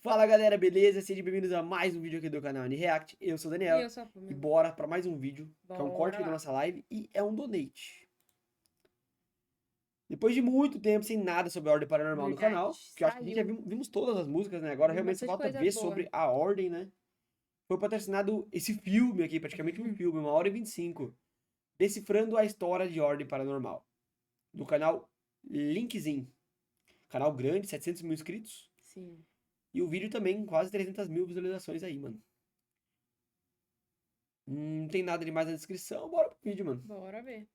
Fala galera, beleza? Sejam bem-vindos a mais um vídeo aqui do canal React. Eu sou o Daniel E eu sou a e bora pra mais um vídeo, que é um corte aqui da Bora lá. nossa live e é um donate. Depois de muito tempo sem nada sobre a Ordem Paranormal no Verdade, canal, que eu acho que a gente já saiu. vimos todas as músicas, né? Agora Vi realmente só bastante falta coisa ver boa. sobre a Ordem, né? Foi patrocinado esse filme aqui, praticamente um filme, 1h25, decifrando a história de Ordem Paranormal, do canal Linkzinho. Canal grande, 700 mil inscritos. Sim. E o vídeo também, quase 300 mil visualizações aí, mano. Não tem nada demais na descrição, bora pro vídeo, mano. Bora ver.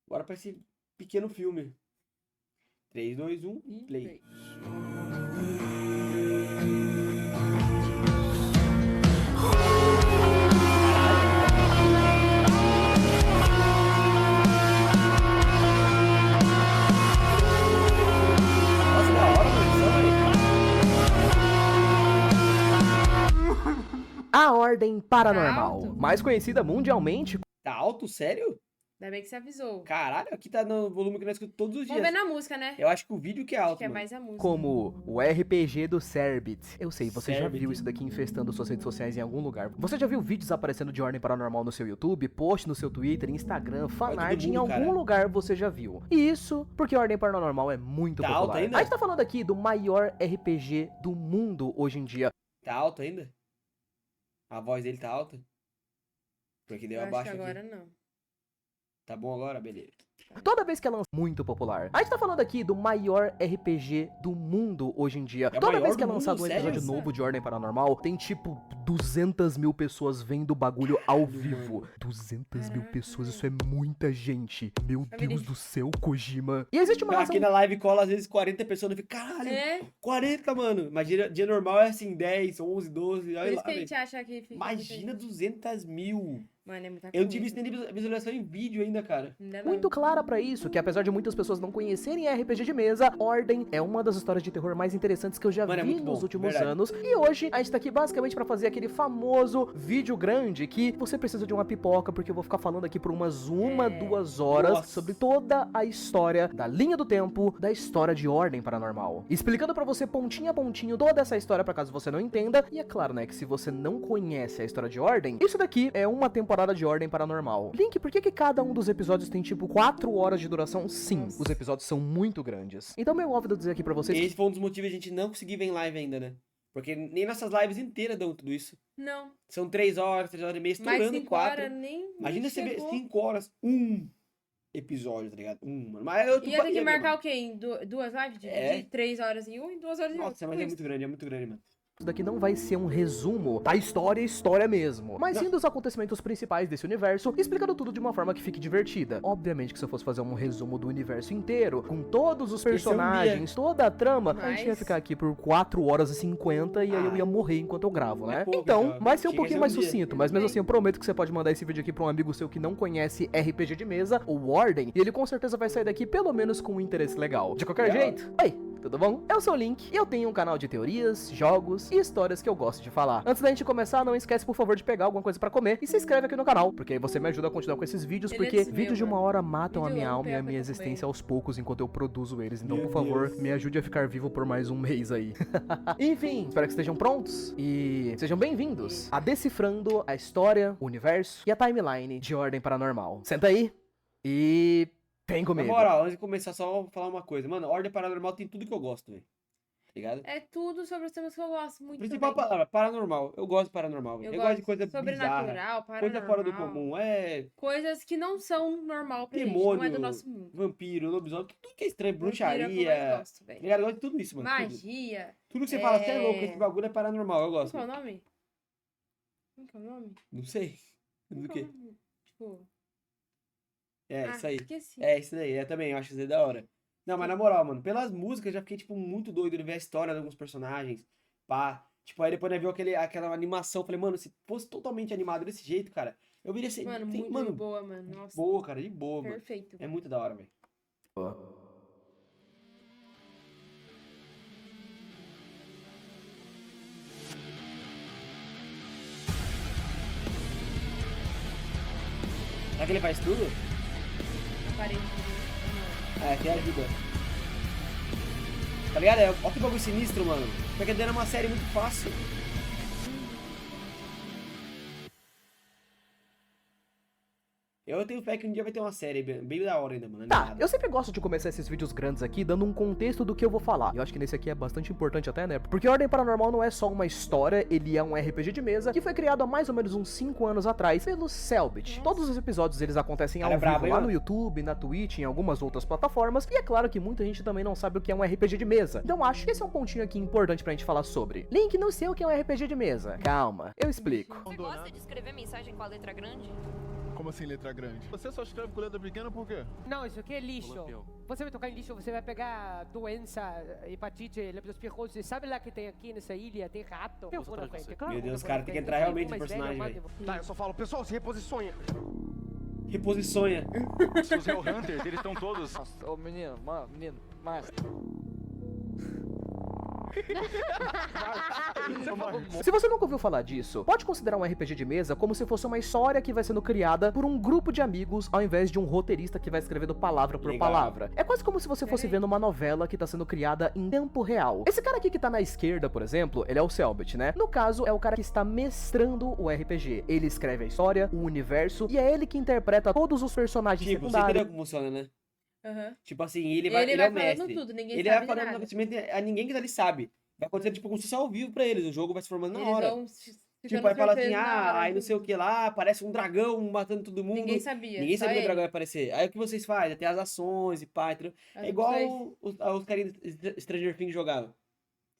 Bora pra esse pequeno filme. 3, 2, 1 e play. Nossa, da hora, mano. A Ordem Paranormal, Alto. mais conhecida mundialmente Tá alto, sério? Ainda bem que você avisou. Caralho, aqui tá no volume que nós escutamos todos os Vamos dias. ver na música, né? Eu acho que o vídeo que é alto, Acho que é mano. mais a música. como o RPG do Cerbit. Eu sei, você já Cerbit. viu isso daqui infestando suas redes sociais em algum lugar. Você já viu vídeos aparecendo de Ordem Paranormal no seu YouTube, post no seu Twitter, Instagram, fanart, em mundo, algum cara. lugar você já viu. E isso porque a Ordem Paranormal é muito Tá popular. alto ainda? A gente tá falando aqui do maior RPG do mundo hoje em dia. Tá alto ainda? A voz dele tá alta? Porque deu Eu acho que abaixo aqui. agora não. Tá bom agora? Beleza. Toda vez que é lançado, muito popular. A gente tá falando aqui do maior RPG do mundo hoje em dia. É o Toda maior vez que é do lançado mundo, um episódio sério? novo de Ordem Paranormal, tem tipo 200 mil pessoas vendo o bagulho ao vivo. 200 mil Caraca. pessoas, isso é muita gente. Meu Família. Deus do céu, Kojima. E existe uma razão... Aqui na live cola às vezes 40 pessoas, eu fico, caralho, É, 40, mano. Imagina, dia normal é assim, 10, 11, 12, por olha isso lá, que a velho. gente acha que fica... Imagina 200 mil. Mano, é muita coisa. Eu não tive isso nem de visualização em vídeo ainda, cara. Ainda não. Muito clara pra isso, que apesar de muitas pessoas não conhecerem RPG de mesa, Ordem é uma das histórias de terror mais interessantes que eu já Mano, é vi muito nos bom, últimos verdade. anos. E hoje a gente tá aqui basicamente pra fazer aquele famoso vídeo grande que você precisa de uma pipoca, porque eu vou ficar falando aqui por umas 2 horas Nossa. sobre toda a história da linha do tempo da história de Ordem Paranormal. Explicando pra você pontinho a pontinho toda essa história pra caso você não entenda. E é claro, né, que se você não conhece a história de Ordem, isso daqui é uma temporada de Ordem Paranormal. Link, por que cada um dos episódios tem tipo 4 horas de duração? Sim, Nossa. os episódios são muito grandes. Então, meu óbvio dizer aqui pra vocês Esse foi um dos motivos de a gente não conseguir ver em live ainda, né? Porque nem nossas lives inteiras dão tudo isso. Não. São 3 horas, 3 horas e meia, Mais estourando 5 4. horas nem Imagina você ver chegou. 5 horas, um episódio, tá ligado? Mano. Mas eu Ia ter que marcar o quê? Em 2 lives? É. De 3 horas em um e 2 horas em Nossa, outra. mas é muito grande, mano. Isso daqui não vai ser um resumo da história mesmo, mas sim dos acontecimentos principais desse universo, explicando tudo de uma forma que fique divertida. Obviamente que se eu fosse fazer um resumo do universo inteiro, com todos os Esse é um personagens, toda a trama, a gente ia Mas- ficar aqui por 4 horas e 50 e aí eu ia morrer enquanto eu gravo, né? É pouco, Então, já. vai ser um Chega a pouquinho ser mais um dia. sucinto, mas mesmo assim eu prometo que você pode mandar esse vídeo aqui pra um amigo seu que não conhece RPG de mesa, ou Ordem, e ele com certeza vai sair daqui pelo menos com um interesse legal. De qualquer Legal. jeito, oi! Tudo bom? Eu sou o Link e eu tenho um canal de teorias, jogos e histórias que eu gosto de falar. Antes da gente começar, não esquece por favor de pegar alguma coisa pra comer e se inscreve aqui no canal, porque aí você me ajuda a continuar com esses vídeos, Ele é porque desse vídeos de meu, uma hora matam a Vídeo minha longo, alma e a pega minha pra comer. existência aos poucos enquanto eu produzo eles. Então, Meu por favor, Deus. me ajude a ficar vivo por mais um mês aí. Enfim, espero que estejam prontos e sejam bem-vindos a Decifrando a História, o Universo e a Timeline de Ordem Paranormal. Senta aí e vem Na comigo. moral, antes de começar, só vou falar uma coisa. Mano, Ordem Paranormal tem tudo que eu gosto, velho. Tá ligado? É tudo sobre os temas que eu gosto muito Principal também. palavra, paranormal. Eu gosto de paranormal, velho. Eu gosto de coisa bizarra. Sobrenatural, Coisa fora do paranormal. comum. É Coisas que não são normal pra gente, não demônio, é do nosso mundo. vampiro, lobisomem, tudo que é estranho, Vampiro é o que eu mais bruxaria. gosto, Tá velho. ligado? Eu gosto de tudo isso, mano. Tudo. Magia. Tudo que você fala, você é louco, É. esse bagulho é paranormal, eu gosto. Qual que é o nome? Qual que é o nome? Não sei. Do Qual que é que? o nome? Tipo... É, isso aí. Esqueci. É, isso daí. Eu também acho isso daí da hora. Não, mas na moral, mano, pelas músicas eu já fiquei, tipo, muito doido de ver a história de alguns personagens. Pá. Tipo, aí depois né, viu aquela animação. Falei, mano, se fosse totalmente animado desse jeito, cara, eu viria ser. Mano, tem- muito mano, boa, mano. Nossa, boa, cara, de boa, mano. perfeito. É muito da hora, velho. Será que ele faz tudo? Parei de ver. É, que ajuda. Tá ligado? Olha que bagulho sinistro, mano. Porque dando uma série muito fácil. Eu tenho fé que um dia vai ter uma série bem da hora ainda, mano. Tá, eu sempre gosto de começar esses vídeos grandes aqui dando um contexto do que eu vou falar. Eu acho que nesse aqui é bastante importante até, né? Porque Ordem Paranormal não é só uma história, ele é um RPG de mesa que foi criado há mais ou menos uns 5 anos atrás pelo Cellbit. Todos os episódios eles acontecem ao vivo lá no YouTube, na Twitch, em algumas outras plataformas. E é claro que muita gente também não sabe o que é um RPG de mesa. Então acho que esse é um pontinho aqui importante pra gente falar sobre. Link, não sei o que é um RPG de mesa. Calma, eu explico. Você gosta de escrever mensagem com a letra grande? Como assim letra grande? Você só escreve com letra pequena por quê? Não, isso aqui é lixo. Você vai tocar em lixo, você vai pegar doença, hepatite, leptospirose. Sabe lá que tem aqui nessa ilha? Tem rato. Eu vou na frente, claro. Meu Deus, cara, tem que entrar realmente no personagem, velho. Tá, eu só falo, pessoal, se reposicionha. Reposições. Os Hellhunters, eles estão todos... Ô menino, mas... Se você nunca ouviu falar disso, pode considerar um RPG de mesa como se fosse uma história que vai sendo criada por um grupo de amigos ao invés de um roteirista que vai escrevendo palavra por palavra. É quase como se você fosse vendo uma novela que tá sendo criada em tempo real. Esse cara aqui que tá na esquerda, por exemplo, ele é o Cellbit, né? No caso, é o cara que está mestrando o RPG. Ele escreve a história, o universo, e é ele que interpreta todos os personagens Tipo, você secundários. entendeu como funciona, né? Uhum. Tipo assim, ele é o falando mestre. tudo, ninguém Ele sabe vai de falando nada. acontecimento a ninguém que tá ali sabe. Vai acontecer tipo como se fosse ao vivo pra eles, o jogo vai se formando na hora. Tipo, aí fala assim, aí não sei o que lá, aparece um dragão matando todo mundo. Ninguém sabia. Ninguém só sabia que o ele. dragão ia aparecer. Aí o que vocês fazem? Tem as ações e pá, entendeu? As É igual opções. os carinhas de Stranger Things jogavam.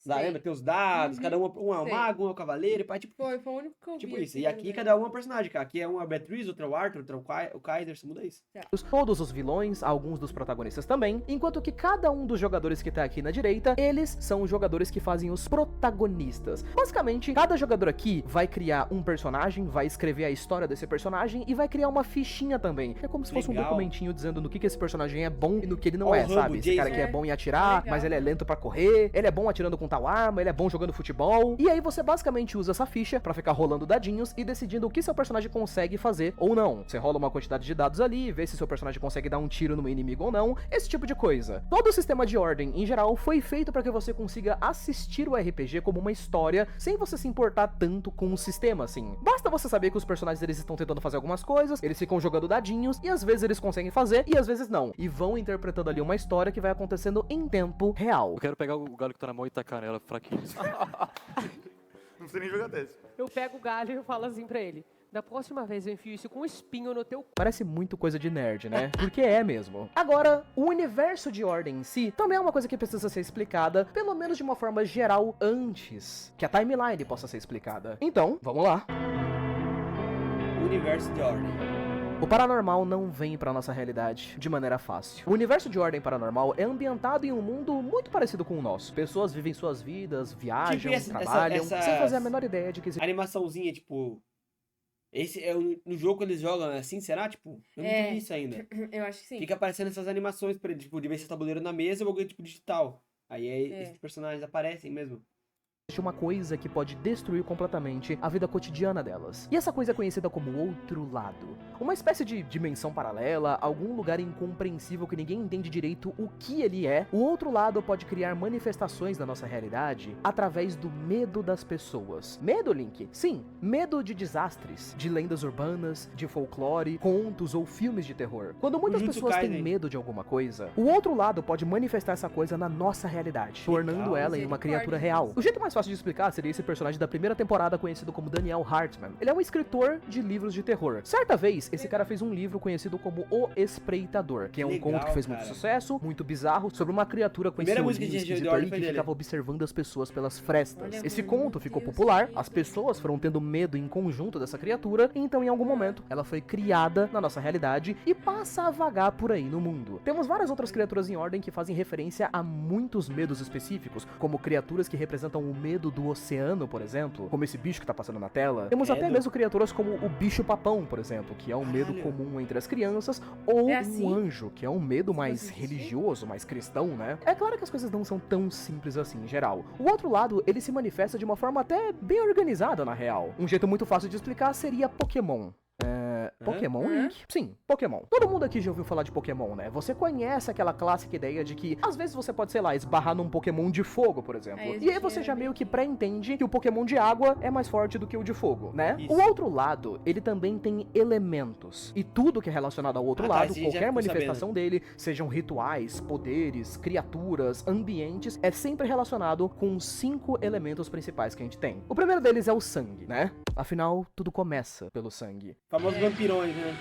Lá, Sei. lembra? Tem os dados, Uhum. cada um é o Sei. mago, um é o cavaleiro, e pá, tipo, Foi o único que eu tipo vi. isso. assim, E aqui né? cada um é um personagem, cara. Aqui é um a Beatriz, outro é o Arthur, outro é o Kaiser, você muda isso. Todos os vilões, alguns dos protagonistas também, enquanto que cada um dos jogadores que tá aqui na direita, eles são os jogadores que fazem os protagonistas. Basicamente, cada jogador aqui vai criar um personagem, vai escrever a história desse personagem e vai criar uma fichinha também. É como se fosse um Legal. documentinho dizendo no que esse personagem é bom e no que ele não Ó, o é, Rambo, sabe? Esse cara Jason. aqui é bom em atirar, Legal. mas ele é lento pra correr, ele é bom atirando com tal arma, ele é bom jogando futebol. E aí você basicamente usa essa ficha pra ficar rolando dadinhos e decidindo o que seu personagem consegue fazer ou não. Você rola uma quantidade de dados ali, vê se seu personagem consegue dar um tiro no inimigo ou não, esse tipo de coisa. Todo o sistema de ordem, em geral, foi feito para que você consiga assistir o RPG como uma história, sem você se importar tanto com o sistema, assim. Basta você saber que os personagens eles estão tentando fazer algumas coisas, eles ficam jogando dadinhos, e às vezes eles conseguem fazer, e às vezes não. E vão interpretando ali uma história que vai acontecendo em tempo real. Eu quero pegar o galho que tá na mão e tacar nela, fraquinho. Não sei nem jogar desse. Eu pego o galho e eu falo assim pra ele. Da próxima vez eu enfio isso com um espinho no teu... Parece muito coisa de nerd, né? Porque é mesmo. Agora, o universo de Ordem em si também é uma coisa que precisa ser explicada, pelo menos de uma forma geral, antes que a timeline possa ser explicada. Então, vamos lá. Universo de Ordem. O paranormal não vem pra nossa realidade de maneira fácil. O universo de Ordem Paranormal é ambientado em um mundo muito parecido com o nosso. Pessoas vivem suas vidas, viajam, Tipo, essa- trabalham, essa- sem fazer a menor ideia de que A existe animaçãozinha, tipo. Esse é no jogo que eles jogam assim, será? Tipo, eu não É. vi isso ainda. Eu acho que sim. Fica aparecendo essas animações pra ele, tipo, de ver esse tabuleiro na mesa ou algo tipo digital. Aí esses personagens aparecem mesmo. uma coisa que pode destruir completamente a vida cotidiana delas. E essa coisa é conhecida como outro lado. Uma espécie de dimensão paralela, algum lugar incompreensível que ninguém entende direito o que ele é. O outro lado pode criar manifestações da nossa realidade através do medo das pessoas. Medo, Link? Sim, medo de desastres, de lendas urbanas, de folclore, contos ou filmes de terror. Quando muitas Jujutsu pessoas têm Kaisen. medo de alguma coisa, o outro lado pode manifestar essa coisa na nossa realidade, tornando ela em uma criatura real. O jeito mais fácil de explicar seria esse personagem da primeira temporada conhecido como Daniel Hartman. Ele é um escritor de livros de terror. Certa vez, esse cara fez um livro conhecido como O Espreitador, que é um Legal, conto que fez muito cara. sucesso, muito bizarro, sobre uma criatura com esse Primeira música olhinho de Engenheiro de esquisito Ordem aí foi que dele. ficava observando as pessoas pelas frestas. Olha, Esse meu conto ficou Deus, popular, que as pessoas foram tendo medo em conjunto dessa criatura, então em algum momento ela foi criada na nossa realidade e passa a vagar por aí no mundo. Temos várias outras criaturas em Ordem que fazem referência a muitos medos específicos, como criaturas que representam o medo do oceano, por exemplo, como esse bicho que tá passando na tela. Temos até Credo. mesmo criaturas como o bicho papão, por exemplo, que é um medo Caralho. comum entre as crianças, ou É assim? um anjo, que é um medo mais existe? religioso, mais cristão, né? É claro que as coisas não são tão simples assim em geral. O outro lado, ele se manifesta de uma forma até bem organizada na real. Um jeito muito fácil de explicar seria Pokémon. Pokémon Hã? Link? Sim, Pokémon. Todo mundo aqui já ouviu falar de Pokémon, né? Você conhece aquela clássica ideia de que, às vezes, você pode, sei lá, esbarrar num Pokémon de fogo, por exemplo. E aí você já meio que pré-entende que o Pokémon de água é mais forte do que o de fogo, né? Isso. O outro lado, ele também tem elementos. E tudo que é relacionado ao outro lado, sim, já qualquer fico manifestação dele, sejam rituais, poderes, criaturas, ambientes, é sempre relacionado com 5 elementos principais que a gente tem. O primeiro deles é o sangue, né? Afinal, tudo começa pelo sangue. Famosos vampirões, né?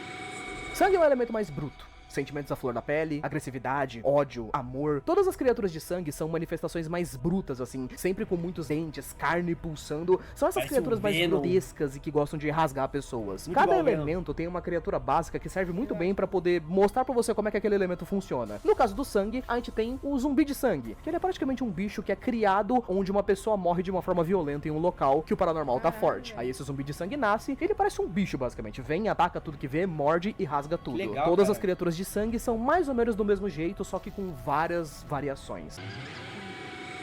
Sangue é o elemento mais bruto. Sentimentos à flor da pele, agressividade, ódio, amor. Todas as criaturas de sangue são manifestações mais brutas, assim, sempre com muitos dentes, carne pulsando. São essas Parece criaturas um mais Venom. grotescas e que gostam de rasgar pessoas. Muito Cada igual o Venom. elemento tem uma criatura básica que serve muito bem pra poder mostrar pra você como é que aquele elemento funciona. No caso do sangue, a gente tem o zumbi de sangue, que ele é praticamente um bicho que é criado onde uma pessoa morre de uma forma violenta em um local que o paranormal tá forte. Aí esse zumbi de sangue nasce, ele parece um bicho, basicamente. Vem, ataca tudo que vê, morde e rasga tudo. legal, Todas cara. as criaturas de sangue são mais ou menos do mesmo jeito, só que com várias variações.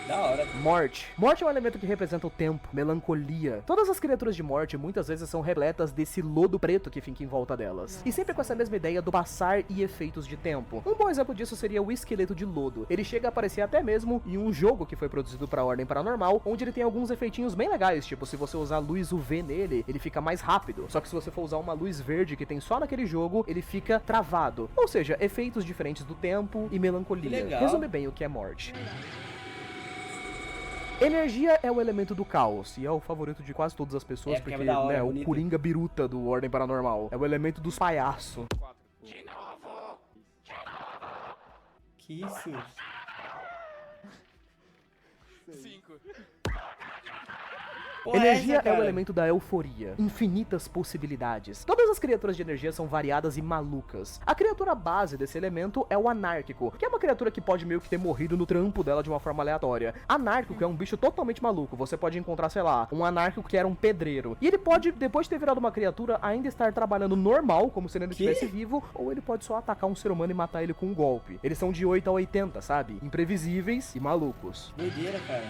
Da hora. Morte. Morte é um elemento que representa o tempo, melancolia. Todas as criaturas de morte muitas vezes são repletas desse lodo preto que fica em volta delas. E sempre com essa mesma ideia do passar e efeitos de tempo. Um bom exemplo disso seria o esqueleto de lodo. Ele chega a aparecer até mesmo em um jogo que foi produzido pra Ordem Paranormal, onde ele tem alguns efeitinhos bem legais, tipo, se você usar luz UV nele, ele fica mais rápido. Só que se você for usar uma luz verde que tem só naquele jogo, ele fica travado. Ou seja, efeitos diferentes do tempo e melancolia. Que legal. Resume bem o que é morte. Energia é o elemento do caos, e é o favorito de quase todas as pessoas, É, porque é porque da hora, né, é o bonito. Coringa biruta do Ordem Paranormal. É o elemento dos palhaços. Que isso? 5. Porra, Energia essa, é o cara? elemento da euforia, infinitas possibilidades. Todas as criaturas de energia são variadas e malucas. A criatura base desse elemento é o anárquico, que é uma criatura que pode meio que ter morrido no trampo dela de uma forma aleatória. Anárquico é um bicho totalmente maluco. Você pode encontrar, sei lá, um anárquico que era um pedreiro. E ele pode, depois de ter virado uma criatura, ainda estar trabalhando normal, como se ele ainda Que? estivesse vivo, ou ele pode só atacar um ser humano e matar ele com um golpe. Eles são de 8 a 80, sabe? Imprevisíveis e malucos. Doideira, cara.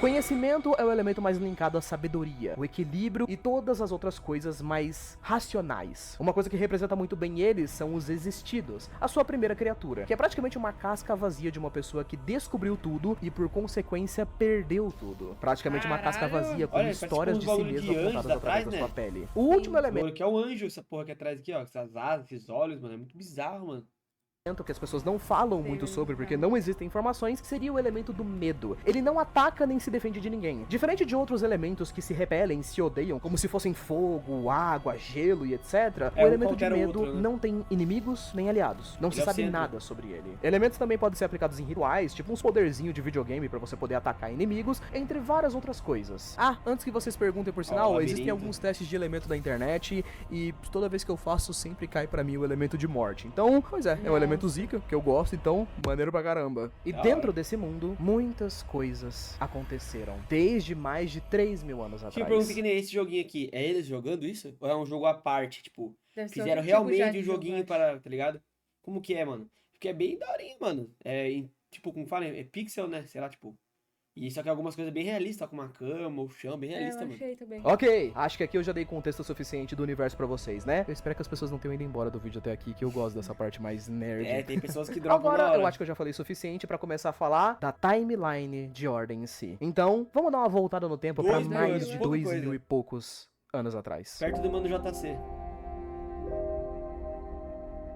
Conhecimento é o elemento mais linkado à sabedoria, o equilíbrio e todas as outras coisas mais racionais. Uma coisa que representa muito bem eles são os existidos, a sua primeira criatura, que é praticamente uma casca vazia de uma pessoa que descobriu tudo e por consequência perdeu tudo. Praticamente uma casca Caralho. vazia com Olha, parece histórias uns de si bagulho de mesma anjos contadas através atrás, da né? sua pele. O último elemento Que é o anjo, essa porra aqui atrás aqui, ó. Essas asas, esses olhos, mano. É muito bizarro, mano. que as pessoas não falam Sim, muito não sobre porque falam. não existem informações, seria o elemento do medo. Ele não ataca nem se defende de ninguém. Diferente de outros elementos que se repelem, se odeiam, como se fossem fogo, água, gelo e etc. É O um elemento de qualquer medo outro, né? não tem inimigos nem aliados. Não Ele se é o sabe centro. nada sobre ele. Elementos também podem ser aplicados em rituais, tipo uns poderzinhos de videogame pra você poder atacar inimigos, entre várias outras coisas. Ah, antes que vocês perguntem por sinal, existem labirinto. alguns testes de elemento da internet e toda vez que eu faço sempre cai pra mim o elemento de morte. Então, pois é o elemento Zika, que eu gosto, então, maneiro pra caramba. E Da dentro hora. desse mundo, muitas coisas aconteceram, desde mais de 3.000 anos Tipo, atrás. pergunta que nem esse joguinho aqui. É eles jogando isso? Ou é um jogo à parte? Tipo, Deve ser fizeram outro tipo já realmente de um joguinho jogo, para, tá ligado? Como que é, mano? Porque é bem daorinha, mano. Tipo, como fala, é pixel, né? Sei lá, tipo. E só que algumas coisas bem realistas, como a cama, o chão, bem É, realista, eu mano. achei também. Ok, acho que aqui eu já dei contexto suficiente do universo pra vocês, né? Eu espero que as pessoas não tenham ido embora do vídeo até aqui, que eu gosto dessa parte mais nerd. É, tem pessoas que dropam na Agora, hora. eu acho que eu já falei o suficiente pra começar a falar da timeline de Ordem em si. Então, vamos dar uma voltada no tempo pra 2.000 mais anos, de pouca 2.000 coisa. e poucos anos atrás. Perto do Mano JC.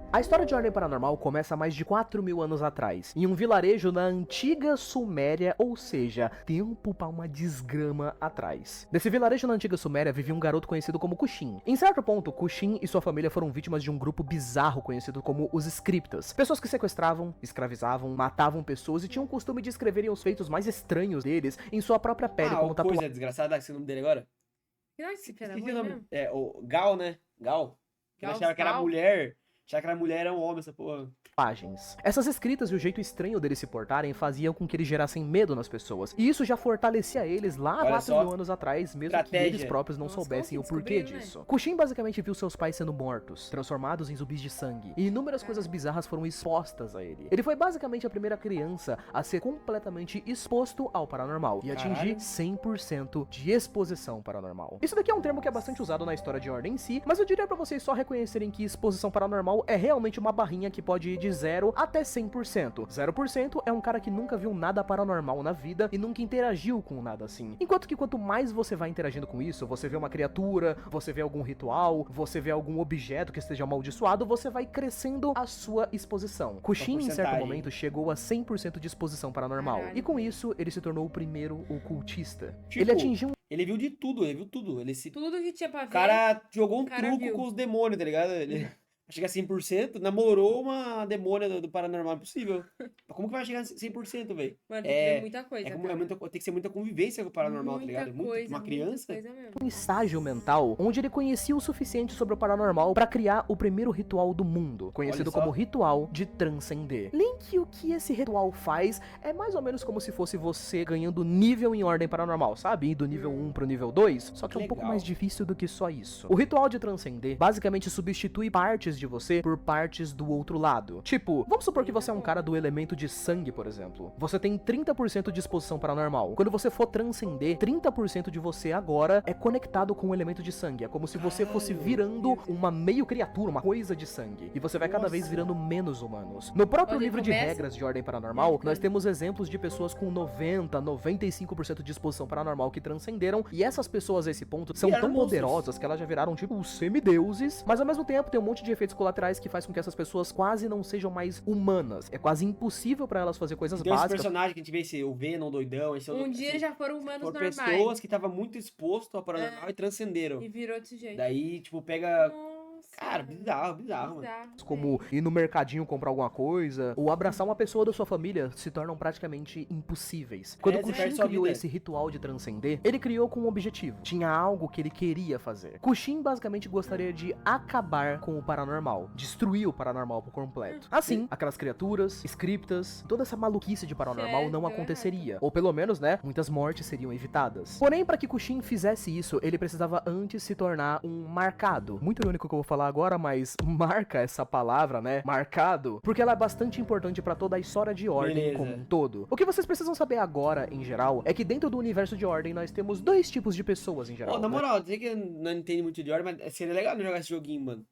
A história de Ordem Paranormal começa há mais de 4.000 anos atrás, em um vilarejo na antiga Suméria, ou seja, tempo pra uma desgrama atrás. Nesse vilarejo na antiga Suméria vivia um garoto conhecido como Kushin. Em certo ponto, Kushin e sua família foram vítimas de um grupo bizarro conhecido como os Scriptas. Pessoas que sequestravam, escravizavam, matavam pessoas e tinham o costume de escreverem os feitos mais estranhos deles em sua própria pele como o tatuagem. coisa desgraçada, que é o nome dele agora? Que não é esse filho da Esqueci mãe o nome. mesmo? É, o Gal, né? Gal. Que ele Gal achava que era Gal. mulher. Achar que a mulher era um homem, essa porra. Páginas. Essas escritas e o jeito estranho deles se portarem faziam com que eles gerassem medo nas pessoas. E isso já fortalecia eles lá Olha 4 só. mil anos atrás, mesmo que Estratégia. eles próprios não Nossa, soubessem o como que porquê descobriram, né? disso. Kushin basicamente viu seus pais sendo mortos, transformados em zumbis de sangue, e inúmeras coisas bizarras foram expostas a ele. Ele foi basicamente a primeira criança a ser completamente exposto ao paranormal e atingir Caralho. 100% de exposição paranormal. Isso daqui é um termo que é bastante usado na história de Ordem em si, mas eu diria pra vocês só reconhecerem que exposição paranormal é realmente uma barrinha que pode ir de 0 até 100%. 0% é um cara que nunca viu nada paranormal na vida e nunca interagiu com nada assim. Enquanto que quanto mais você vai interagindo com isso, você vê uma criatura, você vê algum ritual, você vê algum objeto que esteja amaldiçoado, você vai crescendo a sua exposição. Kushin, em certo porcentagem. momento, chegou a 100% de exposição paranormal. Caralho. E com isso, ele se tornou o primeiro ocultista. Tipo, Ele atingiu Ele viu de tudo, ele viu tudo. Ele se... Tudo que tinha pra ver. O cara jogou um o cara truco viu. com os demônios, tá ligado? Ele chega a 100%, namorou uma demônia do paranormal, impossível. Mas como que vai chegar a 100%, velho? Mano, tem que ver muita coisa. É, cara. tem que ser muita convivência com o paranormal, tá Muita ligado? Muito, coisa, uma muita criança. coisa mesmo. um estágio mental onde ele conhecia o suficiente sobre o paranormal pra criar o primeiro ritual do mundo, conhecido Olha só. como ritual de transcender. Link, o que esse ritual faz é mais ou menos como se fosse você ganhando nível em ordem paranormal, sabe? Ir do nível 1 pro nível 2, só que é um pouco Legal. mais difícil do que só isso. O ritual de transcender basicamente substitui partes de você por partes do outro lado. Tipo, vamos supor que você é um cara do elemento de sangue, por exemplo. Você tem 30% de exposição paranormal. Quando você for transcender, 30% de você agora é conectado com o elemento de sangue. É como se você fosse virando uma meio criatura, uma coisa de sangue. E você vai cada vez Nossa. virando menos humanos. No próprio Olha, livro de começa- regras de ordem paranormal, Né, nós cara? temos exemplos de pessoas com 90, 95% de exposição paranormal que transcenderam. E essas pessoas a esse ponto são Viraram tão monstros. poderosas que elas já viraram tipo semideuses. Mas ao mesmo tempo tem um monte de efeitos colaterais que faz com que essas pessoas quase não sejam mais humanas. É quase impossível pra elas fazer coisas Então esse básicas. personagem que a gente vê, esse, o Venom doidão, esse Um dia eles já foram humanos foram normais. pessoas que estavam muito expostas ao paranormal e transcenderam. E virou desse jeito. Daí, tipo, pega... Nossa. Cara, bizarro, mano. Como ir no mercadinho comprar alguma coisa, ou abraçar uma pessoa da sua família, se tornam praticamente impossíveis. Quando você Kushin perde sua criou vida. esse ritual de transcender, ele criou com um objetivo. Tinha algo que ele queria fazer. Kushin basicamente gostaria de acabar com o paranormal, destruir o paranormal por completo. Assim, aquelas criaturas, scriptas, toda essa maluquice de paranormal Certo, não é. aconteceria. Ou pelo menos, né, muitas mortes seriam evitadas. Porém, para que Kushin fizesse isso, ele precisava antes se tornar um marcado. Muito irônico que eu vou falar agora, mas marca essa palavra, né? Marcado, porque ela é bastante importante pra toda a história de Ordem Beleza. como um todo. O que vocês precisam saber agora, em geral, é que dentro do universo de Ordem nós temos dois tipos de pessoas em geral. Ó, na né? moral, eu sei que eu não entendo muito de ordem, mas seria legal não jogar esse joguinho, mano.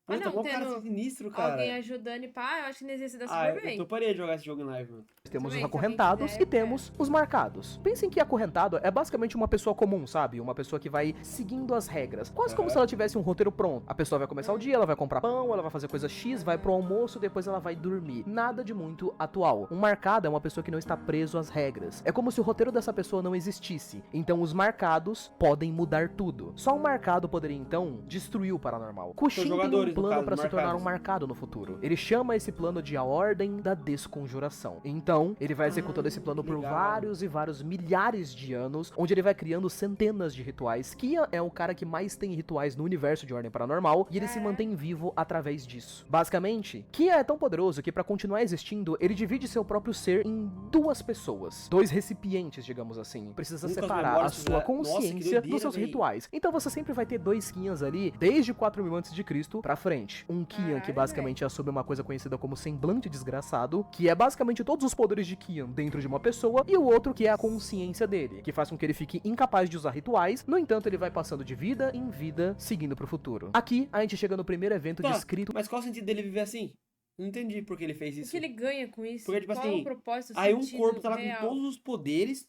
Ah, Puta, não, bom cara tendo sinistro, cara. Alguém ajudando e pá, eu acho que nesse dá Ah, super eu bem. toparia de jogar esse jogo em live, mano. Temos Também, os se alguém acorrentados quiser, e temos os marcados. Pensem que acorrentado é basicamente uma pessoa comum, sabe? Uma pessoa que vai seguindo as regras. Quase como Aham. se ela tivesse um roteiro pronto. A pessoa vai começar o dia, ela vai comprar pão, ela vai fazer coisa X, vai pro almoço, depois ela vai dormir. Nada de muito atual. Um marcado é uma pessoa que não está preso às regras. É como se o roteiro dessa pessoa não existisse. Então os marcados podem mudar tudo. Só um marcado poderia então destruir o paranormal. Kushin tem um jogadores, no plano caso, pra se tornar marcados. um marcado no futuro. Ele chama esse plano de a Ordem da Desconjuração. Então, ele vai executando esse plano por legal. vários e vários milhares de anos, onde ele vai criando centenas de rituais. Kian é o cara que mais tem rituais no universo de Ordem Paranormal, e ele se mantém vivo através disso. Basicamente, Kian é tão poderoso que pra continuar existindo, ele divide seu próprio ser em duas pessoas. Dois recipientes, digamos assim. Precisa Nunca as separar a memórias sua precisa- Nossa, que consciência doideira, dos seus véi. rituais. Então você sempre vai ter dois Kians ali, desde 4000 a.C. pra frente. Um Kian que Caralho, basicamente assume uma coisa conhecida como semblante desgraçado, que é basicamente todos os poderes de Kian dentro de uma pessoa, e o outro que é a consciência dele, que faz com que ele fique incapaz de usar rituais. No entanto, ele vai passando de vida em vida, seguindo pro futuro. Aqui, a gente chega no primeiro evento Tá, descrito. mas qual o sentido dele viver assim? Não entendi por que ele fez O isso. que ele ganha com isso? Porque, tipo Qual assim, o propósito, Aí um sentido corpo tá lá real? com todos os poderes,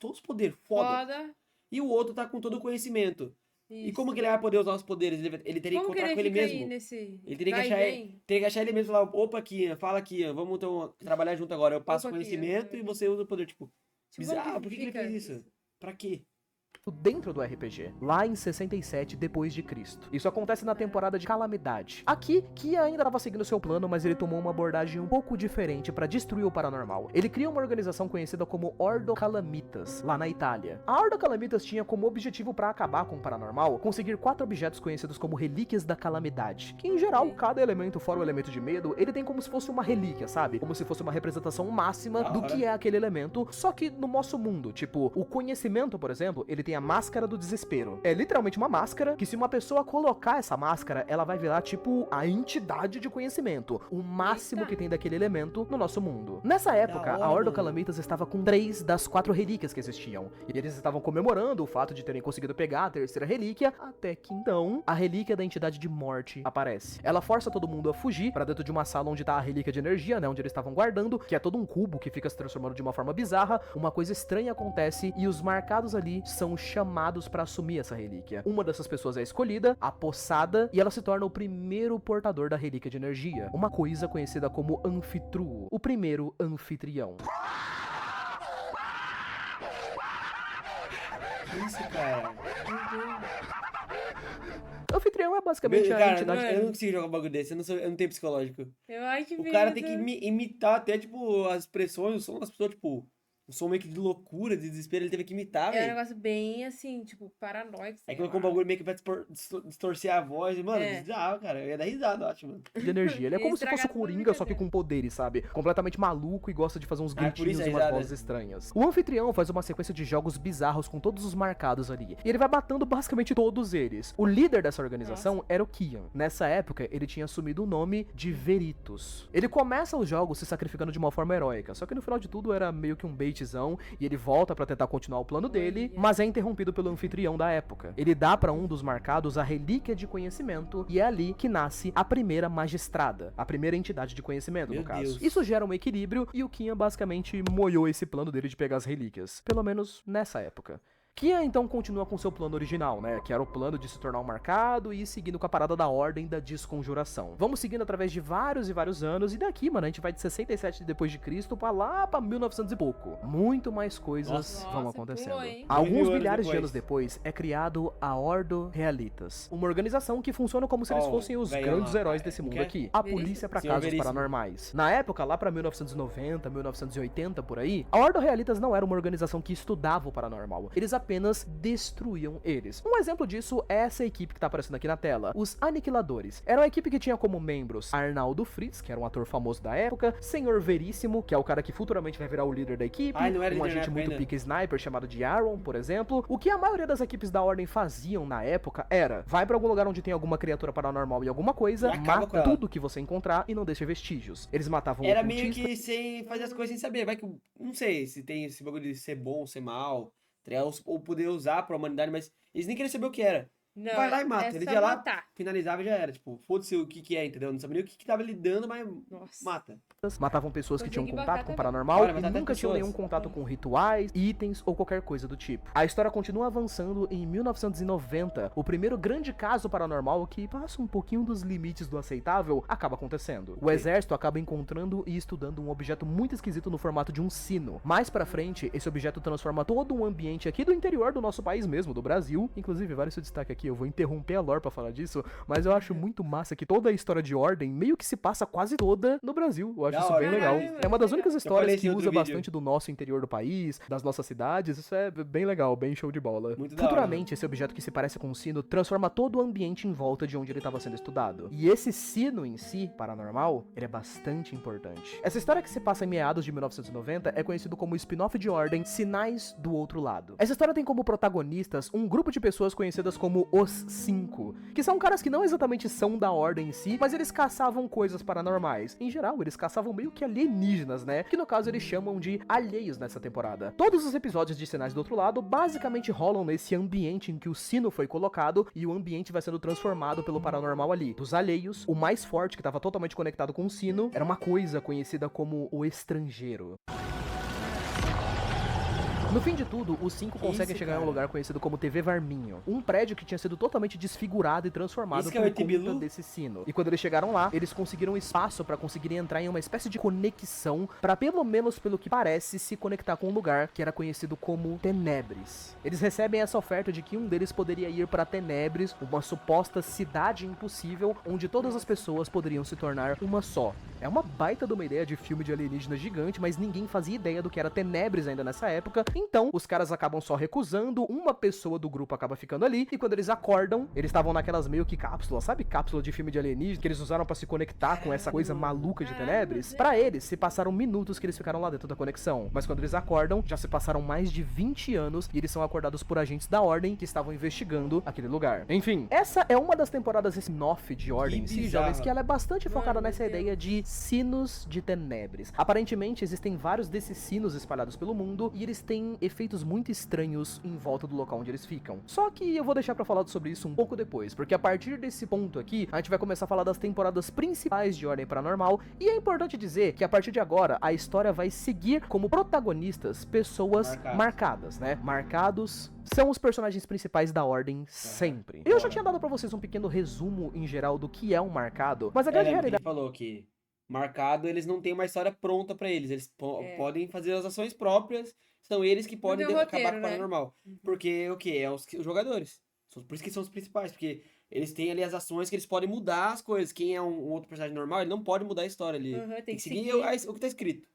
foda. E o outro tá com todo o conhecimento. E Isso. como que ele vai poder usar os poderes? Ele teria que Como que encontrar ele com ele fica mesmo. aí nesse... Ele teria que vai e achar vem? Teria que achar ele mesmo lá, opa, Kian, fala Kian, vamos então trabalhar junto agora. Eu passo Opa, conhecimento Kian. e você usa o poder, tipo, Tipo, bizarro, como por que ele fica fez isso? Pra quê? dentro do RPG, lá em 67 depois de Cristo. Isso acontece na temporada de Calamidade. Aqui, Kia ainda estava seguindo seu plano, mas ele tomou uma abordagem um pouco diferente para destruir o paranormal. Ele cria uma organização conhecida como Ordo Calamitas, lá na Itália. A Ordo Calamitas tinha como objetivo para acabar com o paranormal, conseguir 4 objetos conhecidos como Relíquias da Calamidade, que em geral, cada elemento fora o elemento de medo, ele tem como se fosse uma relíquia, sabe? Como se fosse uma representação máxima do que é aquele elemento, só que no nosso mundo. Tipo, o conhecimento, por exemplo, ele tem a máscara do desespero. É literalmente uma máscara que se uma pessoa colocar essa máscara, ela vai virar tipo a entidade de conhecimento, o máximo que tem daquele elemento no nosso mundo. Nessa época, a Ordo Calamitas estava com 3 das 4 relíquias que existiam, e eles estavam comemorando o fato de terem conseguido pegar a terceira relíquia, até que então, a relíquia da entidade de morte aparece. Ela força todo mundo a fugir para dentro de uma sala onde tá a relíquia de energia, né, onde eles estavam guardando, que é todo um cubo que fica se transformando de uma forma bizarra. Uma coisa estranha acontece e os marcados ali são chamados para assumir essa relíquia. Uma dessas pessoas é escolhida, a Poçada, e ela se torna o primeiro portador da relíquia de energia, uma coisa conhecida como Anfitruo, o primeiro anfitrião. Isso, cara. Anfitrião é basicamente a Cara, entidade... eu não consigo jogar um bagulho desse, eu não tenho psicológico. Ai, que O medo. cara tem que imitar até, tipo, as expressões, o som das pessoas, tipo, um som meio que de loucura, de desespero, ele teve que imitar, É um velho. negócio bem, assim, tipo, paranoico. Aí sei colocou um lá. bagulho meio que pra distorcer a voz, e, mano, É. bizarro, cara. Eu ia dar risada, eu acho, mano. de energia. Ele é Ia como se estragar fosse o toda a Coringa, só que brincadeira. com poderes, sabe? Completamente maluco e gosta de fazer uns Ah, por gritinhos isso a e umas risada. vozes estranhas. O anfitrião faz uma sequência de jogos bizarros com todos os marcados ali. E ele vai matando basicamente todos eles. O líder dessa organização era o Kian. Nessa época, ele tinha assumido o nome de Veritus. Ele começa os jogos se sacrificando de uma forma heróica, só que no final de tudo era meio que um baitzão, e ele volta pra tentar continuar o plano dele, mas é interrompido pelo anfitrião da época. Ele dá pra um dos marcados a relíquia de conhecimento, e é ali que nasce a primeira magistrada, a primeira entidade de conhecimento, Meu no caso. Deus. Isso gera um equilíbrio, e o Kian basicamente moiou esse plano dele de pegar as relíquias, pelo menos nessa época. Kian então continua com seu plano original, né, que era o plano de se tornar um marcado e ir seguindo com a parada da Ordem da Desconjuração. Vamos seguindo através de vários e vários anos, e daqui, mano, a gente vai de 67 depois de Cristo pra lá pra 1900 e pouco. Muito mais coisas Nossa. vão Nossa, acontecendo. pulou, hein? Alguns 2000 anos milhares de depois. anos depois é criado a Ordo Realitas, uma organização que funciona como se eles Ó, fossem os velho grandes lá, heróis desse mundo quer? aqui. A Veríssimo. polícia pra Senhor casos Veríssimo. paranormais. Na época, lá pra 1990, 1980 por aí, a Ordo Realitas não era uma organização que estudava o paranormal. Eles apenas destruíam eles. Um exemplo disso é essa equipe que tá aparecendo aqui na tela, os Aniquiladores. Era uma equipe que tinha como membros Arnaldo Fritz, que era um ator famoso da época, Senhor Veríssimo, que é o cara que futuramente vai virar o líder da equipe, Ai, não era um líder na agente época muito ainda. pica sniper chamado de Aaron, por exemplo. O que a maioria das equipes da Ordem faziam na época era, vai pra algum lugar onde tem alguma criatura paranormal e alguma coisa, E acaba com mata ela. tudo que você encontrar e não deixa vestígios. Eles matavam Era ocultistas, meio que sem fazer as coisas sem saber. Vai que, não sei se tem esse bagulho de ser bom, ser mal, ou poder usar pra humanidade, mas eles nem queriam saber o que era. Não, Vai lá e mata. é Ele só ia lá, matar. finalizava e já era. Tipo, foda-se o que é, entendeu? Não sabia nem o que tava lidando, mas Nossa. mata. matavam pessoas que tinham Consegui contato bancar com o também. paranormal Olha, e matar até nunca tinham pessoas. nenhum contato com rituais, itens ou qualquer coisa do tipo. A história continua avançando e em 1990, o primeiro grande caso paranormal que passa um pouquinho dos limites do aceitável acaba acontecendo. O exército acaba encontrando e estudando um objeto muito esquisito no formato de um sino. Mais pra frente, esse objeto transforma todo um ambiente aqui do interior do nosso país mesmo, do Brasil. Inclusive, vale seu destaque aqui, eu vou interromper a lore pra falar disso, mas eu acho muito massa que toda a história de Ordem meio que se passa quase toda no Brasil. Eu acho Da isso hora. bem legal. Caralho, É uma das legal. únicas falei histórias isso que em usa outro vídeo. bastante do nosso interior do país, das nossas cidades. Isso é bem legal, bem show de bola. Muito da hora, Futuramente, esse objeto que se parece com um sino transforma todo o ambiente em volta de onde ele estava sendo estudado. E esse sino em si, paranormal, ele é bastante importante. Essa história que se passa em meados de 1990 é conhecido como o spin-off de Ordem Sinais do Outro Lado. Essa história tem como protagonistas um grupo de pessoas conhecidas como os Cinco, que são caras que não exatamente são da Ordem em si, mas eles caçavam coisas paranormais. Em geral, eles caçavam meio que alienígenas, né? Que no caso eles chamam de alheios nessa temporada. Todos os episódios de Sinais do Outro Lado basicamente rolam nesse ambiente em que o sino foi colocado e o ambiente vai sendo transformado pelo paranormal ali. Dos alheios, o mais forte, que estava totalmente conectado com o sino, era uma coisa conhecida como o estrangeiro. No fim de tudo, os 5 Que conseguem isso, chegar em um cara? lugar conhecido como TV Varminho, um prédio que tinha sido totalmente desfigurado e transformado Isso que é por o ET conta Bilu? desse sino. E quando eles chegaram lá, eles conseguiram espaço pra conseguirem entrar em uma espécie de conexão pra, pelo menos pelo que parece, se conectar com um lugar que era conhecido como Tenebres. Eles recebem essa oferta de que um deles poderia ir pra Tenebres, uma suposta cidade impossível onde todas as pessoas poderiam se tornar uma só. É uma baita de uma ideia de filme de alienígena gigante, mas ninguém fazia ideia do que era Tenebres ainda nessa época. Então, os caras acabam só recusando, uma pessoa do grupo acaba ficando ali, e quando eles acordam, eles estavam naquelas meio que cápsulas, sabe? Cápsula de filme de alienígena, que eles usaram pra se conectar com essa coisa maluca de Tenebres. Pra eles, se passaram minutos que eles ficaram lá dentro da conexão. Mas quando eles acordam, já se passaram mais de 20 anos, e eles são acordados por agentes da Ordem que estavam investigando aquele lugar. Enfim, essa é uma das temporadas spin-off de Ordem em si, bizarro. jovens, que ela é bastante focada Mano, nessa meu ideia de sinos de Tenebres. Aparentemente, existem vários desses sinos espalhados pelo mundo, e eles têm efeitos muito estranhos em volta do local onde eles ficam. Só que eu vou deixar pra falar sobre isso um pouco depois, porque a partir desse ponto aqui, a gente vai começar a falar das temporadas principais de Ordem Paranormal, e é importante dizer que a partir de agora, a história vai seguir como protagonistas pessoas marcadas, né? Marcados são os personagens principais da Ordem sempre. Eu já tinha dado pra vocês um pequeno resumo em geral do que é um marcado, mas a grande Ele realidade falou que marcado, eles não têm uma história pronta pra eles. Eles podem fazer as ações próprias, são eles que podem tem um acabar roteiro, com o né? paranormal. Porque o quê? É os jogadores. Por isso que são os principais, porque eles têm ali as ações que eles podem mudar as coisas. Quem é um outro personagem normal, ele não pode mudar a história ali. Tem que seguir o que tá escrito.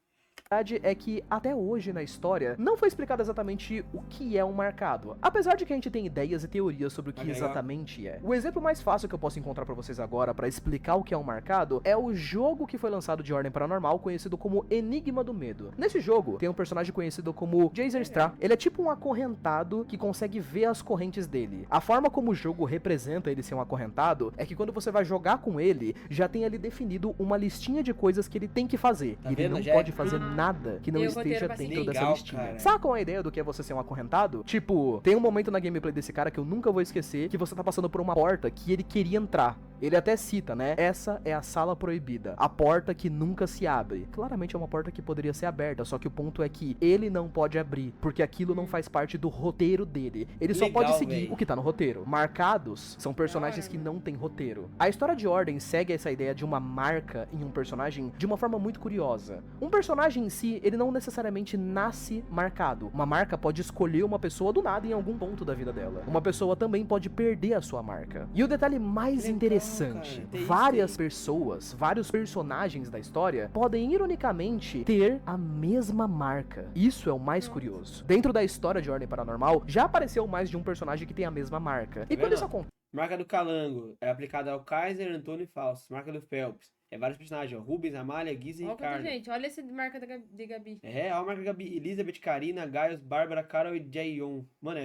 verdade é que até hoje na história não foi explicado exatamente o que é um marcado, apesar de que a gente tem ideias e teorias sobre o que exatamente é. O exemplo mais fácil que eu posso encontrar pra vocês agora pra explicar o que é um marcado é o jogo que foi lançado de Ordem Paranormal, conhecido como Enigma do Medo. Nesse jogo tem um personagem conhecido como Jazer Stra. Ele é tipo um acorrentado que consegue ver as correntes dele. A forma como o jogo representa ele ser um acorrentado é que quando você vai jogar com ele, já tem ali definido uma listinha de coisas que ele tem que fazer. Tá E ele vendo? não Já pode é- fazer nada que não Tem o esteja roteiro pra dentro seguir. dessa Legal, listinha. cara. Sacam a ideia do que é você ser um acorrentado? Tipo, tem um momento na gameplay desse cara que eu nunca vou esquecer, que você tá passando por uma porta que ele queria entrar. Ele até cita, né? Essa é a sala proibida. A porta que nunca se abre. Claramente é uma porta que poderia ser aberta, só que o ponto é que ele não pode abrir, porque aquilo não faz parte do roteiro dele. Ele só Legal, pode seguir véi. o que tá no roteiro. Marcados são personagens que não têm roteiro. A história de Ordem segue essa ideia de uma marca em um personagem de uma forma muito curiosa. Um personagem em si, ele não necessariamente nasce marcado. Uma marca pode escolher uma pessoa do nada em algum ponto da vida dela. Uma pessoa também pode perder a sua marca. E o detalhe mais Legal, interessante, cara. Tem isso várias aí. pessoas, vários personagens da história podem ironicamente ter a mesma marca. Isso é o mais curioso. Dentro da história de Ordem Paranormal, já apareceu mais de um personagem que tem a mesma marca. E quando vendo? isso acontece, Marca do Calango é aplicada ao Kaiser, Antônio e Fausto. Marca do Phelps. É vários personagens, ó. Rubens, Amália, Guisa e Olha quanta Ricardo. gente, olha essa marca de Gabi. É, a marca Gabi, Elizabeth, Karina, Gaius, Bárbara, Carol e Jayon. Mano,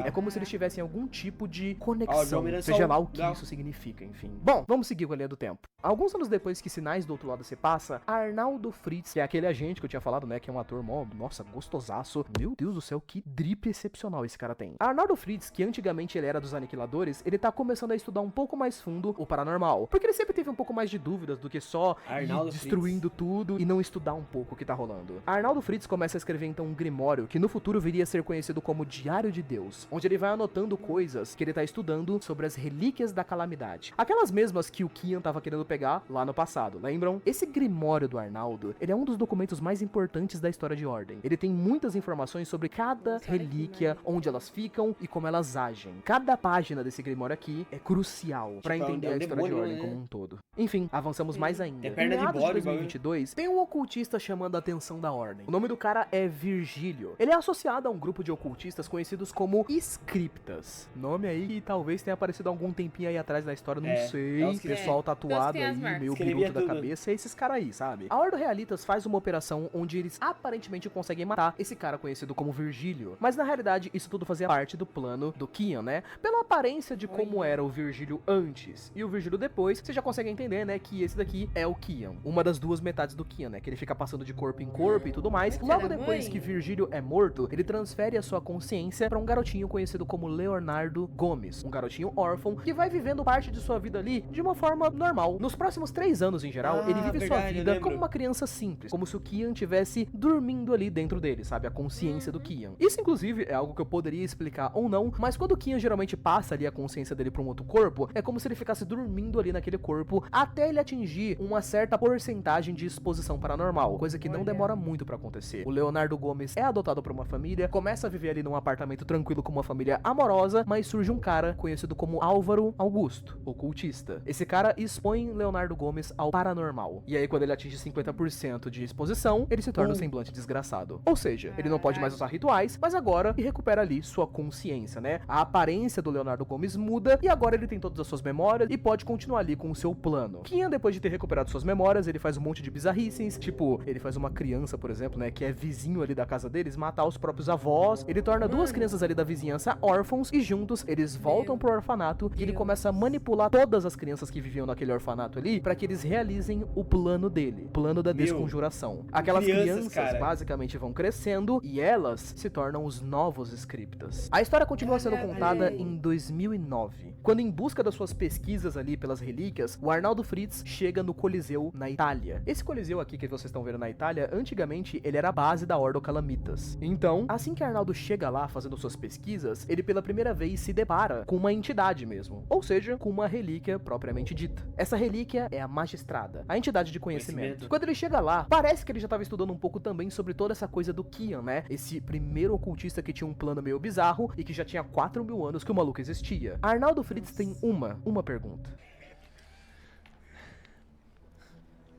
é como se eles tivessem algum tipo de Ó, o conexão, João Miranda seja só- lá o que não. isso significa, enfim. Bom, vamos seguir com a linha do tempo. Alguns anos depois que Sinais do Outro Lado se passa, Arnaldo Fritz, que é aquele agente que eu tinha falado, né, que é um ator mó, nossa, gostosaço. Meu Deus do céu, que drip excepcional esse cara tem. Arnaldo Fritz, que antigamente ele era dos Aniquiladores, ele tá começando a estudar um pouco mais fundo o paranormal, porque ele sempre teve um pouco mais de dúvidas do que só Arnaldo ir destruindo tudo e não estudar um pouco o que tá rolando. Arnaldo Fritz começa a escrever então um grimório que no futuro viria a ser conhecido como Diário de Deus, onde ele vai anotando coisas que ele tá estudando sobre as relíquias da calamidade. Aquelas mesmas que o Kian tava querendo pegar lá no passado, lembram? Esse grimório do Arnaldo, ele é um dos documentos mais importantes da história de Ordem. Ele tem muitas informações sobre cada relíquia, onde elas ficam e como elas agem. Cada página desse grimório aqui é crucial pra Tipo, entender é um a história de demônio, Ordem né? como um todo. Enfim, avançamos mais ainda. É perna Em de meados bode, 2022, tem um ocultista chamando a atenção da Ordem. O nome do cara é Virgílio. Ele é associado a um grupo de ocultistas conhecidos como Scriptas. Nome aí que talvez tenha aparecido algum tempinho aí atrás da história, não sei. é os que- Pessoal tatuado tem as aí, marcas. meio Escrevia biruto da tudo. cabeça, é esses caras aí, sabe? A Ordem Realitas faz uma operação onde eles aparentemente conseguem matar esse cara conhecido como Virgílio. Mas na realidade, isso tudo fazia parte do plano do Kian, né? Pela aparência de como era o Virgílio antes e o Virgílio depois, você já consegue entender, né, que esse daqui é o Kian. Uma das duas metades do Kian, né? Que ele fica passando de corpo em corpo e tudo mais. Será Logo que era depois mãe? que Virgílio é morto, ele transfere a sua consciência pra um garotinho conhecido como Leonardo Gomes, um garotinho órfão que vai vivendo parte de sua vida ali de uma forma normal. Nos próximos 3 anos, em geral, ele vive sua verdade, eu vida lembro. como uma criança simples, como se o Kian estivesse dormindo ali dentro dele, sabe? A consciência do Kian. Isso, inclusive, é algo que eu poderia explicar ou não, mas quando o Kian geralmente passa ali a consciência dele pra um outro corpo, é como se ele ficasse dormindo ali naquele corpo até ele atingir uma certa porcentagem de exposição paranormal, coisa que não demora muito pra acontecer. O Leonardo Gomes é adotado por uma família, começa a viver ali num apartamento tranquilo com uma família amorosa, mas surge um cara conhecido como Álvaro Augusto, ocultista. Esse cara expõe Leonardo Gomes ao paranormal. E aí, quando ele atinge 50% de exposição, ele se torna um semblante desgraçado. Ou seja, ele não pode mais usar rituais, mas agora ele recupera ali sua consciência, né? A aparência do Leonardo Gomes muda e agora ele tem todas as suas memórias e pode continuar ali com o seu plano. Kian, depois de ter recuperado suas memórias, ele faz um monte de bizarrices, tipo, ele faz uma criança, por exemplo, né, que é vizinho ali da casa deles, matar os próprios avós. Ele torna 2 crianças ali da vizinhança órfãos e juntos eles voltam pro orfanato e ele começa a manipular todas as crianças que viviam naquele orfanato ali pra que eles realizem o plano dele, o plano da desconjuração. Aquelas crianças cara, basicamente vão crescendo e elas se tornam os novos scriptas. A história continua sendo contada em 2009, quando, em busca das suas pesquisas ali pelas relíquias, o Arnaldo Fritz chega no Coliseu na Itália. Esse Coliseu aqui que vocês estão vendo na Itália, antigamente ele era a base da Ordo Calamitas. Então, assim que Arnaldo chega lá fazendo suas pesquisas, ele pela primeira vez se depara com uma entidade mesmo, ou seja, com uma relíquia propriamente dita. Essa relíquia é a Magistrada, a entidade de conhecimento. Quando ele chega lá, parece que ele já estava estudando um pouco também sobre toda essa coisa do Kian, né? Esse primeiro ocultista que tinha um plano meio bizarro e que já tinha 4.000 anos que o maluco existia. Arnaldo Fritz tem uma pergunta.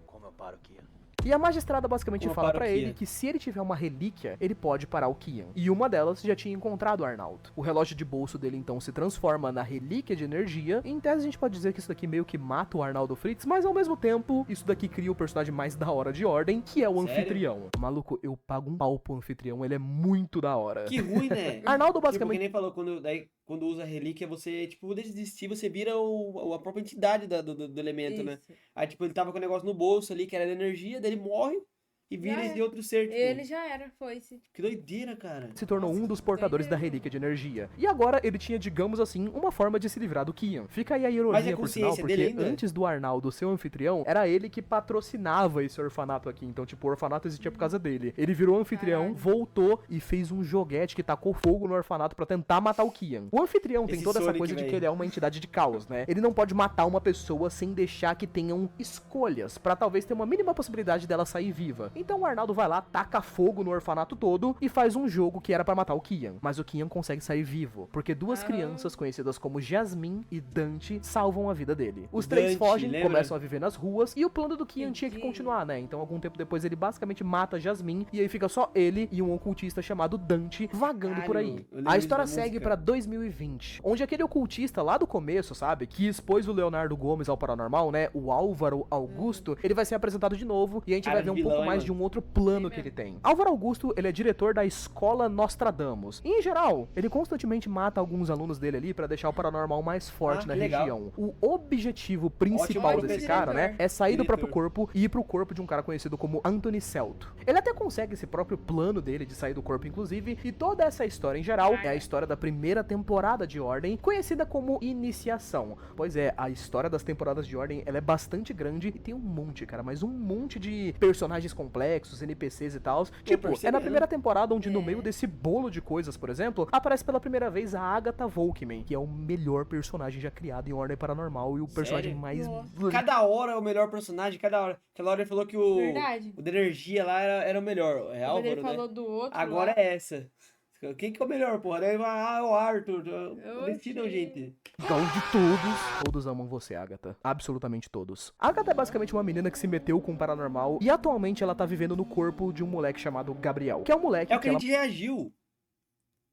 Como eu paro aqui? E a magistrada basicamente Como fala para o pra ele Kian. que se ele tiver uma relíquia, ele pode parar o Kian. E uma delas já tinha encontrado o Arnaldo. O relógio de bolso dele então se transforma na relíquia de energia. E em tese a gente pode dizer que isso daqui meio que mata o Arnaldo Fritz, mas ao mesmo tempo, isso daqui cria o personagem mais da hora de Ordem, que é o Sério? anfitrião. Maluco, eu pago um pau pro anfitrião, ele é muito da hora. Que ruim, né? Arnaldo Tipo, basicamente... que nem falou, quando usa relíquia, você, tipo, desistir, você vira a própria entidade do elemento, né? Isso. Aí, tipo, ele tava com o negócio no bolso ali, que era de energia, daí ele morre e vira Já esse é. outro ser, tipo. Ele já era, foi-se. Que doideira, cara. se tornou Nossa, um dos portadores da doideira. relíquia de energia. E agora ele tinha, digamos assim, uma forma de se livrar do Kian. Fica aí a Mas ironia, a por sinal, consciência porque dele ainda? antes do Arnaldo ser o anfitrião, era ele que patrocinava esse orfanato aqui. Então, tipo, o orfanato existia por causa dele. Ele virou anfitrião, Caralho. voltou e fez um joguete que tacou fogo no orfanato pra tentar matar o Kian. O anfitrião tem Esse toda essa Sonic, coisa de velho. que ele é uma entidade de caos, né? Ele não pode matar uma pessoa sem deixar que tenham escolhas, pra talvez ter uma mínima possibilidade dela sair viva. Então o Arnaldo vai lá, taca fogo no orfanato todo e faz um jogo que era pra matar o Kian. Mas o Kian consegue sair vivo, porque 2 crianças conhecidas como Jasmine e Dante salvam a vida dele. Os 3 Dante, fogem, lembra? começam a viver nas ruas e o plano do Kian Entendi. tinha que continuar, né? Então algum tempo depois ele basicamente mata Jasmine e aí fica só ele e um ocultista chamado Dante vagando por aí. Caralho, eu lembro A disso história da segue música. pra 2020, onde aquele ocultista lá do começo, sabe, que expôs o Leonardo Gomes ao paranormal, né, o Álvaro Augusto, ele vai ser apresentado de novo e a gente Cara vai ver de um pouco vilão, hein, mais mano? de um outro plano que ele tem. Álvaro Augusto, ele é diretor da Escola Nostradamus. E, em geral, ele constantemente mata alguns alunos dele ali pra deixar o paranormal mais forte Ah, na que legal. região. O objetivo principal Ótimo desse diretor. cara, né, é sair do Diretor. próprio corpo e ir pro corpo de um cara conhecido como Anthony Celto. Ele até consegue esse próprio plano dele de sair do corpo, inclusive, e toda essa história em geral é a história da primeira temporada de Ordem, conhecida como Iniciação. Pois é, a história das temporadas de Ordem, ela é bastante grande e tem um monte, cara, mas um monte de personagens complexos, NPCs e tal. Tipo, é na percebendo. primeira temporada onde no meio desse bolo de coisas, por exemplo, aparece pela primeira vez a Agatha Volkman, que é o melhor personagem já criado em Ordem Paranormal e o personagem Sério? mais... Nossa. Cada hora é o melhor personagem, cada hora. Aquela hora ele falou que o Verdade. da energia lá era o melhor. É Quando ele Álvaro, né? falou do outro Agora lá, é essa. Quem que é o melhor, porra? Daí vai, o Arthur. Decidam, Oxi. gente. Igual de todos amam você, Agatha. Absolutamente todos. A Agatha é basicamente uma menina que se meteu com o paranormal e atualmente ela tá vivendo no corpo de um moleque chamado Gabriel, que é um moleque É o que que a ela... gente reagiu.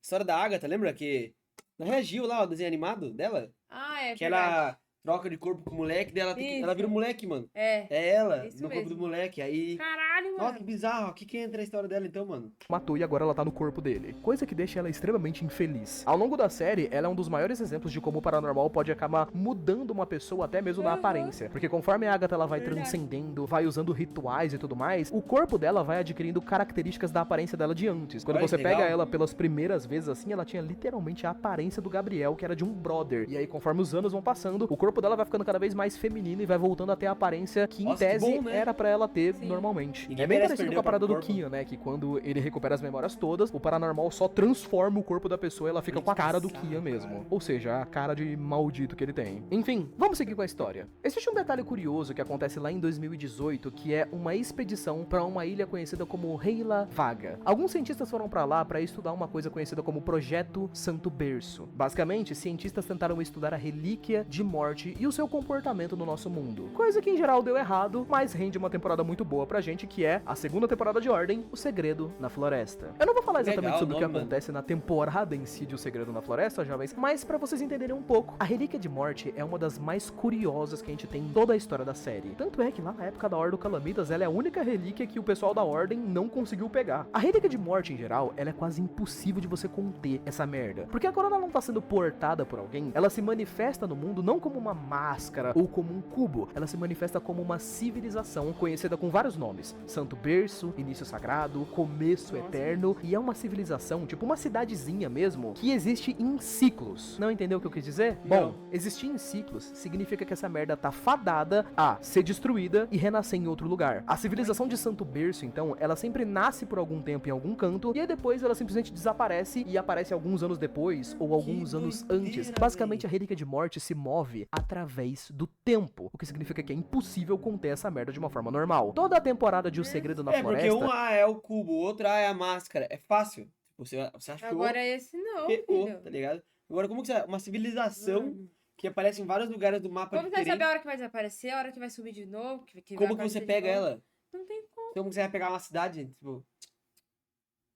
História da Agatha, lembra que... Não reagiu lá, o desenho animado dela? Ah, é Que verdade. ela troca de corpo com o moleque, dela ela vira um Isso. moleque, mano. É. É ela, Isso no corpo mesmo. do moleque. Aí Caralho, carne, Nossa, mano. que bizarro. O que entra a história dela então, mano? Matou e agora ela tá no corpo dele. Coisa que deixa ela extremamente infeliz. Ao longo da série, ela é um dos maiores exemplos de como o paranormal pode acabar mudando uma pessoa até mesmo na aparência. Porque conforme a Agatha ela vai transcendendo, vai usando rituais e tudo mais, o corpo dela vai adquirindo características da aparência dela de antes. Quando Olha você que pega legal. ela pelas primeiras vezes assim, ela tinha literalmente a aparência do Gabriel, que era de um brother. E aí, conforme os anos vão passando, o corpo dela vai ficando cada vez mais feminino e vai voltando a ter a aparência que, Nossa, em que tese, bom, né? era pra ela ter Sim. normalmente. Ninguém É bem merece parecido perder com a o parada do próprio corpo. Kian, né? Que quando ele recupera as memórias todas, o paranormal só transforma o corpo da pessoa e ela fica com a cara do bizarro, Kian mesmo. cara. Ou seja, a cara de maldito que ele tem. Enfim, vamos seguir com a história. Existe um detalhe curioso que acontece lá em 2018, que é uma expedição pra uma ilha conhecida como Heila Vaga. Alguns cientistas foram pra lá pra estudar uma coisa conhecida como Projeto Santo Berço. Basicamente, cientistas tentaram estudar a relíquia de morte e o seu comportamento no nosso mundo. Coisa que em geral deu errado, mas rende uma temporada muito boa pra gente, que é a segunda temporada de Ordem, O Segredo na Floresta. Eu não vou falar exatamente Legal sobre o que o nome, acontece na temporada em si de O Segredo na Floresta, jovens, mas pra vocês entenderem um pouco, a Relíquia de Morte é uma das mais curiosas que a gente tem em toda a história da série. Tanto é que lá na época da Ordem do Calamitas, ela é a única relíquia que o pessoal da Ordem não conseguiu pegar. A Relíquia de Morte, em geral, ela é quase impossível de você conter essa merda. Porque quando ela não tá sendo portada por alguém, ela se manifesta no mundo não como uma máscara ou como um cubo, ela se manifesta como uma civilização conhecida com vários nomes: Santo Berço, Início Sagrado, Começo Eterno, e é uma civilização, tipo uma cidadezinha mesmo, que existe em ciclos. Não entendeu o que eu quis dizer? Não. Bom, existir em ciclos significa que essa merda tá fadada a ser destruída e renascer em outro lugar. A civilização de Santo Berço, então, ela sempre nasce por algum tempo em algum canto, e aí depois ela simplesmente desaparece e aparece alguns anos depois ou alguns anos antes. doideira, Basicamente, a Relíquia de Morte se move através do tempo, o que significa que é impossível conter essa merda de uma forma normal. Toda a temporada de O Segredo na Porque Floresta... um é o cubo, o outro é a máscara. É fácil. Você achou, Agora esse não, ferrou, filho. tá ligado? Agora, como que você... Uma civilização Mano. que aparece em vários lugares do mapa Como você vai saber diferentes. a hora que vai desaparecer, a hora que vai subir de novo? Que Como vai que você aparecer de pega novo? ela? Não tem como. Como que você vai pegar uma cidade? Tipo...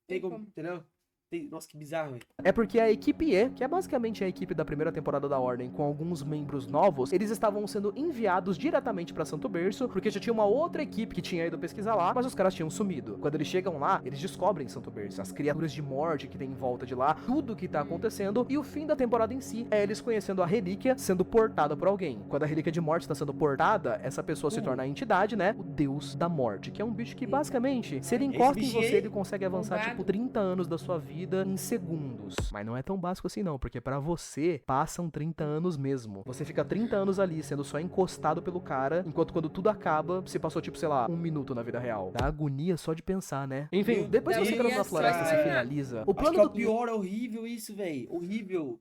Tem como, como. entendeu? Nossa, que bizarro, velho. É porque a equipe E, que é basicamente a equipe da primeira temporada da Ordem com alguns membros novos, eles estavam sendo enviados diretamente pra Santo Berço, porque já tinha uma outra equipe que tinha ido pesquisar lá, mas os caras tinham sumido. Quando eles chegam lá, eles descobrem Santo Berço, as criaturas de morte que tem em volta de lá, tudo que tá acontecendo, e o fim da temporada em si é eles conhecendo a relíquia sendo portada por alguém. Quando a relíquia de morte tá sendo portada, essa pessoa se torna a entidade, né? O deus da morte, que é um bicho que basicamente, se ele encosta em bichinho você, aí, ele consegue avançar bombado. tipo 30 anos da sua vida em segundos. Mas não é tão básico assim não, porque pra você passam 30 anos mesmo. Você fica 30 anos ali sendo só encostado pelo cara, enquanto quando tudo acaba, se passou tipo, sei lá, 1 minuto na vida real. Dá agonia só de pensar, né? Enfim, Meu depois que o Deus, Segredo na Floresta se cara. finaliza, o Acho plano que é o do... pior, é horrível isso, velho. Horrível.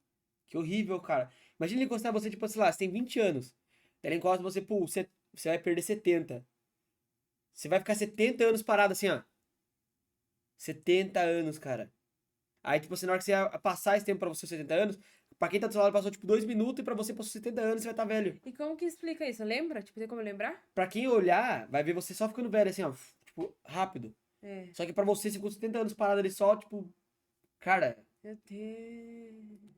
Que horrível, cara. Imagina ele encostar você, tipo, sei lá, você tem 20 anos. Ele encosta você, pô, você vai perder 70. Você vai ficar 70 anos parado assim, ó. 70 anos, cara. Aí, tipo, assim, na hora que você passar esse tempo pra você, 70 anos, pra quem tá do seu lado passou, tipo, 2 minutos, e pra você passou 70 anos, você vai estar velho. E como que explica isso? Lembra? Tipo, tem como lembrar? Pra quem olhar, vai ver você só ficando velho, assim, ó. Tipo, rápido. É. Só que pra você ficou 70 anos parado ali só, tipo... Cara, Meu Deus.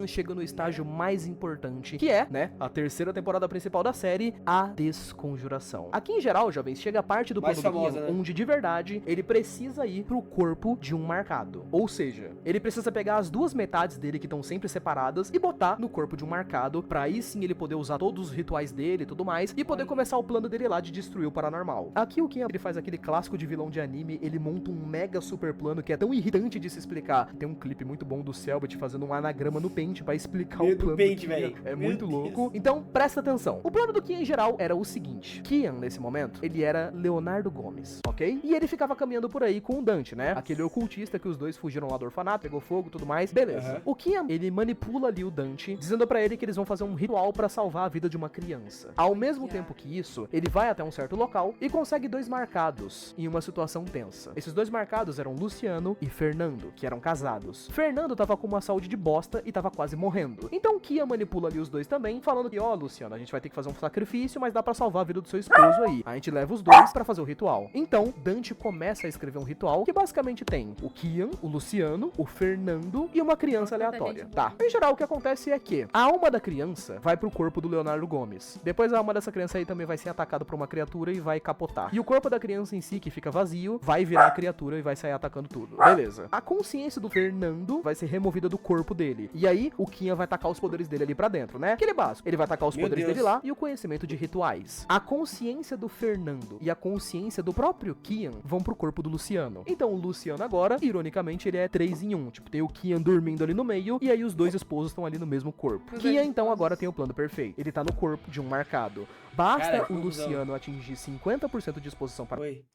chega no estágio mais importante, que é, né, a terceira temporada principal da série, a desconjuração. Aqui em geral, jovens, chega a parte do Mais plano do famosa, Kian, né? onde de verdade ele precisa ir pro corpo de um marcado. Ou seja, ele precisa pegar as duas metades dele que estão sempre separadas e botar no corpo de um marcado, pra aí sim ele poder usar todos os rituais dele e tudo mais, e poder começar o plano dele lá de destruir o paranormal. Aqui o Kian, ele faz aquele clássico de vilão de anime, ele monta um mega super plano que é tão irritante de se explicar. Tem um clipe muito bom do Selbit fazendo um anagrama no Paint pra explicar o Meu, do plano Paint, Kian. velho. É Meu muito Deus. louco. Então, presta atenção. O plano do Kian em geral era o seguinte: Kian, nesse momento, ele era Leonardo Gomes, ok? E ele ficava caminhando por aí com o Dante, né? Aquele ocultista que os dois fugiram lá do orfanato, pegou fogo e tudo mais. Beleza. Aham. O Kian, ele manipula ali o Dante, dizendo pra ele que eles vão fazer um ritual pra salvar a vida de uma criança. Ao mesmo tempo que isso, ele vai até um certo local e consegue 2 marcados em uma situação tensa. Esses 2 marcados eram Luciano e Fernando, que eram casados. Fernando tava com uma saúde de bosta e tava quase morrendo. Então Kian manipula ali os dois também, falando que, ó, Luciano, a gente vai ter que fazer um sacrifício, mas dá pra salvar a vida do seu esposo aí. A gente leva os dois pra fazer o ritual. Então, Dante começa a escrever um ritual que basicamente tem o Kian, o Luciano, o Fernando e uma criança aleatória. Tá. Em geral, o que acontece é que a alma da criança vai pro corpo do Leonardo Gomes. Depois a alma dessa criança aí também vai ser atacada por uma criatura e vai capotar. E o corpo da criança em si, que fica vazio, vai virar a criatura e vai sair atacando tudo. Beleza. A consciência do Fernando vai ser removida do corpo dele. E aí, o Kian vai tacar os poderes dele ali pra dentro, né? Aquele básico. Ele vai tacar os poderes dele lá e o conhecimento de rituais. A consciência do Fernando e a consciência do próprio Kian vão pro corpo do Luciano. Então, o Luciano agora, ironicamente, ele é 3 em 1. Tipo, tem o Kian dormindo ali no meio e aí os dois esposos estão ali no mesmo corpo. Kian, então, agora tem o plano perfeito. Ele tá no corpo de um marcado. Basta o Luciano atingir 50% de exposição para... Oi.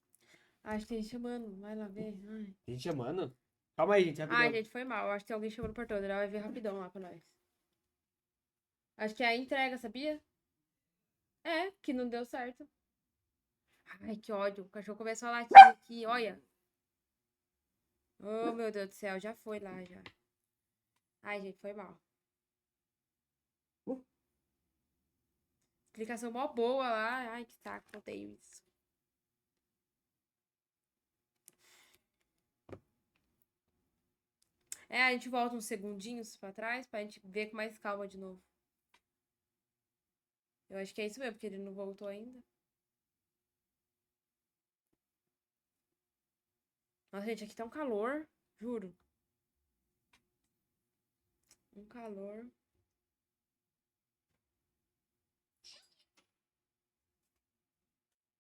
Acho que tem gente chamando. Vai lá ver. Ai. Gente chamando? Calma aí, gente, rapidão. Ai, gente, foi mal. Acho que tem alguém chamando o portão. Ela vai ver rapidão lá pra nós. Acho que é a entrega, sabia? É, que não deu certo. Ai, que ódio. O cachorro começou a latir aqui, olha. Oh, meu Deus do céu. Já foi lá, já. Ai, gente, foi mal. Explicação mó boa lá. Ai, que saco. Odeio isso. É, a gente volta uns segundinhos pra trás pra gente ver com mais calma de novo. Eu acho que é isso mesmo, porque ele não voltou ainda. Nossa, gente, aqui tá um calor, juro. Um calor.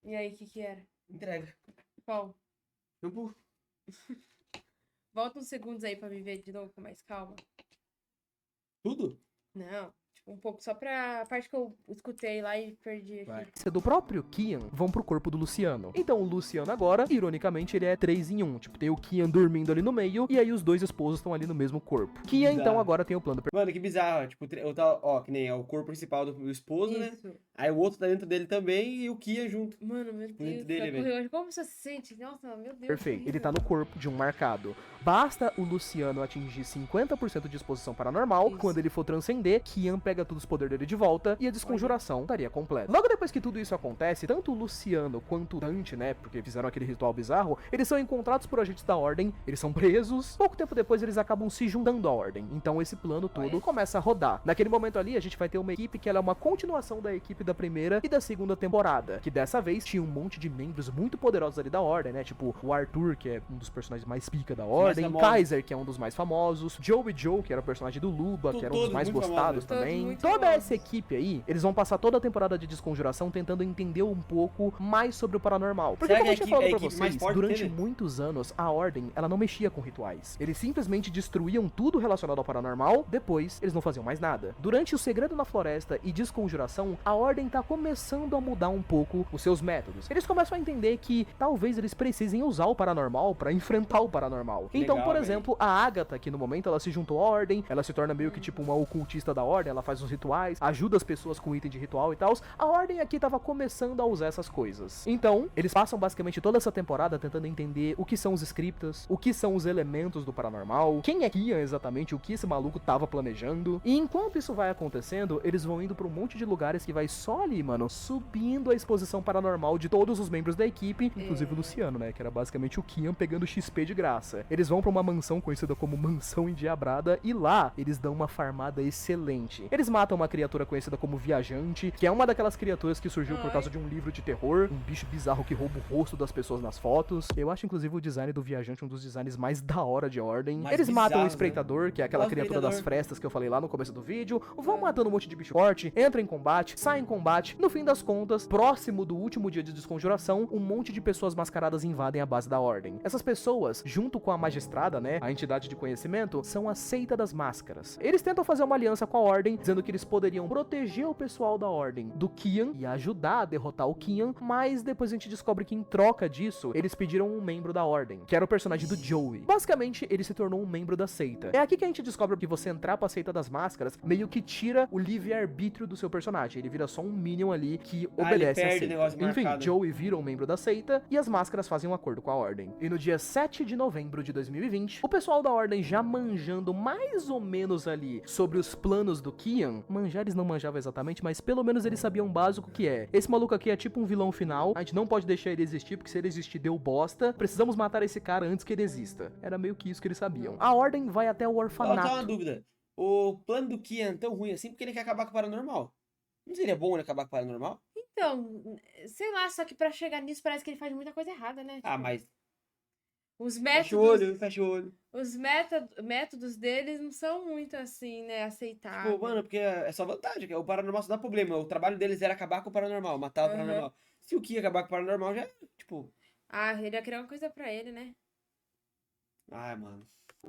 E aí, o que era? Entrega. Qual? Shampoo. Volta uns segundos aí pra me ver de novo com mais calma. Tudo? Não, tipo, um pouco só pra parte que eu escutei lá e perdi aqui. Vai. do próprio Kian vão pro corpo do Luciano. Então o Luciano agora, ironicamente, ele é 3 em 1. Tipo, tem o Kian dormindo ali no meio e aí os dois esposos estão ali no mesmo corpo. Kian, Bizarro. então, agora tem o plano Mano, que bizarro. Tipo, ó, que nem é o corpo principal do esposo, né? Isso. Aí o outro tá dentro dele também e o Kian junto. Mano, meu Dentro Deus. dele, Dele, velho. como você se sente? Nossa, meu Deus. Perfeito. Ele tá no corpo de um marcado. Basta o Luciano atingir 50% de exposição paranormal. Isso. Quando ele for transcender, Kian pega todos os poderes dele de volta e a desconjuração estaria completa. Logo depois que tudo isso acontece, tanto o Luciano quanto o Dante, né, porque fizeram aquele ritual bizarro, eles são encontrados por agentes da Ordem, eles são presos. Pouco tempo depois, eles acabam se juntando à Ordem. Então esse plano todo começa a rodar. Naquele momento ali, a gente vai ter uma equipe que ela é uma continuação da equipe da primeira e da segunda temporada, que dessa vez tinha um monte de membros muito poderosos ali da Ordem, né, tipo o Arthur, que é um dos personagens mais pica da Ordem, famosos. Kaiser, que é um dos mais famosos, Joe e Joe, que era o personagem do Luba, que era um dos Todos mais muito gostados famosos. também. Todos muito Toda famosos. essa equipe aí, eles vão passar toda a temporada de desconjuração tentando entender um pouco mais sobre o paranormal. Porque Será como eu que tinha falado a pra equipe mais vocês, forte durante teve? muitos anos, a Ordem, ela não mexia com rituais. Eles simplesmente destruíam tudo relacionado ao paranormal, depois eles não faziam mais nada. Durante o Segredo na Floresta e Desconjuração, a Ordem tá começando a mudar um pouco os seus métodos. Eles começam a entender que talvez eles precisem usar o paranormal pra enfrentar o paranormal. Então, Legal, por velho. exemplo, a Agatha, aqui no momento, ela se juntou à Ordem, ela se torna meio que tipo uma ocultista da Ordem, ela faz os rituais, ajuda as pessoas com item de ritual e tal. A Ordem aqui tava começando a usar essas coisas. Então, eles passam basicamente toda essa temporada tentando entender o que são os scriptas, o que são os elementos do paranormal, quem é Kian exatamente, o que esse maluco tava planejando. E enquanto isso vai acontecendo, eles vão indo pra um monte de lugares que vai só ali, mano, subindo a exposição paranormal de todos os membros da equipe, inclusive o Luciano, né, que era basicamente o Kian pegando XP de graça. Eles vão pra uma mansão conhecida como Mansão Endiabrada e lá eles dão uma farmada excelente. Eles matam uma criatura conhecida como Viajante, que é uma daquelas criaturas que surgiu por causa de um livro de terror, um bicho bizarro que rouba o rosto das pessoas nas fotos. Eu acho inclusive o design do Viajante um dos designs mais da hora de Ordem. Mais Eles matam o bizarros, né? Espreitador, que é aquela Nossa, criatura das Espreitador. frestas que eu falei lá no começo do vídeo, vão matando um monte de bicho forte, entra em combate, sai em combate. No fim das contas, próximo do último dia de desconjuração, um monte de pessoas mascaradas invadem a base da Ordem. Essas pessoas, junto com a Magistrada, né, a entidade de conhecimento, são a Seita das Máscaras. Eles tentam fazer uma aliança com a Ordem, dizendo que eles poderiam proteger o pessoal da Ordem do Kian e ajudar a derrotar o Kian, mas depois a gente descobre que em troca disso, eles pediram um membro da Ordem, que era o personagem do Joey. Basicamente, ele se tornou um membro da seita. É aqui que a gente descobre que você entrar pra Seita das Máscaras meio que tira o livre-arbítrio do seu personagem. Ele vira só um Minion ali que ele obedece à perde o seita. negócio Enfim, marcado. Joey vira um membro da seita e as máscaras fazem um acordo com a Ordem. E no dia 7 de novembro de 2020, o pessoal da Ordem já manjando mais ou menos ali sobre os planos do Kian, manjar eles não manjavam exatamente, mas pelo menos eles sabiam o básico que é: esse maluco aqui é tipo um vilão final, a gente não pode deixar ele existir, porque se ele existir deu bosta, precisamos matar esse cara antes que ele exista. Era meio que isso que eles sabiam. A Ordem vai até o Só orfanato. uma dúvida. O plano do Kian é tão ruim assim porque ele quer acabar com o paranormal. Não seria bom ele acabar com o paranormal? Então, sei lá, só que pra chegar nisso parece que ele faz muita coisa errada, né? Ah, Tipo, mas os fecha o métodos, olho, fecha o olho. os métodos deles não são muito assim, né, aceitáveis. Tipo, mano, porque é só vantagem. O paranormal só dá problema. O trabalho deles era acabar com o paranormal, matar o Aham. paranormal. Se o Kian acabar com o paranormal, já, tipo... Ah, ele ia criar uma coisa pra ele, né? Ai, mano.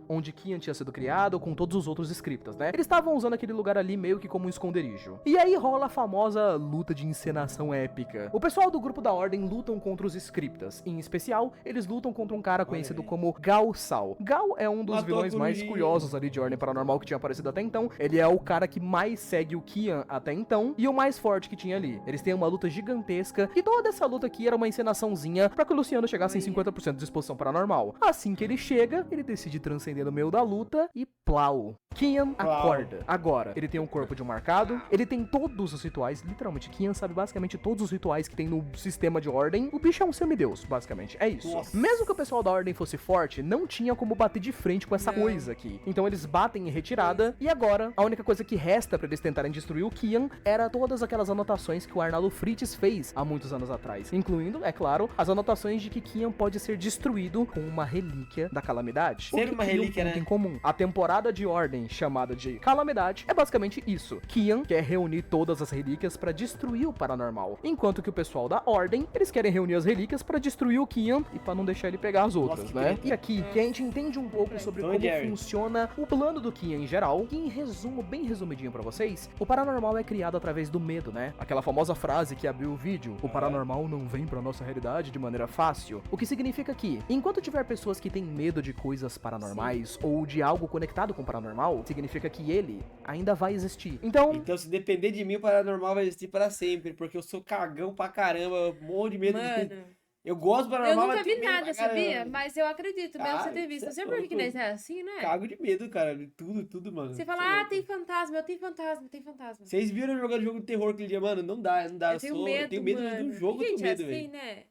Onde Kian tinha sido criado com todos os outros scriptas, né? Eles estavam usando aquele lugar ali meio que como um esconderijo. E aí rola a famosa luta de encenação épica. O pessoal do grupo da Ordem lutam contra os scriptas. Em especial, eles lutam contra um cara conhecido como Gao Sao. Gao é um dos Matou vilões a mais corujinha. curiosos ali de Ordem Paranormal que tinha aparecido até então. Ele é o cara que mais segue o Kian até então e o mais forte que tinha ali. Eles têm uma luta gigantesca e toda essa luta aqui era uma encenaçãozinha pra que o Luciano chegasse em 50% de exposição paranormal. Assim que ele chega, ele decide transcender no meio da luta e plau. Kian acorda. Agora, ele tem o corpo de um marcado, ele tem todos os rituais, literalmente, Kian sabe basicamente todos os rituais que tem no sistema de Ordem. O bicho é um semideus, basicamente, é isso. Nossa. Mesmo que o pessoal da Ordem fosse forte, não tinha como bater de frente com essa Não. coisa aqui. Então eles batem em retirada, e agora, a única coisa que resta pra eles tentarem destruir o Kian era todas aquelas anotações que o Arnaldo Fritz fez há muitos anos atrás. Incluindo, é claro, as anotações de que Kian pode ser destruído com uma relíquia da calamidade. Ser O que uma cria um relíquia, ponto né? em comum. A temporada de Ordem, chamada de Calamidade, é basicamente isso. Kian quer reunir todas as relíquias pra destruir o paranormal, enquanto que o pessoal da Ordem, eles querem reunir as relíquias pra destruir o Kian e pra não deixar ele pegar as outras, que né? treta. E aqui, que a gente entende um pouco sobre Tom e como Jerry. funciona o plano do Kian em geral, e em resumo, bem resumidinho pra vocês, o paranormal é criado através do medo, né? Aquela famosa frase que abriu o vídeo: o paranormal não vem pra nossa realidade de maneira fácil. O que significa que, enquanto tiver pessoas que têm medo de coisas paranormais ou de algo conectado com o paranormal, significa que ele ainda vai existir. Então, Então, se depender de mim, o paranormal vai existir para sempre. Porque eu sou cagão pra caramba, eu morro de medo de... Mano, Eu gosto do eu paranormal, nunca mas tenho vi medo nada, pra caramba. sabia? Mas eu acredito, mesmo Ah, você ter visto. cê é Não sei por que louco. nós é assim, né? Cago de medo, cara. De tudo, mano. Você Cê fala, é ah, louco. tem fantasma, eu tenho fantasma, tem fantasma. Vocês viram eu jogando jogo de terror aquele dia, mano? Não dá. Eu tenho eu medo, tenho medo mano. do jogo, eu Gente, tenho medo, é assim, velho. né?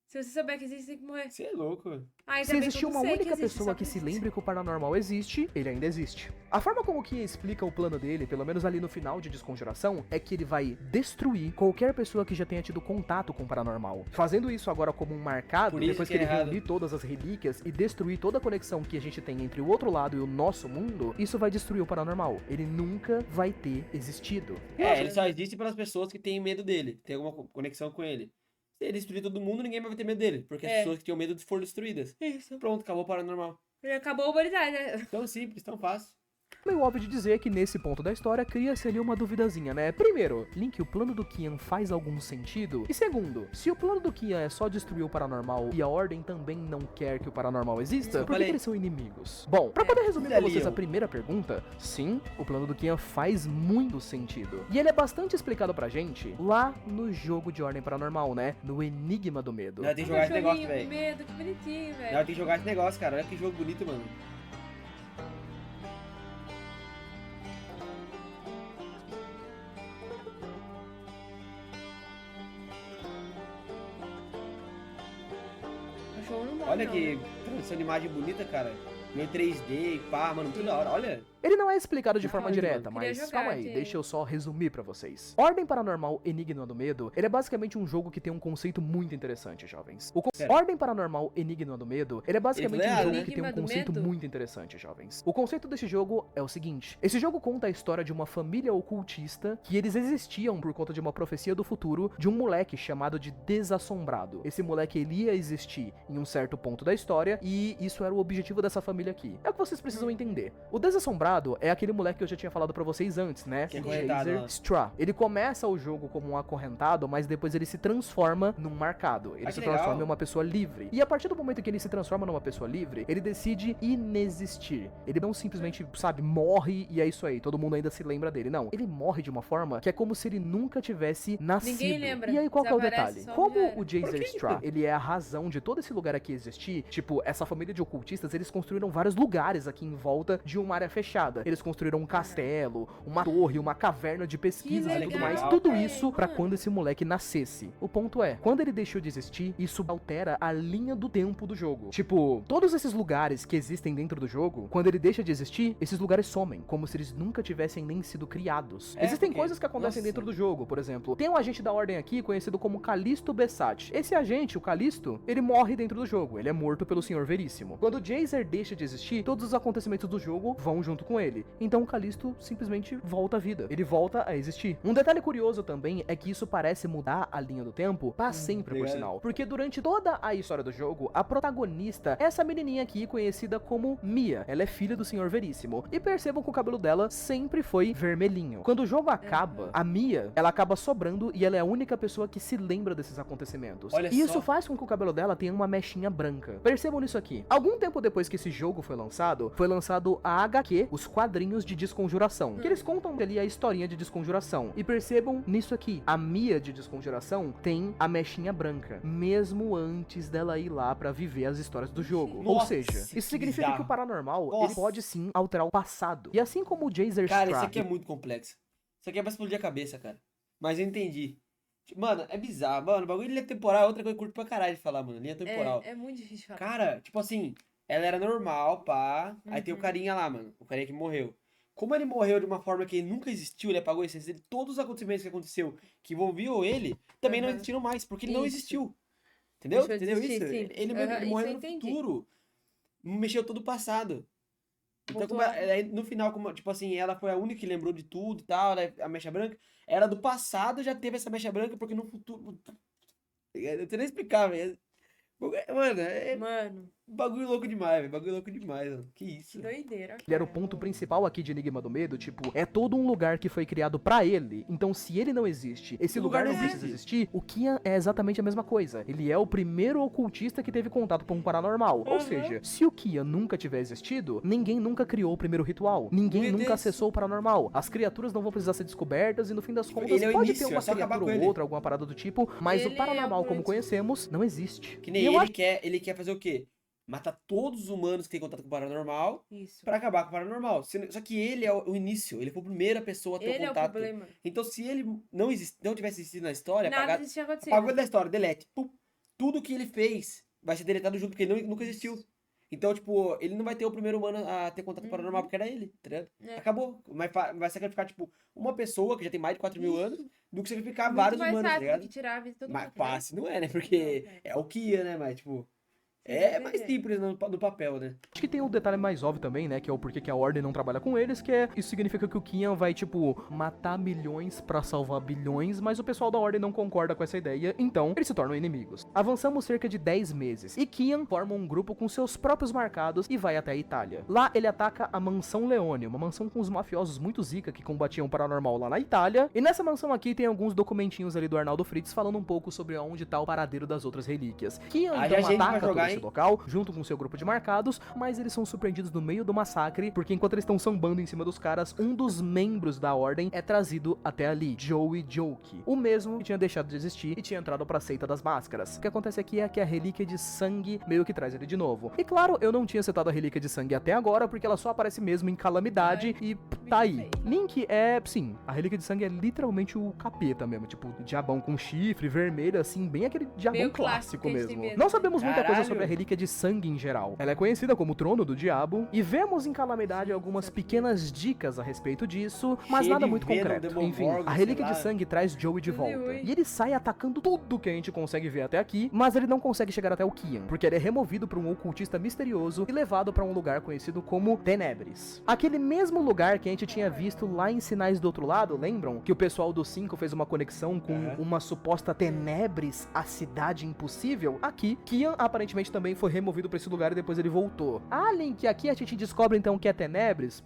Se você souber que existe, tem que morrer. Você é louco. Ah, ainda se bem que existir eu não uma sei única existe, pessoa só que se existe. lembre que o paranormal existe, ele ainda existe. A forma como que explica o plano dele, pelo menos ali no final de Desconjuração, é que ele vai destruir qualquer pessoa que já tenha tido contato com o paranormal. Fazendo isso agora como um marcado, Por isso depois que que é ele errado. reunir todas as relíquias e destruir toda a conexão que a gente tem entre o outro lado e o nosso mundo, isso vai destruir o paranormal. Ele nunca vai ter existido. Ele só existe para as pessoas que têm medo dele, tem alguma conexão com ele. Se ele destruir todo mundo, ninguém vai ter medo dele, porque as É. pessoas que tinham medo foram destruídas. Isso. Pronto, acabou o paranormal. E acabou a humanidade, né? Tão simples, tão fácil. Meio óbvio de dizer que nesse ponto da história cria-se ali uma duvidazinha, né? Primeiro, Link, o plano do Kian faz algum sentido? E segundo, se o plano do Kian é só destruir o paranormal e a Ordem também não quer que o paranormal exista, por que falei. que eles são inimigos? Bom, pra poder resumir pra Eles vocês a aliam. primeira pergunta, sim, o plano do Kian faz muito sentido. E ele é bastante explicado pra gente lá no jogo de Ordem Paranormal, né? No Enigma do Medo. Nós tem que jogar esse negócio, Cachorrinho, velho. medo, que bonitinho, Nós velho. tem que jogar esse negócio, cara. Olha que jogo bonito, mano. Cachorro não morre, Olha não, que né? transição de imagem bonita, cara. Meio 3D, pá, mano, muito da hora. Olha. Ele não é explicado de forma Caralho, direta, mano. Queria mas jogar, calma aí, gente. deixa eu só resumir pra vocês. Ordem Paranormal Enigma do Medo, ele é basicamente um jogo que tem um conceito muito interessante, jovens. Pera. Ordem Paranormal Enigma do Medo, ele é basicamente Ele um falou jogo errado, que tem um Enigma do conceito Medo? muito interessante, jovens. O conceito desse jogo é o seguinte: esse jogo conta a história de uma família ocultista que eles existiam por conta de uma profecia do futuro de um moleque chamado de Desassombrado. Esse moleque, ele ia existir em um certo ponto da história e isso era o objetivo dessa família aqui. É o que vocês precisam entender. O Desassombrado acorrentado é aquele moleque que eu já tinha falado pra vocês antes, né? Que é O acorrentado, Jazer ó. Straw. Ele começa o jogo como um acorrentado, mas depois ele se transforma num marcado. Ele Ah, se que transforma legal. em uma pessoa livre. E a partir do momento que ele se transforma numa pessoa livre, ele decide inexistir. Ele não simplesmente, sabe, morre e é isso aí. Todo mundo ainda se lembra dele. Não. Ele morre de uma forma que é como se ele nunca tivesse nascido. Ninguém lembra. E aí, qual que é o Desaparece, detalhe? some, Como já era. o Jazer Straw, ele é a razão de todo esse lugar aqui existir, tipo, essa família de ocultistas, eles construíram vários lugares aqui em volta de uma área fechada. Eles construíram um castelo, uma torre, uma caverna de pesquisas e tudo legal, mais. velho, Tudo isso pra mano. quando esse moleque nascesse. O ponto é, quando ele deixou de existir, isso altera a linha do tempo do jogo. Tipo, todos esses lugares que existem dentro do jogo, quando ele deixa de existir, esses lugares somem, como se eles nunca tivessem nem sido criados. É, Existem porque- coisas que acontecem nossa. dentro do jogo, por exemplo. Tem um agente da Ordem aqui conhecido como Calisto Bessat. Esse agente, o Calisto, ele morre dentro do jogo. Ele é morto pelo Senhor Veríssimo. Quando o Jazer deixa de existir, todos os acontecimentos do jogo vão junto com ele. Então o Calisto simplesmente volta à vida. Ele volta a existir. Um detalhe curioso também é que isso parece mudar a linha do tempo pra sempre, por obrigado. sinal. Porque durante toda a história do jogo, a protagonista é essa menininha aqui conhecida como Mia. Ela é filha do Senhor Veríssimo. E percebam que o cabelo dela sempre foi vermelhinho. Quando o jogo acaba, a Mia, ela acaba sobrando e ela é a única pessoa que se lembra desses acontecimentos. Olha E isso só. faz com que o cabelo dela tenha uma mechinha branca. Percebam nisso aqui. Algum tempo depois que esse jogo foi lançado a HQ, os quadrinhos de Desconjuração. Que eles contam ali a historinha de Desconjuração. E percebam nisso aqui. A Mia de Desconjuração tem a mechinha branca. Mesmo antes dela ir lá pra viver as histórias do jogo. Ou Nossa, seja, que isso significa bizarro. que o paranormal, ele Nossa. pode sim alterar o passado. E assim como o Jazer Cara, Straw, isso aqui é muito complexo. Isso aqui é pra explodir a cabeça, cara. Mas eu entendi. Mano, é bizarro. Mano, o bagulho de linha temporal é outra coisa que eu curto pra caralho de falar, mano. Linha temporal. É muito difícil de falar. Cara, tipo assim, ela era normal, pá. Aí tem o Uhum. carinha lá, mano. O carinha que morreu. Como ele morreu de uma forma que ele nunca existiu, ele apagou a essência dele, todos os acontecimentos que aconteceu que envolviam ele também não Uhum. existiram mais, porque ele não Isso. existiu. Entendeu? Deixou de Entendeu existir, isso? sim. Ele Aham, isso morreu eu no entendi. futuro. Mexeu todo o passado. Então, Voltou como a- aí, no final, como, tipo assim, ela foi a única que lembrou de tudo e tal, né, a mecha branca, era do passado, já teve essa mecha branca, porque no futuro. Eu não sei nem explicar, velho. Mano, é Mano, bagulho louco demais, velho. Bagulho louco demais, mano. Que isso? doideira. ele era o ponto principal aqui de Enigma do Medo, tipo, é todo um lugar que foi criado pra ele. Então, se ele não existe, esse O lugar lugar não não precisa existe. existir, o Kian é exatamente a mesma coisa. Ele é o primeiro ocultista que teve contato com o paranormal. Ou Uhum. seja, se o Kian nunca tiver existido, ninguém nunca criou o primeiro ritual. Ninguém Meu nunca Deus. acessou o paranormal. As criaturas não vão precisar ser descobertas e no fim das contas Ele é o pode início, ter uma é só acabar criatura com ou ele. outra, alguma parada do tipo, mas Ele o paranormal é o como antes. conhecemos não existe. Que nem E eu ele quer fazer o quê? Matar todos os humanos que têm contato com o paranormal Isso. pra acabar com o paranormal. Só que ele é o início, ele foi a primeira pessoa a ter Ele é o contato. problema. Então, se ele não tivesse existido na história, Nada disso tinha acontecido. apagou ele da história, delete. Pum. Tudo que ele fez vai ser deletado junto, porque ele nunca existiu. Então, tipo, ele não vai ter o primeiro humano a ter contato com o paranormal, porque era ele, tá ligado? É. Acabou. Vai sacrificar, tipo, uma pessoa que já tem mais de 4 mil anos, do que sacrificar Muito vários mais humanos, tá fácil do ligado? que tirar a vida de todo Mas mundo. né? fácil não é, né? Porque Não, é. é o que ia, né? Mas, tipo, Sim, é sim, mais sim. simples no papel, né? Acho que tem um detalhe mais óbvio também, né? Que é o porquê que a Ordem não trabalha com eles, que é... Isso significa que o Kian vai, tipo, matar milhões pra salvar bilhões, mas o pessoal da Ordem não concorda com essa ideia, então eles se tornam inimigos. Avançamos cerca de 10 meses, e Kian forma um grupo com seus próprios marcados e vai até a Itália. Lá, ele ataca a Mansão Leone, uma mansão com os mafiosos muito zica que combatiam o paranormal lá na Itália, e nessa mansão aqui tem alguns documentinhos ali do Arnaldo Fritz falando um pouco sobre onde tá o paradeiro das outras relíquias. Kian, Haja então, gente pra ataca todo jogar, esse hein? local, junto com seu grupo de marcados, mas eles são surpreendidos no meio do massacre, porque enquanto eles estão sambando em cima dos caras, um dos membros da ordem é trazido até ali, Joey Joke, o mesmo que tinha deixado de existir e tinha entrado pra seita das máscaras. O que acontece aqui é que a relíquia de sangue meio que traz ele de novo. E claro, eu não tinha citado a relíquia de sangue até agora, porque ela só aparece mesmo em Calamidade e tá aí. Link é, sim, a relíquia de sangue é literalmente o capeta mesmo, tipo, diabão com chifre, vermelho, assim, bem aquele diabão Meio clássico clássico que a gente mesmo. tem medo, Não né? sabemos muita coisa Caralho. sobre a relíquia de sangue em geral. Ela é conhecida como Trono do Diabo, e vemos em Calamidade algumas pequenas dicas a respeito disso, mas Cheio nada de muito Venom, concreto. Demogorgon, Enfim, a sei relíquia de lá. sangue traz Joey de volta. Ui. E ele sai atacando tudo que a gente consegue ver até aqui, mas ele não consegue chegar até o Kian, porque ele é removido por um ocultista misterioso e levado pra um lugar conhecido como Tenebris. Aquele mesmo lugar que a gente tinha visto lá em Sinais do Outro Lado, lembram? Que o pessoal do 5 fez uma conexão com Aham. uma suposta Tenebris, a cidade impossível? Aqui, Kian aparentemente também foi removido pra esse lugar e depois ele voltou. Ah, Link, aqui a gente descobre então que é Tenebris?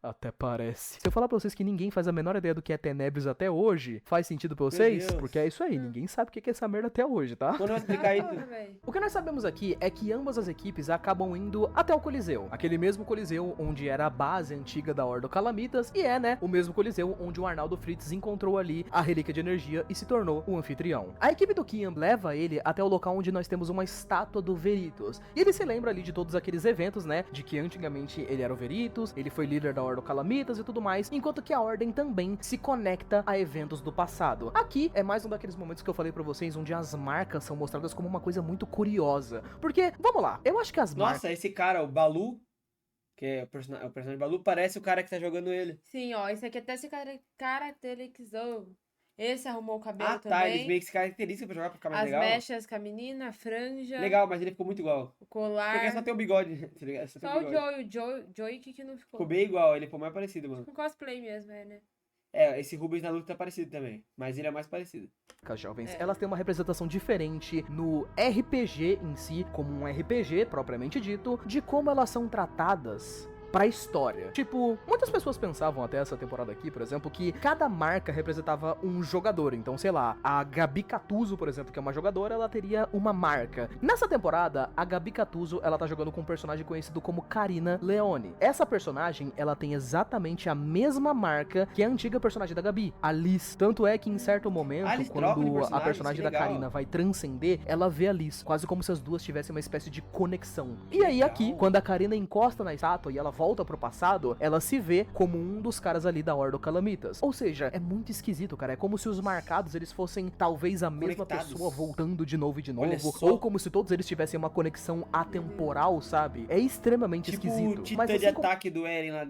Até parece. Se eu falar pra vocês que ninguém faz a menor ideia do que é Tenebrius até hoje, faz sentido pra vocês? Deus. Porque é isso aí, ninguém sabe o que é essa merda até hoje, tá? Quando eu explicar isso. Porra, velho. O que nós sabemos aqui é que ambas as equipes acabam indo até o Coliseu. Aquele mesmo Coliseu onde era a base antiga da Ordo Calamitas e é, né, o mesmo Coliseu onde o Arnaldo Fritz encontrou ali a relíquia de energia e se tornou o anfitrião. A equipe do Kian leva ele até o local onde nós temos uma estátua do Veritas. E ele se lembra ali de todos aqueles eventos, né, de que antigamente ele era o Veritas, ele foi líder da Ordo Calamitas e tudo mais, enquanto que a Ordem também se conecta a eventos do passado. Aqui é mais um daqueles momentos que eu falei pra vocês onde as marcas são mostradas como uma coisa muito curiosa. Porque, vamos lá, eu acho que as marcas... Nossa, esse cara, o Balu, que é o personagem Balu, parece o cara que tá jogando ele. Sim, ó, esse aqui até se caracterizou. Esse arrumou o cabelo Ah, também. tá, eles meio que se caracterizam pra jogar pra ficar mais As legal. mechas com a menina, a franja, Legal, mas ele ficou muito igual. o colar. Porque só tem o bigode, tá ligado? Só tem Só o bigode. Joey que não ficou. Ficou bem igual, ele ficou mais parecido, mano. Com cosplay mesmo, né? É, esse Rubens na luta tá parecido também, mas ele é mais parecido. jovens, É. elas têm uma representação diferente no RPG em si, como um RPG propriamente dito, de como elas são tratadas pra história. Tipo, muitas pessoas pensavam até essa temporada aqui, por exemplo, que cada marca representava um jogador. Então, sei lá, a Gabi Catuzzo, por exemplo, que é uma jogadora, ela teria uma marca. Nessa temporada, a Gabi Catuzzo, ela tá jogando com um personagem conhecido como Karina Leone. Essa personagem, ela tem exatamente a mesma marca que a antiga personagem da Gabi, a Liz. Tanto é que em certo momento, eles trocam de quando a personagem, personagem que da legal. Karina vai transcender, ela vê a Liz, quase como se as duas tivessem uma espécie de conexão. E aí legal. aqui, quando a Karina encosta na estátua e ela volta pro passado, ela se vê como um dos caras ali da Ordo Calamitas. Ou seja, é muito esquisito, cara. É como se os marcados, eles fossem talvez a mesma Conectados. pessoa voltando de novo e de Olha novo. só. Ou como se todos eles tivessem uma conexão atemporal, sabe? É extremamente Tipo esquisito. o Titã Mas de assim como... ataque do Eren lá,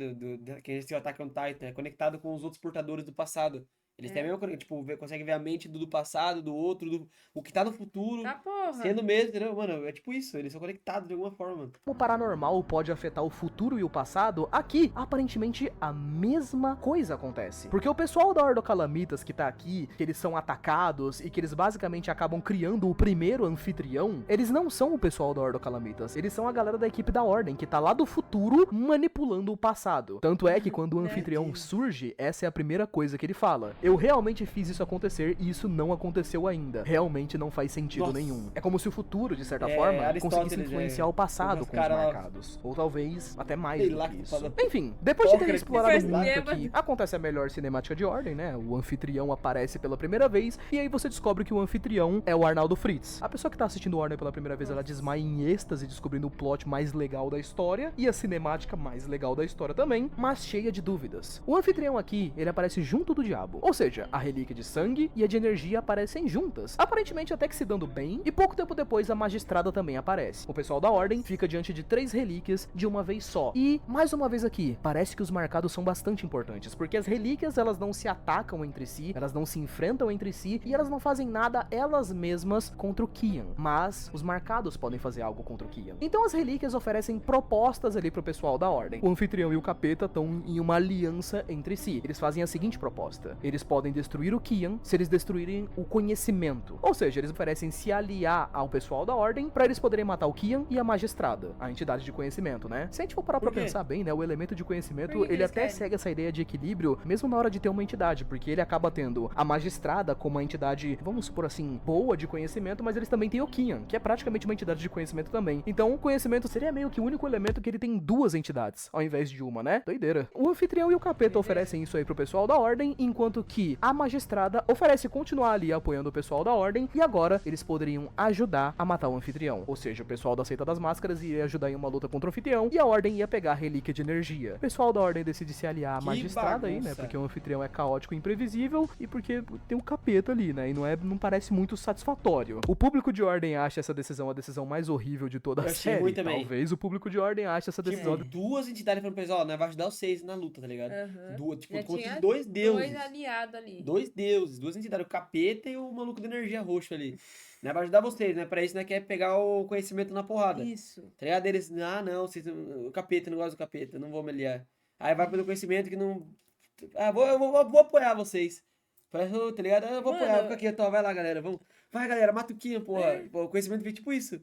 que eles têm o Attack on Titan, é conectado com os outros portadores do passado. Eles têm a mesma conexão, tipo, conseguem ver a mente do passado, do outro, o que tá no futuro, Tá porra. sendo mesmo, entendeu? Mano, é tipo isso, eles são conectados de alguma forma, mano. o paranormal pode afetar o futuro e o passado, aqui, aparentemente, a mesma coisa acontece. Porque o pessoal da Ordo Calamitas que tá aqui, que eles são atacados e que eles basicamente acabam criando o primeiro anfitrião, eles não são o pessoal da Ordo Calamitas, eles são a galera da equipe da Ordem, que tá lá do futuro manipulando o passado. Tanto é que quando o anfitrião surge, essa é a primeira coisa que ele fala. Eu realmente fiz isso acontecer e isso não aconteceu ainda. Realmente não faz sentido Nossa. nenhum. É como se o futuro, de certa É, forma, Aristóteles, conseguisse influenciar o passado os com os caras lá- marcados. Ou talvez até mais Sei do lá que que isso. fala- Enfim, depois de terem Sócrates. explorado Depois muito lembra. aqui, acontece a melhor cinemática de ordem, né? O anfitrião aparece pela primeira vez e aí você descobre que o anfitrião é o Arnaldo Fritz. A pessoa que tá assistindo o Ordem pela primeira vez, ela desmaia em êxtase descobrindo o plot mais legal da história e a cinemática mais legal da história também, mas cheia de dúvidas. O anfitrião aqui, ele aparece junto do diabo. Ou seja, a relíquia de sangue e a de energia aparecem juntas, aparentemente até que se dando bem, e pouco tempo depois a magistrada também aparece. O pessoal da Ordem fica diante de 3 relíquias de uma vez só. E, mais uma vez aqui, parece que os marcados são bastante importantes, porque as relíquias, elas não se atacam entre si, elas não se enfrentam entre si, e elas não fazem nada elas mesmas contra o Kian. Mas, os marcados podem fazer algo contra o Kian. Então as relíquias oferecem propostas ali pro pessoal da Ordem. O anfitrião e o capeta estão em uma aliança entre si. Eles fazem a seguinte proposta: eles podem destruir o Kian se eles destruírem o conhecimento. Ou seja, eles oferecem se aliar ao pessoal da Ordem pra eles poderem matar o Kian e a magistrada, a entidade de conhecimento, né? Se a gente for parar pra Por quê? pensar bem, né, o elemento de conhecimento, Por que ele eles até querem? segue essa ideia de equilíbrio, mesmo na hora de ter uma entidade, porque ele acaba tendo a magistrada como uma entidade, vamos supor assim, boa de conhecimento, mas eles também têm o Kian, que é praticamente uma entidade de conhecimento também. Então, o conhecimento seria meio que o único elemento que ele tem 2 entidades, ao invés de uma, né? Doideira. O anfitrião e o capeta oferecem isso aí pro pessoal da Ordem, enquanto que a magistrada oferece continuar ali apoiando o pessoal da Ordem, e agora eles poderiam ajudar a matar o anfitrião. Ou seja, o pessoal da Seita das Máscaras ia ajudar em uma luta contra o anfitrião, e a Ordem ia pegar a relíquia de energia. O pessoal da Ordem decide se aliar à Que magistrada aí, né? bagunça. Porque o anfitrião é caótico e imprevisível, e porque tem um capeta ali, né? E não parece muito satisfatório. O público de Ordem acha essa decisão a decisão mais horrível de toda a Eu achei série. ruim também. Talvez o público de Ordem ache essa decisão... Tipo, 2 entidades falando pra eles, ó, nós vai ajudar os 6 na luta, tá ligado? Aham. Duas, tipo, Já contra tinha os 2 deuses. 2 aliados ali. 2 deuses, 2 entidades, o capeta e o maluco da energia roxo ali. Né, vai ajudar vocês, né? Pra isso, né, quer pegar o conhecimento na porrada. Isso. Tá ligado? Eles, não, o capeta, não gosto do capeta, não vou me aliar. Aí vai pelo conhecimento que não... Ah, eu vou apoiar vocês. Parece, tá ligado? Eu vou Mano, apoiar, fica aqui, então, vai lá, galera, vamos. Vai, galera, mata o Kian, porra. É. Pô, o conhecimento vem tipo isso.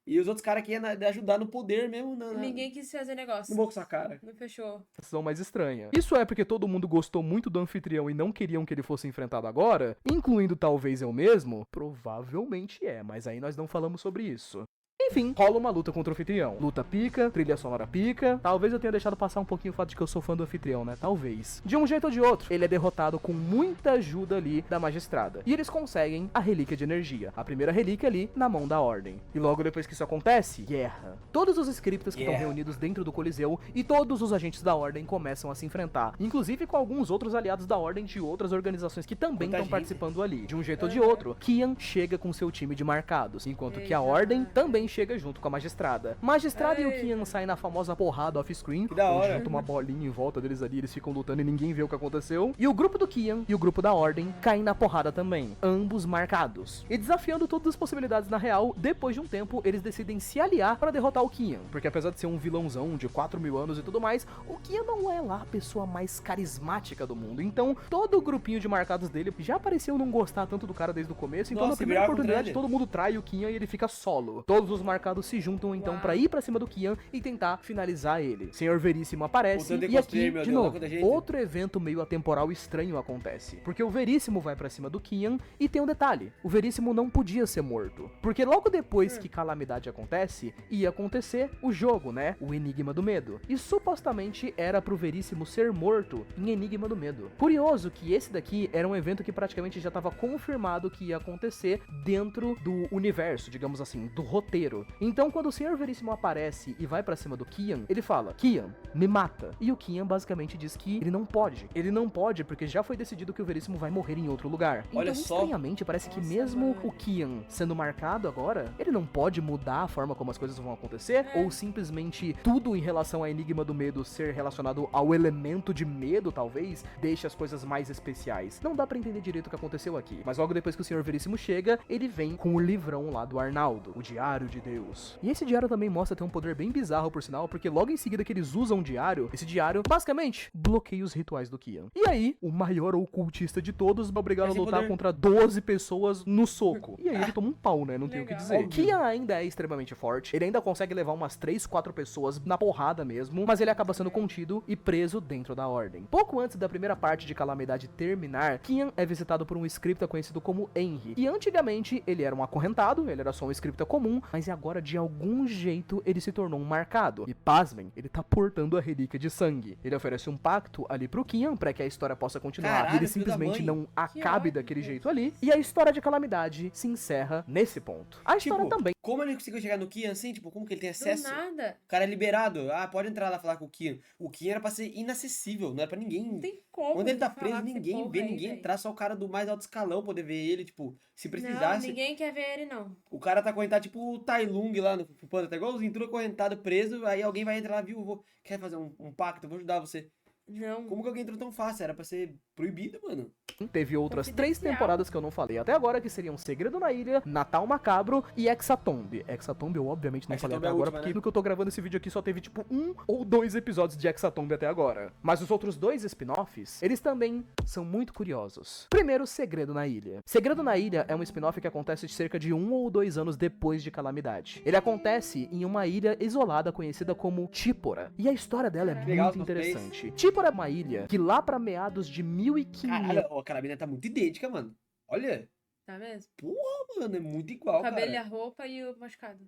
E os outros caras que iam ajudar no poder mesmo. Ninguém quis fazer negócio. Não vou com essa cara. Não fechou. Situação mais estranha. Isso é porque todo mundo gostou muito do anfitrião e não queriam que ele fosse enfrentado agora, incluindo talvez eu mesmo? Provavelmente é, mas aí nós não falamos sobre isso. Enfim, rola uma luta contra o anfitrião. Luta pica, trilha sonora pica. Talvez eu tenha deixado passar um pouquinho o fato de que eu sou fã do anfitrião, né? Talvez. De um jeito ou de outro, ele é derrotado com muita ajuda ali da magistrada. E eles conseguem a relíquia de energia. A primeira relíquia ali na mão da ordem. E logo depois que isso acontece, guerra. Todos os scriptas que estão reunidos dentro do Coliseu e todos os agentes da ordem começam a se enfrentar. Inclusive com alguns outros aliados da ordem de outras organizações que também estão participando ali. De um jeito ou de outro, Kian chega com seu time de marcados. Enquanto que a ordem também chega junto com a magistrada. Magistrada e o Kian saem na famosa porrada off-screen, onde junta uma bolinha em volta deles ali, eles ficam lutando e ninguém vê o que aconteceu. E o grupo do Kian e o grupo da ordem caem na porrada também, ambos marcados. E desafiando todas as possibilidades na real, depois de um tempo, eles decidem se aliar para derrotar o Kian. Porque apesar de ser um vilãozão de 4.000 anos e tudo mais, o Kian não é lá a pessoa mais carismática do mundo. Então, todo o grupinho de marcados dele já pareceu não gostar tanto do cara desde o começo. Então, na primeira oportunidade, todo mundo trai o Kian e ele fica solo. Todos os marcados se juntam então pra ir pra cima do Kian e tentar finalizar ele. Senhor Veríssimo aparece e aqui, de novo, outro evento meio atemporal estranho acontece. Porque o Veríssimo vai pra cima do Kian e tem um detalhe, o Veríssimo não podia ser morto. Porque logo depois que Calamidade acontece, ia acontecer o jogo, né? O Enigma do Medo. E supostamente era pro Veríssimo ser morto em Enigma do Medo. Curioso que esse daqui era um evento que praticamente já estava confirmado que ia acontecer dentro do universo, digamos assim, do roteiro. Então, quando o Senhor Veríssimo aparece e vai pra cima do Kian, ele fala, Kian, me mata. E o Kian basicamente diz que ele não pode. Ele não pode porque já foi decidido que o Veríssimo vai morrer em outro lugar. Olha então, só. estranhamente, parece que mesmo o Kian sendo marcado agora, ele não pode mudar a forma como as coisas vão acontecer, ou simplesmente tudo em relação a Enigma do Medo ser relacionado ao elemento de medo, talvez, deixe as coisas mais especiais. Não dá pra entender direito o que aconteceu aqui. Mas logo depois que o Senhor Veríssimo chega, ele vem com o livrão lá do Arnaldo, o Diário de Deus. E esse diário também mostra ter um poder bem bizarro, por sinal, porque logo em seguida que eles usam o diário, esse diário, basicamente, bloqueia os rituais do Kian. E aí, o maior ocultista de todos é obrigado a lutar contra 12 pessoas no soco. E aí ele toma um pau, né? Não tem o que dizer. O Kian ainda é extremamente forte, ele ainda consegue levar umas 3, 4 pessoas na porrada mesmo, mas ele acaba sendo contido e preso dentro da ordem. Pouco antes da primeira parte de Calamidade terminar, Kian é visitado por um scripta conhecido como Henry. E antigamente, ele era um acorrentado, ele era só um scripta comum, mas agora de algum jeito ele se tornou um marcado. E pasmem, ele tá portando a relíquia de sangue. Ele oferece um pacto ali pro Kian pra que a história possa continuar. Caralho, e ele simplesmente não acabe ódio, daquele gente. jeito ali. E a história de Calamidade se encerra nesse ponto. A história também. Como ele conseguiu chegar no Kian assim? Tipo, como que ele tem Do acesso? nada. O cara é liberado. Ah, pode entrar lá falar com o Kian. O Kian era pra ser inacessível, não era pra ninguém. Não tem como. Quando ele tá falar preso, com esse ninguém povo vê aí, ninguém velho. entrar, só o cara do mais alto escalão poder ver ele, tipo, se Não, precisasse. ninguém quer ver ele, não. O cara tá acorrentado, tipo o Tai Lung lá no Panda, tá igualzinho, tudo acorrentado, preso, aí alguém vai entrar lá, viu, quer fazer um pacto, eu vou ajudar você. Não. Como que alguém entrou tão fácil? Era pra ser proibido, mano. Teve outras 3 Confidencial. temporadas que eu não falei até agora, que seriam Segredo na Ilha, Natal Macabro e Hexatombe. Hexatombe eu obviamente não falei Hexatombe até é a agora, última, porque né? no que eu tô gravando esse vídeo aqui só teve tipo 1 ou 2 episódios de Hexatombe até agora. Mas os outros 2 spin-offs, eles também são muito curiosos. Primeiro, Segredo na Ilha. Segredo na Ilha é um spin-off que acontece cerca de 1 ou 2 anos depois de Calamidade. Ele acontece em uma ilha isolada conhecida como Típora. E a história dela é Legal, muito os três. interessante. Típora é uma ilha que lá pra meados de 1500... Caralho, ó, a carabina tá muito idêntica, mano. Olha, Tá mesmo? mano, é muito igual, O cabelo e cara. a roupa e o machucado.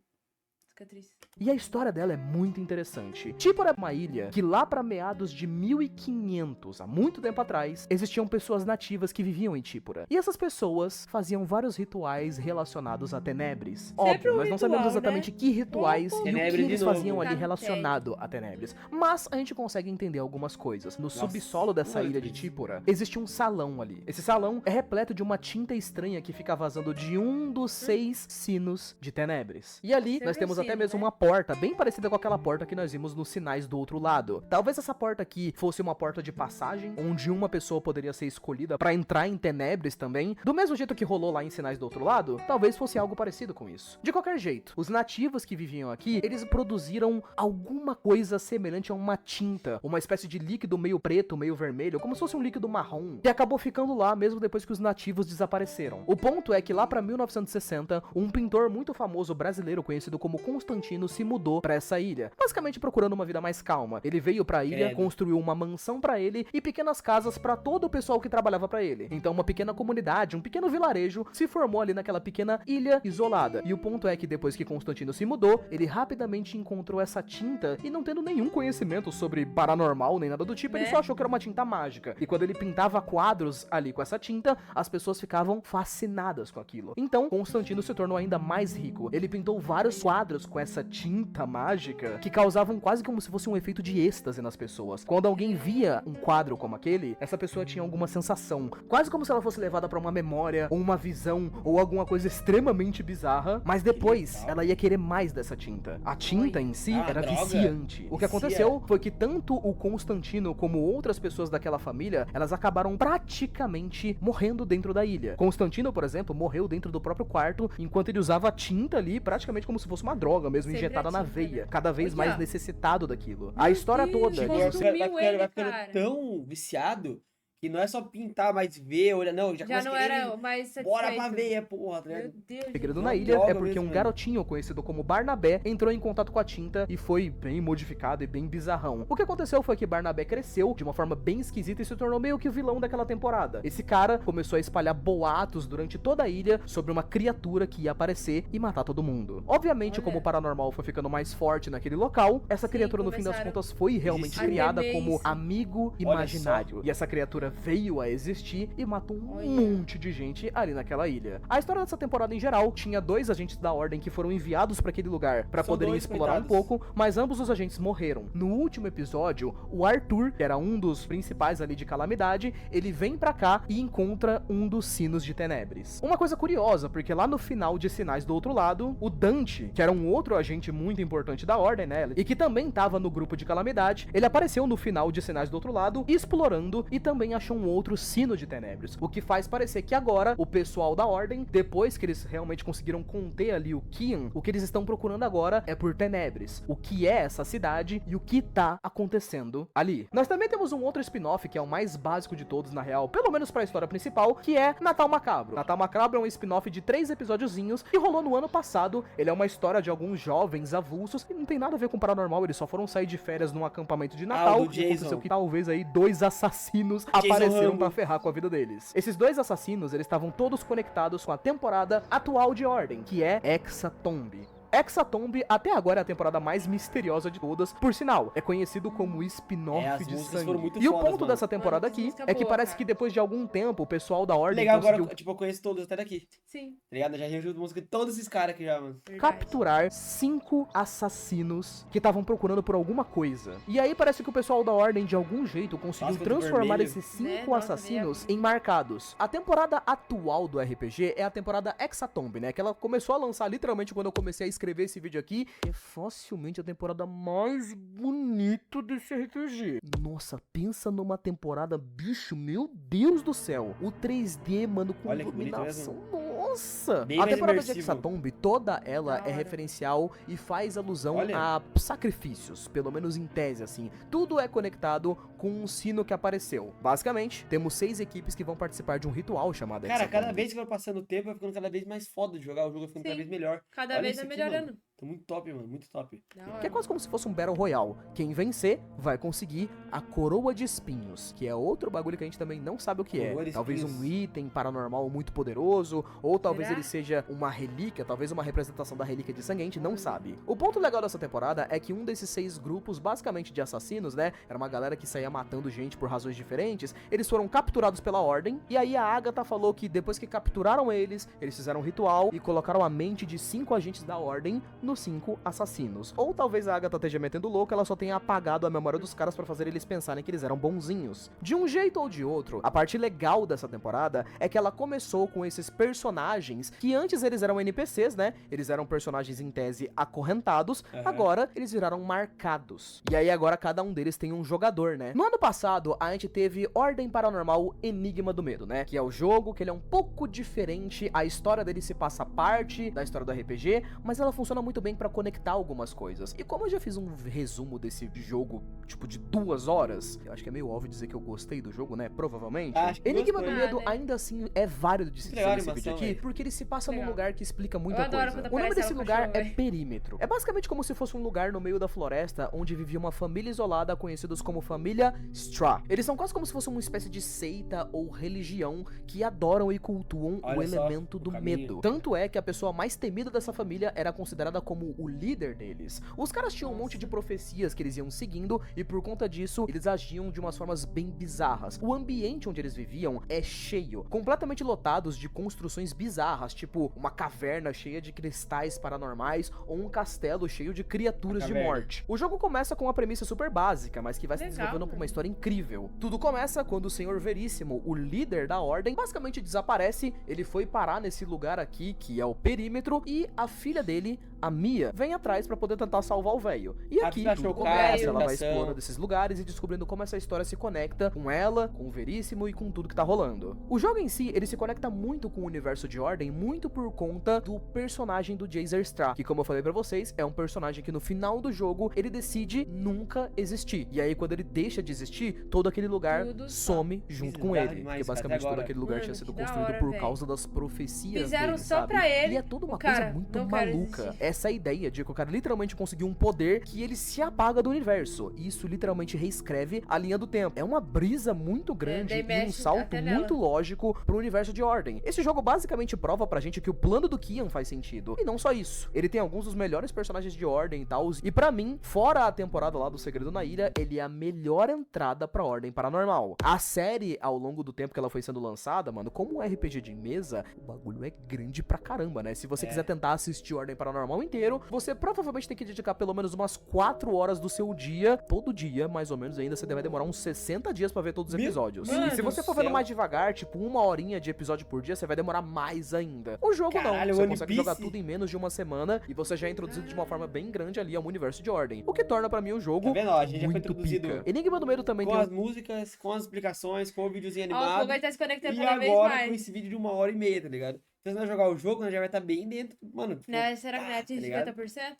Cicatriz. E a história dela é muito interessante. Típora é uma ilha que lá pra meados de 1500, há muito tempo atrás, existiam pessoas nativas que viviam em Típora. E essas pessoas faziam vários rituais relacionados a Tenebres. Óbvio, nós não sabemos ritual, exatamente que rituais e o que Tenebres de eles novo. faziam ali Tá, relacionado a Tenebres. Mas a gente consegue entender algumas coisas. No subsolo dessa mano, ilha de Típora, existe um salão ali. Esse salão é repleto de uma tinta estranha que fica vazando de um dos 6 sinos de Tenebres. E ali nós temos até mesmo né? uma porta bem parecida com aquela porta que nós vimos nos sinais do outro lado. Talvez essa porta aqui fosse uma porta de passagem, onde uma pessoa poderia ser escolhida pra entrar em Tenebres também, do mesmo jeito que rolou lá em Sinais do Outro Lado. Talvez fosse algo parecido com isso. De qualquer jeito, os nativos que viviam aqui, eles produziram alguma coisa semelhante a uma tinta, uma espécie de líquido meio preto, meio vermelho, como se fosse um líquido marrom, que acabou ficando lá mesmo depois que os nativos desapareceram. O ponto é que lá pra 1960, um pintor muito famoso brasileiro conhecido como Constantino se mudou pra essa ilha, basicamente procurando uma vida mais calma. Ele veio pra ilha, Credo. construiu uma mansão pra ele e pequenas casas pra todo o pessoal que trabalhava pra ele. Então uma pequena comunidade, um pequeno vilarejo se formou ali naquela pequena ilha isolada. E o ponto é que depois que Constantino se mudou, ele rapidamente encontrou essa tinta e não tendo nenhum conhecimento sobre paranormal nem nada do tipo, ele Né? só achou que era uma tinta mágica. E quando ele pintava quadros ali com essa tinta, as pessoas ficavam fascinadas com aquilo. Então, Constantino se tornou ainda mais rico. Ele pintou vários quadros com essa tinta mágica que causavam quase como se fosse um efeito de êxtase nas pessoas. Quando alguém via um quadro como aquele, essa pessoa tinha alguma sensação, quase como se ela fosse levada pra uma memória, ou uma visão, ou alguma coisa extremamente bizarra, mas depois legal. ela ia querer mais dessa tinta. A tinta em si Ah, era droga. viciante. O que Vicia. aconteceu foi que tanto o Constantino como outras pessoas daquela família, elas acabaram praticamente morrendo dentro da ilha. Constantino, por exemplo, morreu dentro do próprio quarto, enquanto ele usava a tinta ali, praticamente como se fosse uma droga mesmo, Sempre injetada a na tinta, veia, né? cada vez Olha. mais necessitado daquilo. A história Deus, toda. tipo, Vai Consumiu ficando, ele, vai ficando cara. tão viciado que não é só pintar, mas ver, olha, não, já Já começa não a querer era o mais satisfeito. bora pra ver, porra, tá Meu ligado? Deus. O segredo Não, na ilha droga é porque mesmo, um mano. garotinho conhecido como Barnabé entrou em contato com a tinta e foi bem modificado e bem bizarrão. O que aconteceu foi que Barnabé cresceu de uma forma bem esquisita e se tornou meio que o vilão daquela temporada. Esse cara começou a espalhar boatos durante toda a ilha sobre uma criatura que ia aparecer e matar todo mundo. Obviamente, Olha. como o paranormal foi ficando mais forte naquele local, essa Sim, criatura no fim das começaram contas foi realmente a criada temer como isso. amigo Olha imaginário. E essa criatura veio a existir e matou um Olha. monte de gente ali naquela ilha. A história dessa temporada em geral tinha 2 agentes da Ordem que foram enviados pra aquele lugar pra São poderem dois, explorar um coitados. pouco, mas ambos os agentes morreram. No último episódio, o Arthur, que era um dos principais ali de Calamidade, ele vem pra cá e encontra um dos sinos de Tenebres. Uma coisa curiosa, porque lá no final de Sinais do Outro Lado, o Dante, que era um outro agente muito importante da Ordem, né, e que também tava no grupo de Calamidade, ele apareceu no final de Sinais do Outro Lado, explorando e também achou um outro sino de Tenebres. O que faz parecer que agora, o pessoal da Ordem, depois que eles realmente conseguiram conter ali o Kian, o que eles estão procurando agora é por Tenebres. O que é essa cidade e o que tá acontecendo ali. Nós também temos um outro spin-off, que é o mais básico de todos, na real, pelo menos pra história principal, que é Natal Macabro. Natal Macabro é um spin-off de 3 episódiozinhos que rolou no ano passado. Ele é uma história de alguns jovens avulsos e não tem nada a ver com paranormal, eles só foram sair de férias num acampamento de Natal. o do E aconteceu Jason. que talvez aí 2 assassinos apareceram Rambo. pra ferrar com a vida deles. Esses 2 assassinos, eles estavam todos conectados com a temporada atual de Ordem, que é Hexatomb. Hexatomb até agora é a temporada mais misteriosa de todas. Por sinal, é conhecido como spin-off as de músicas sangue. foram muito E o fodas, ponto mano. dessa temporada Mano, que aqui música é que boa, parece cara. que depois de algum tempo o pessoal da Ordem Legal conseguiu agora, tipo, eu conheço todos até daqui, Sim, tá ligado? Eu já rejuntei música de todos esses caras aqui já, mano. verdade. capturar 5 assassinos que estavam procurando por alguma coisa. E aí parece que o pessoal da Ordem de algum jeito conseguiu Nossa, quanto transformar vermelho. esses 5 Né? Nossa, assassinos em marcados. A temporada atual do RPG é a temporada Hexatomb, né? Que ela começou a lançar literalmente quando eu comecei a escrever esse vídeo aqui. É facilmente a temporada mais bonita desse RPG. Nossa, pensa numa temporada, bicho, meu Deus do céu. O 3D, mano, com Olha que bonito iluminação. Nossa! Bem A mais temporada de imersivo. Hexatomb, toda ela Da é hora. referencial e faz alusão Olha. a sacrifícios, pelo menos em tese, assim. Tudo é conectado com um sino que apareceu. Basicamente, temos 6 equipes que vão participar de um ritual chamado Cara, Hexatomb. cada vez que vai passando o tempo, vai ficando cada vez mais foda de jogar. O jogo vai ficando cada Sim. vez melhor. Cada Olha vez isso vai aqui, melhorando. mano. Tá muito top, mano. Muito top. Da hora. Que é quase como se fosse um Battle Royale. Quem vencer vai conseguir a Coroa de Espinhos, que é outro bagulho que a gente também não sabe o que Coroa é. de Talvez um Espinhos. item paranormal muito poderoso, ou talvez Será? ele seja uma relíquia, talvez uma representação da relíquia de sangue, a gente não sabe. O ponto legal dessa temporada é que um desses 6 grupos, basicamente de assassinos, né, era uma galera que saía matando gente por razões diferentes, eles foram capturados pela Ordem, e aí a Agatha falou que depois que capturaram eles fizeram um ritual e colocaram a mente de 5 agentes da Ordem nos 5 assassinos. Ou talvez a Agatha esteja metendo louco, ela só tenha apagado a memória dos caras pra fazer eles pensarem que eles eram bonzinhos. De um jeito ou de outro, a parte legal dessa temporada é que ela começou com esses personagens que antes eles eram NPCs, né? Eles eram personagens em tese acorrentados, agora eles viraram marcados. E aí agora cada um deles tem um jogador, né? No ano passado, a gente teve Ordem Paranormal Enigma do Medo, né? Que é o jogo, que ele é um pouco diferente, a história dele se passa parte da história do RPG, mas ela funciona muito bem pra conectar algumas coisas. E como eu já fiz um resumo desse jogo, tipo, de 2 horas, eu acho que é meio óbvio dizer que eu gostei do jogo, né? Provavelmente. Enigma do Medo ainda assim é válido de se dizer nesse vídeo aqui, porque ele se passa num lugar que explica muita coisa. O nome desse lugar é Perímetro. É basicamente como se fosse um lugar no meio da floresta onde vivia uma família isolada conhecidos como família Straw. Eles são quase como se fosse uma espécie de seita ou religião que adoram e cultuam o elemento do medo. Tanto é que a pessoa mais temida dessa família era considerada como o líder deles. Os caras tinham um monte de profecias que eles iam seguindo e por conta disso eles agiam de umas formas bem bizarras. O ambiente onde eles viviam é cheio, completamente lotados de construções bizarras, tipo uma caverna cheia de cristais paranormais ou um castelo cheio de criaturas de morte. O jogo começa com uma premissa super básica, mas que vai se desenvolvendo pra uma história incrível. Tudo começa quando o Senhor Veríssimo, o líder da Ordem, basicamente desaparece. Ele foi parar nesse lugar aqui, que é o Perímetro, e a filha dele, a Mia, vem atrás pra poder tentar salvar o velho. E aqui tudo começa, ela vai explorando esses lugares e descobrindo como essa história se conecta com ela, com o Veríssimo e com tudo que tá rolando. O jogo em si, ele se conecta muito com o universo de Ordem, muito por conta do personagem do Jaeger Straw, que como eu falei pra vocês, é um personagem que no final do jogo, ele decide nunca existir. E aí quando ele deixa de existir, todo aquele lugar some junto com ele. Porque basicamente todo aquele lugar tinha sido construído por causa das profecias Fizeram dele, só sabe? pra ele. E é toda uma coisa muito maluca. Essa ideia de que o cara literalmente conseguiu um poder que ele se apaga do universo. E isso literalmente reescreve a linha do tempo. É uma brisa muito grande e um salto muito lógico pro universo de Ordem. Esse jogo basicamente prova pra gente que o plano do Kian faz sentido. E não só isso. Ele tem alguns dos melhores personagens de Ordem e tal. E pra mim, fora a temporada lá do Segredo na Ilha, ele é a melhor entrada pra Ordem Paranormal. A série, ao longo do tempo que ela foi sendo lançada, mano, como um RPG de mesa, o bagulho é grande pra caramba, né? Se você quiser tentar assistir Ordem Paranormal inteiro, você provavelmente tem que dedicar pelo menos umas 4 horas do seu dia, todo dia, mais ou menos, ainda você vai demorar uns 60 dias pra ver todos os episódios. E se você for vendo mais devagar, tipo 1 horinha de episódio por dia, você vai demorar mais ainda. O jogo não, você consegue jogar tudo em menos de 1 semana e você já é introduzido de uma forma bem grande ali ao universo de Ordem, o que torna pra mim o jogo a gente já foi muito introduzido pica. Enigma do Medo também com tem as músicas, com as explicações, com o videozinho Ó, o animado. fogo vai estar se conectando E cada vez agora mais. com esse vídeo de 1h30, tá ligado? Se nós jogar o jogo, nós já vai estar bem dentro. Mano, Né, será que não é atinge ligado? 50%?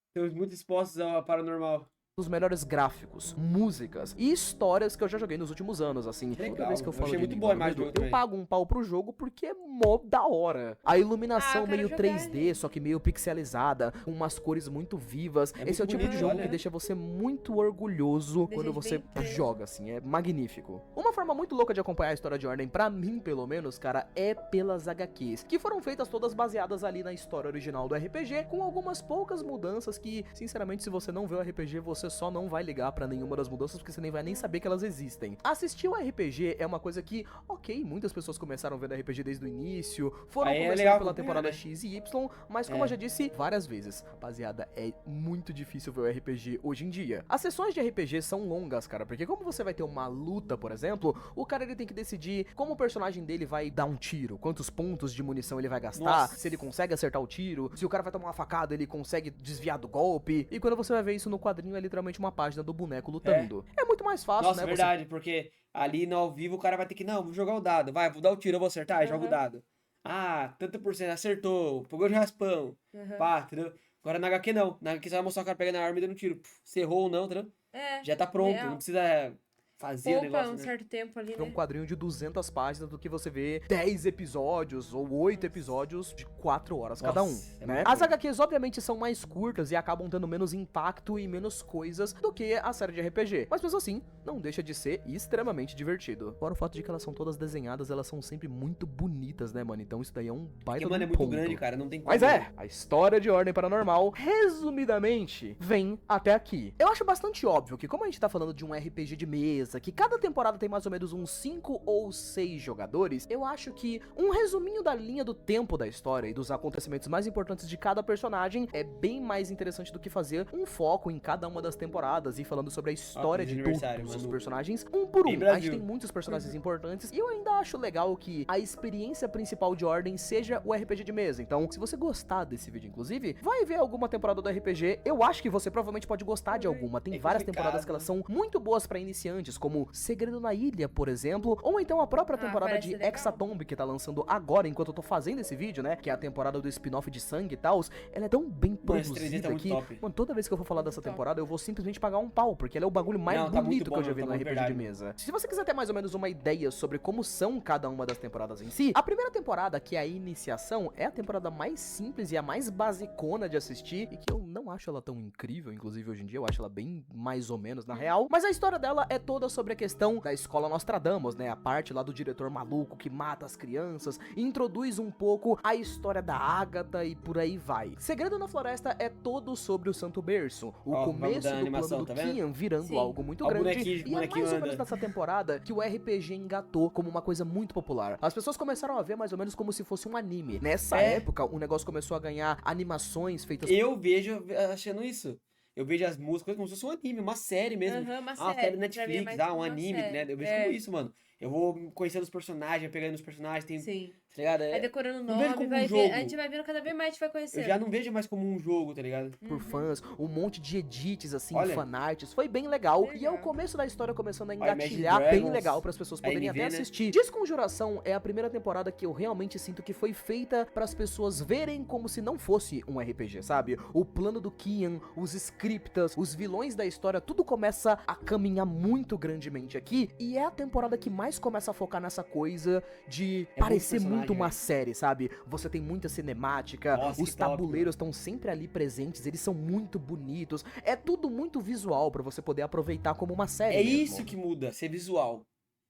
Estamos muito expostos ao paranormal. Dos melhores gráficos, músicas e histórias que eu já joguei nos últimos anos, assim. Legal, Toda vez que eu eu falo achei de muito Enigma boa a do imagem do Medo, jogo eu também. pago um pau pro jogo porque é mó da hora. A iluminação eu quero meio jogar, 3D, só que meio pixelizada, com umas cores muito vivas. Esse é o tipo bonito, de jogo olha. que deixa você muito orgulhoso quando você bem preso. joga, assim. É magnífico. Uma forma muito louca de acompanhar a história de Ordem, pra mim, pelo menos, cara, é pelas HQs, que foram feitas todas baseadas ali na história original do RPG, com algumas poucas mudanças que, sinceramente, se você não vê o RPG, você só não vai ligar pra nenhuma das mudanças, porque você nem vai nem saber que elas existem. Assistir o RPG é uma coisa que, ok, muitas pessoas começaram vendo RPG desde o início, foram Aí é começando legal pela acompanhar, temporada né? X e Y, mas como eu já disse várias vezes, rapaziada, é muito difícil ver o RPG hoje em dia. As sessões de RPG são longas, cara, porque como você vai ter uma luta, por exemplo, o cara ele tem que decidir como o personagem dele vai dar um tiro, quantos pontos de munição ele vai gastar, Nossa. se ele consegue acertar o tiro, se o cara vai tomar uma facada, ele consegue desviar do golpe, e quando você vai ver isso no quadrinho, é literalmente uma página do boneco lutando. É muito mais fácil, Nossa, né? verdade, porque ali no ao vivo o cara vai ter que, não, vou jogar o dado, vai, vou dar o tiro, eu vou acertar, joga o dado. Ah, tanto por cento, acertou, pegou de raspão, pá, entendeu? Agora na HQ não, na HQ você vai mostrar o cara pegando a arma e dando um tiro, se errou ou não, entendeu? É. Já tá pronto, real. não precisa fazia o Poupa negócio, um né? certo tempo ali, É um né? quadrinho de 200 páginas do que você vê 10 episódios ou 8 episódios de 4 horas cada um, Nossa, é né? muita As coisa. HQs obviamente são mais curtas e acabam tendo menos impacto e menos coisas do que a série de RPG, mas mesmo assim, não deixa de ser extremamente divertido. Fora o fato de que elas são todas desenhadas, elas são sempre muito bonitas, né, mano? Então isso daí é um baita Porque, de mano, um é muito ponto. grande, cara. Não tem como. Mas é, a história de Ordem Paranormal, resumidamente, vem até aqui. Eu acho bastante óbvio que, como a gente tá falando de um RPG de mesa, que cada temporada tem mais ou menos uns 5 ou 6 jogadores, eu acho que um resuminho da linha do tempo da história e dos acontecimentos mais importantes de cada personagem é bem mais interessante do que fazer um foco em cada uma das temporadas e falando sobre a história feliz de aniversário, todos os Manu. personagens, um por Bem um. A Brasil. gente tem muitos personagens importantes e eu ainda acho legal que a experiência principal de Ordem seja o RPG de mesa. Então, se você gostar desse vídeo, inclusive, vai ver alguma temporada do RPG. Eu acho que você provavelmente pode gostar de alguma. Tem É várias complicado, temporadas que elas são muito boas pra iniciantes, como Segredo na Ilha, por exemplo, ou então a própria temporada parece de legal. Hexatomb, que tá lançando agora, enquanto eu tô fazendo esse vídeo, né? Que é a temporada do spin-off de sangue e tal. Ela é tão bem Mano, esse 3D produzida tá muito que, top. mano, toda vez que eu for falar dessa top. temporada, eu vou simplesmente pagar um pau, porque ela é o bagulho mais Não, tá muito bonito bom, que eu já mano, vi tá no muito RPG verdade. de mesa. Se você quiser ter mais ou menos uma ideia sobre como são cada uma das temporadas em si, a primeira temporada, que é a iniciação, é a temporada mais simples e a mais basicona de assistir, e que eu não acho ela tão incrível, inclusive hoje em dia eu acho ela bem mais ou menos na real, mas a história dela é toda sobre a questão da escola Nostradamus, né, a parte lá do diretor maluco que mata as crianças, e introduz um pouco a história da Ágata e por aí vai. Segredo na Floresta é todo sobre o Santo Berço, o Ó, vamos começo dar a do animação, plano do tá vendo? Kian virando Sim. algo muito Ó, o grande, bonequinho- e é bonequinho mais ou menos anda. nessa temporada que o RPG engatou como uma coisa muito popular. As pessoas começaram a ver mais ou menos como se fosse um anime. Nessa É. época, o negócio começou a ganhar animações feitas Eu vejo achando isso. Eu vejo as músicas como se fosse um anime, uma série mesmo. Aham, uma Ah, série. série Pra mim é Netflix, mais um uma anime, série. né? Eu vejo É. como isso, mano. Eu vou conhecendo os personagens, pegando os personagens, tem, Sim. tá ligado? Vai decorando o não vejo nome, como vai um ver. jogo. A gente vai vendo cada vez mais, a gente vai Eu conhecendo. já não vejo mais como um jogo, tá ligado? por fãs, um monte de edits, assim, Olha. fanarts. Foi bem legal. E é o Legal. começo da história começando a Imagine engatilhar bem Dragons, legal para as pessoas a poderem MV, até né? assistir. Desconjuração é a primeira temporada que eu realmente sinto que foi feita para as pessoas verem como se não fosse um RPG, sabe? O plano do Kian, os scriptas, os vilões da história, tudo começa a caminhar muito grandemente aqui. E é a temporada que mais começa a focar nessa coisa de É muito parecer personagem, muito uma velho. série, sabe? Você tem muita cinemática, Nossa, os que top, tabuleiros estão sempre ali presentes, eles são muito bonitos. É tudo muito visual pra você poder aproveitar como uma série É mesmo. isso que muda, ser visual.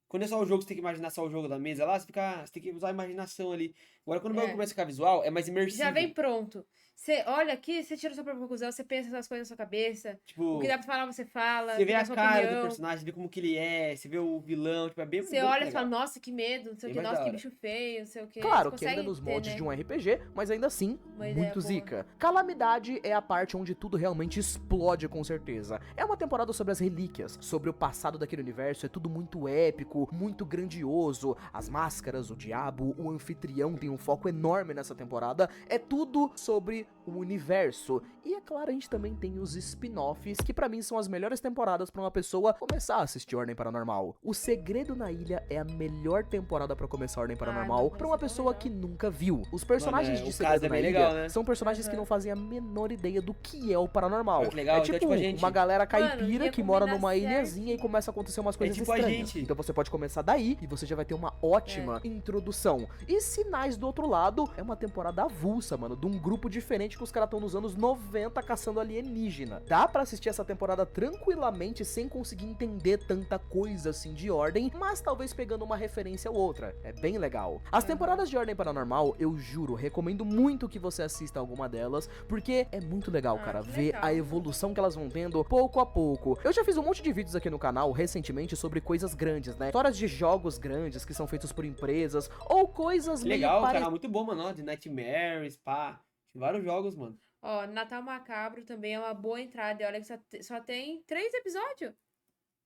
Quando é só o jogo, você tem que imaginar só o jogo da mesa lá, você tem que usar a imaginação ali. Agora, quando o bagulho começa a ficar visual, é mais imersivo. Já vem pronto. Você olha aqui, você tira a sua própria conclusão, você pensa essas coisas na sua cabeça. Tipo, O que dá pra falar, você fala. você vê dá a sua cara opinião. do personagem, você vê como que ele é, você vê o vilão, tipo, é bem Você bem olha e legal. fala, nossa, que medo, não sei o Bem que, mais nossa, da que hora. bicho feio, não sei o que. Claro Você que ainda consegue nos ter, moldes né? de um RPG, mas ainda assim, Uma ideia muito boa. zica. Calamidade é a parte onde tudo realmente explode com certeza. É uma temporada sobre as relíquias, sobre o passado daquele universo, é tudo muito épico, muito grandioso. As máscaras, o diabo, o anfitrião tem um foco enorme nessa temporada. É tudo sobre o universo. E é claro, a gente também tem os spin-offs, que pra mim são as melhores temporadas pra uma pessoa começar a assistir Ordem Paranormal. O Segredo na Ilha é a melhor temporada pra começar Ordem Paranormal não, pra mas uma é pessoa legal. que nunca viu. Os personagens Mano, de o Segredo caso é na bem Ilha legal, né? são personagens que não fazem a menor ideia do que é o paranormal. Olha que legal, É então, tipo, tipo, a gente- uma galera Mano, caipira ia que mora combinar numa certo. ilhazinha e começa a acontecer umas coisas tipo a estranhas. gente. Então você pode começar daí e você já vai ter uma ótima introdução. E Sinais do Outro Lado é uma temporada avulsa, mano, de um grupo diferente que os caras estão nos anos 90 caçando alienígena. Dá pra assistir essa temporada tranquilamente sem conseguir entender tanta coisa assim de Ordem, mas talvez pegando uma referência ou outra. É bem legal. As temporadas de Ordem Paranormal, eu juro, recomendo muito que você assista alguma delas, porque é muito legal, cara, que ver legal. a evolução que elas vão tendo pouco a pouco. Eu já fiz um monte de vídeos aqui no canal recentemente sobre coisas grandes, né? Histórias de jogos grandes que são feitos por empresas ou coisas meio Legal, parecidas. canal muito bom, mano, ó, de Nightmares, pá. Tem vários jogos, mano. Ó, Natal Macabro também é uma boa entrada. E olha que só tem 3 episódios.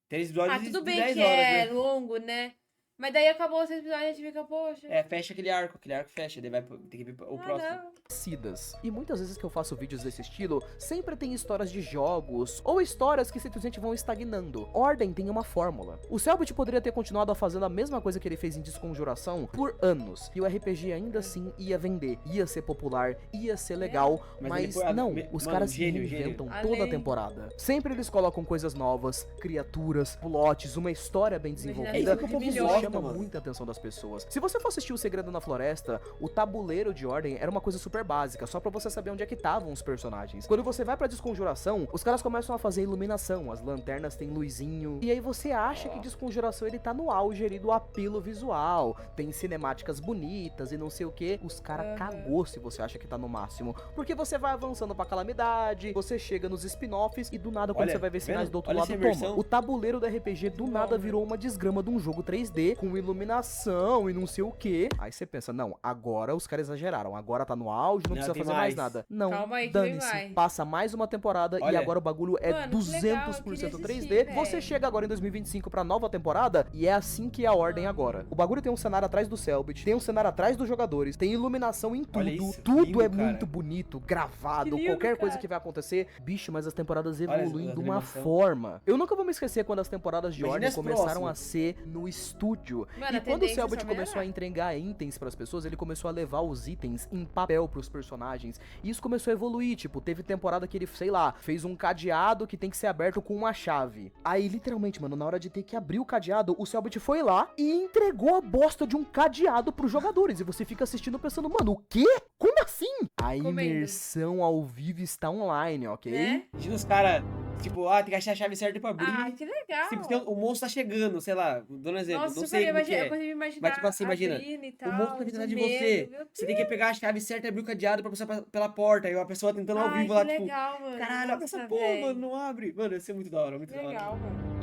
3 episódios Ah, tudo de bem 10 que horas, é né? longo, né? Mas daí acabou esse episódio e a gente fica, poxa. É, fecha aquele arco fecha, daí vai ter que vir o próximo. Não. Parecidas. E muitas vezes que eu faço vídeos desse estilo, sempre tem histórias de jogos, ou histórias que simplesmente vão estagnando. Ordem tem uma fórmula. O Selbit poderia ter continuado a fazendo a mesma coisa que ele fez em Desconjuração por anos, e o RPG ainda assim ia vender, ia ser popular, ia ser legal, Mas ele mas foi- não, mano, os caras gênio. reinventam Além- toda a temporada. Sempre eles colocam coisas novas, criaturas, plots, uma história bem Imagina desenvolvida, isso que o povo e isso gosta, chama mano. muita atenção das pessoas. Se você for assistir O Segredo na Floresta, o tabuleiro de Ordem era uma coisa super básica, só pra você saber onde é que estavam os personagens. Quando você vai pra Desconjuração, os caras começam a fazer iluminação, as lanternas têm luzinho, e aí você acha que Desconjuração ele tá no auge ali do apelo visual, tem cinemáticas bonitas e não sei o que, os caras cagou se você acha que tá no máximo, porque você vai avançando pra Calamidade, você chega nos spin-offs e do nada quando Olha, você vai ver tá sinais vendo? do outro Olha lado, essa toma. imersão. O tabuleiro do RPG do nada virou uma desgrama de um jogo 3D com iluminação e não sei o que. Aí você pensa, não, agora os caras exageraram, agora tá no auge, não Não, precisa tem fazer mais mais. nada. Não, Calma aí que vem dane-se, mais. passa mais uma temporada e Olha. agora o bagulho é Mano, que legal, eu 200% queria 3D. assistir, Você velho. chega agora em 2025 pra nova temporada e é assim que é a ordem agora. O bagulho tem um cenário atrás do Selbit, tem um cenário atrás dos jogadores, tem iluminação em tudo, Olha isso, tudo lindo, é cara. muito bonito, gravado, Que lindo, qualquer coisa cara. que vai acontecer. Bicho, mas as temporadas Olha evoluem as de uma animação. forma. Eu nunca vou me esquecer quando as temporadas de Imagina ordem as começaram próximas. a ser no estúdio. Mano, E a quando o tendência Selbit só começou a melhorar. entregar itens pras pessoas, ele começou a levar os itens em papel pros personagens. E isso começou a evoluir, tipo, teve temporada que ele, sei lá, fez um cadeado que tem que ser aberto com uma chave. Aí, literalmente, mano, na hora de ter que abrir o cadeado, o Selbit foi lá e entregou a bosta de um cadeado pros jogadores. E você fica assistindo pensando, mano, o quê? Como assim? A Comendo. imersão ao vivo está online, ok? Né? Imagina os caras, tipo, ah, tem que achar a chave certa pra abrir. Ah, que legal. Tipo, o monstro tá chegando, sei lá, dando um exemplo, Nossa, não eu sei como que imagina, eu é. consigo imaginar. Mas, tipo assim, imagina, abrindo e O tal, monstro tá tentando de medo, você. meu Você tem que pegar a chave certa e abrir o cadeado pra passar pela porta. E a pessoa tentando ao Ai, vivo que lá, tipo, legal, mano. caralho, abre essa Nossa, porra, velho. mano, não abre. Mano, ia ser muito da hora, muito Que da hora. legal, mano.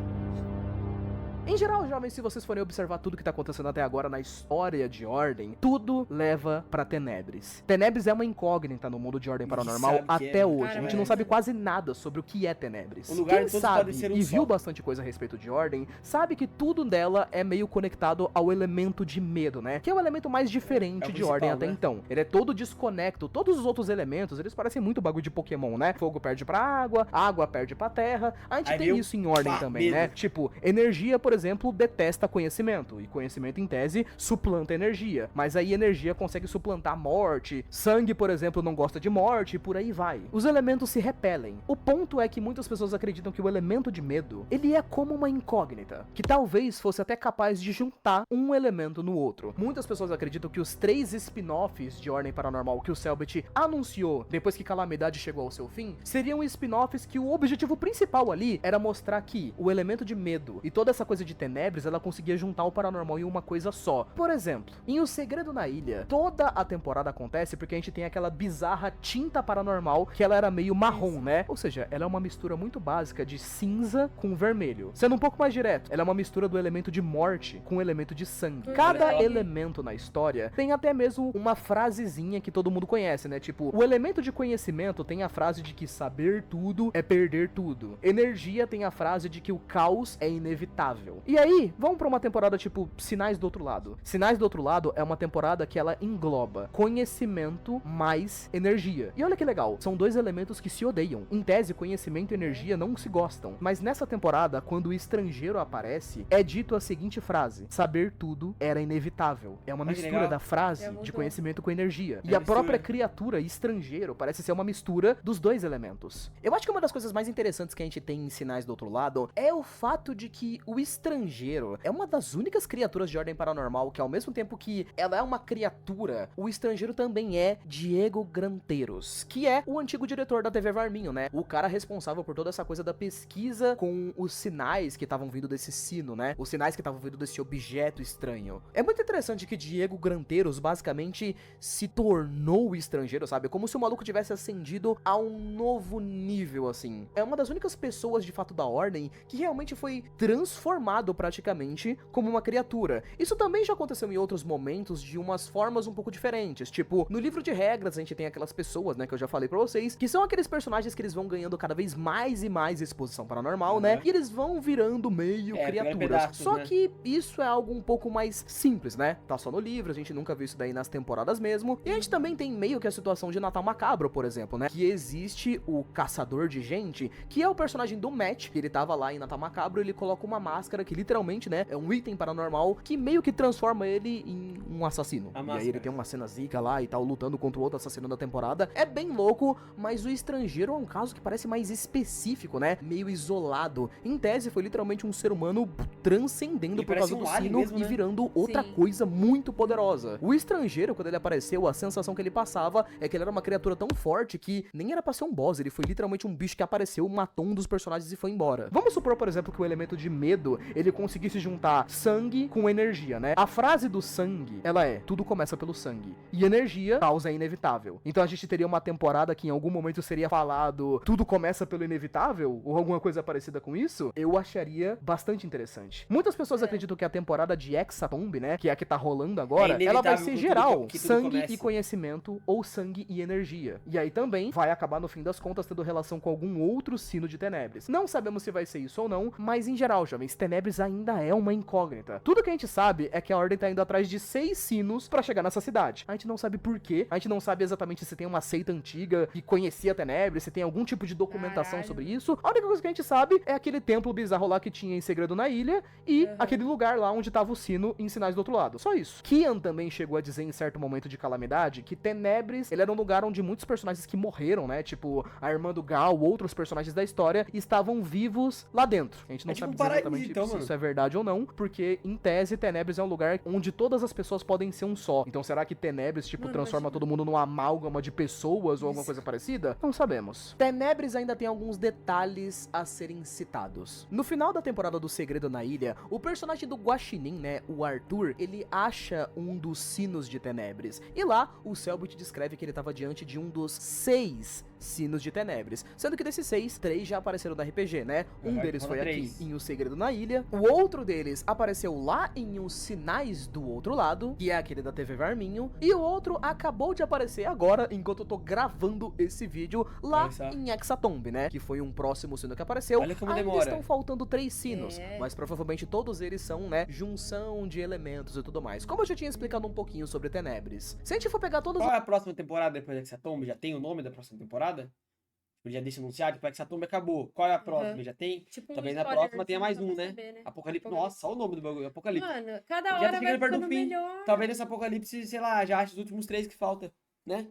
Em geral, jovens, se vocês forem observar tudo que tá acontecendo até agora na história de Ordem, tudo leva pra Tenebris. Tenebris é uma incógnita no mundo de Ordem Ninguém Paranormal sabe o que é, até né? hoje. Cara, a gente não mas- sabe quase nada sobre o que é Tenebris. O lugar Quem todos sabe podem ser um e só. viu bastante coisa a respeito de Ordem, sabe que tudo dela é meio conectado ao elemento de medo, né? Que é o elemento mais diferente É o de Ordem principal, até né? então. Ele é todo desconecto. Todos os outros elementos, eles parecem muito bagulho de Pokémon, né? Fogo perde pra água perde pra terra. A gente Aí tem veio- isso em Ordem pá, também, medo. né? Tipo, energia, por exemplo, detesta conhecimento. E conhecimento, em tese, suplanta energia. Mas aí energia consegue suplantar morte. Sangue, por exemplo, não gosta de morte e por aí vai. Os elementos se repelem. O ponto é que muitas pessoas acreditam que o elemento de medo, ele é como uma incógnita. Que talvez fosse até capaz de juntar um elemento no outro. Muitas pessoas acreditam que os 3 spin-offs de Ordem Paranormal que o Selbit anunciou depois que Calamidade chegou ao seu fim, seriam spin-offs que o objetivo principal ali era mostrar que o elemento de medo e toda essa coisa de Tenebris, ela conseguia juntar o paranormal em uma coisa só. Por exemplo, em O Segredo na Ilha, toda a temporada acontece porque a gente tem aquela bizarra tinta paranormal que ela era meio marrom, né? Ou seja, ela é uma mistura muito básica de cinza com vermelho. Sendo um pouco mais direto, ela é uma mistura do elemento de morte com o elemento de sangue. Cada Olha. elemento na história tem até mesmo uma frasezinha que todo mundo conhece, né? Tipo, o elemento de conhecimento tem a frase de que saber tudo é perder tudo. Energia tem a frase de que o caos é inevitável. E aí, vamos pra uma temporada tipo Sinais do Outro Lado. Sinais do Outro Lado é uma temporada que ela engloba conhecimento mais energia. E olha que legal, são dois elementos que se odeiam. Em tese, conhecimento e energia não se gostam. Mas nessa temporada, quando o estrangeiro aparece, é dito a seguinte frase: saber tudo era inevitável. É uma Olha que mistura legal. da frase É de muito- conhecimento com energia. É E a mistura. própria criatura estrangeiro parece ser uma mistura dos dois elementos. Eu acho que uma das coisas mais interessantes que a gente tem em Sinais do Outro Lado é o fato de que o estrangeiro é uma das únicas criaturas de Ordem Paranormal que, ao mesmo tempo que ela é uma criatura, o estrangeiro também é Diego Granteiros, que é o antigo diretor da TV Varminho, né? O cara responsável por toda essa coisa da pesquisa com os sinais que estavam vindo desse sino, né? Os sinais que estavam vindo desse objeto estranho. É muito interessante que Diego Granteiros basicamente se tornou o estrangeiro, sabe? Como se o maluco tivesse ascendido a um novo nível, assim. É uma das únicas pessoas, de fato, da Ordem que realmente foi transformada transformado praticamente como uma criatura. Isso também já aconteceu em outros momentos de umas formas um pouco diferentes, tipo, no livro de regras a gente tem aquelas pessoas, né, que eu já falei pra vocês, que são aqueles personagens que eles vão ganhando cada vez mais e mais exposição paranormal, né, e eles vão virando meio criaturas. pedaços, Só né? que isso é algo um pouco mais simples, né, tá só no livro, a gente nunca viu isso daí nas temporadas mesmo, e a gente também tem meio que a situação de Natal Macabro, por exemplo, né, que existe o Caçador de Gente, que é o personagem do Matt, que ele tava lá em Natal Macabro, ele coloca uma máscara que literalmente, né, é um item paranormal que meio que transforma ele em um assassino. A E aí máscara. ele tem uma cena zica lá e tal, lutando contra o outro assassino da temporada. É bem louco, mas o Estrangeiro é um caso que parece mais específico, né, meio isolado. Em tese, foi literalmente um ser humano transcendendo Ele por causa parece do um alien sino mesmo, e né? virando outra Sim. coisa muito poderosa. O Estrangeiro, quando ele apareceu, a sensação que ele passava é que ele era uma criatura tão forte que nem era pra ser um boss, ele foi literalmente um bicho que apareceu, matou um dos personagens e foi embora. Vamos supor, por exemplo, que o elemento de medo, ele conseguisse juntar sangue com energia, né? A frase do sangue, ela é, tudo começa pelo sangue. E energia, causa é inevitável. Então a gente teria uma temporada que em algum momento seria falado, tudo começa pelo inevitável? Ou alguma coisa parecida com isso? Eu acharia bastante interessante. Muitas pessoas acreditam que a temporada de Hexatomb, né, que é a que tá rolando agora, ela vai inevitável ser que tudo geral. que tudo Sangue comece. e conhecimento, ou sangue e energia. E aí também vai acabar, no fim das contas, tendo relação com algum outro sino de Tenebres. Não sabemos se vai ser isso ou não, mas em geral, jovens, Tenebres ainda é uma incógnita. Tudo que a gente sabe é que a Ordem tá indo atrás de 6 sinos pra chegar nessa cidade. A gente não sabe por quê, a gente não sabe exatamente se tem uma seita antiga que conhecia Tenebres, se tem algum tipo de documentação Caralho. sobre isso. A única coisa que a gente sabe é aquele templo bizarro lá que tinha em Segredo na Ilha e aquele lugar lá onde tava o sino em Sinais do Outro Lado. Só isso. Kian também chegou a dizer em certo momento de calamidade que Tenebres, ele era um lugar onde muitos personagens que morreram, né, tipo a irmã do Gal, outros personagens da história, estavam vivos lá dentro. A gente não É tipo sabe um dizer paraíso, exatamente então, se mano. isso é verdade ou não, porque em tese Tenebres é um lugar onde todas as pessoas podem ser um só. Então será que Tenebres, tipo, Mano, transforma imagina. todo mundo numa amálgama de pessoas ou alguma coisa parecida? Não sabemos. Tenebres ainda tem alguns detalhes a serem citados. No final da temporada do Segredo na Ilha, o personagem do Guaxinim, né, o Arthur, ele acha um dos sinos de Tenebres. E lá, o Selbit descreve que ele estava diante de um dos 6 sinos de Tenebres. Sendo que desses 6, 3 já apareceram no RPG, né? Um Uhum, deles foram foi aqui, 3. em O Segredo na Ilha. O outro deles apareceu lá em Os Sinais do Outro Lado, que é aquele da TV Varminho. E o outro acabou de aparecer agora, enquanto eu tô gravando esse vídeo, lá Olha só. em Hexatomb, né? Que foi um próximo sino que apareceu. Olha como Ainda demora. estão faltando 3 sinos, É. mas provavelmente todos eles são, né, junção de elementos e tudo mais. Como eu já tinha explicado um pouquinho sobre Tenebres. Se a gente for pegar todas Qual é a próxima temporada depois da Hexatomb? Já tem o nome da próxima temporada? Tipo, já deixa anunciado, tipo, a Hexatomb acabou. Qual é a próxima? Já tem? Tipo, Talvez um na spoiler, próxima tenha assim, mais só um, pra né? saber, Apocalipse. Nossa, só o nome do bagulho, Apocalipse. Mano, cada Já hora tá vai chegando perto do ficando fim. melhor. Talvez nesse Apocalipse, sei lá, já ache os últimos 3 que falta, né?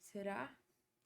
Será?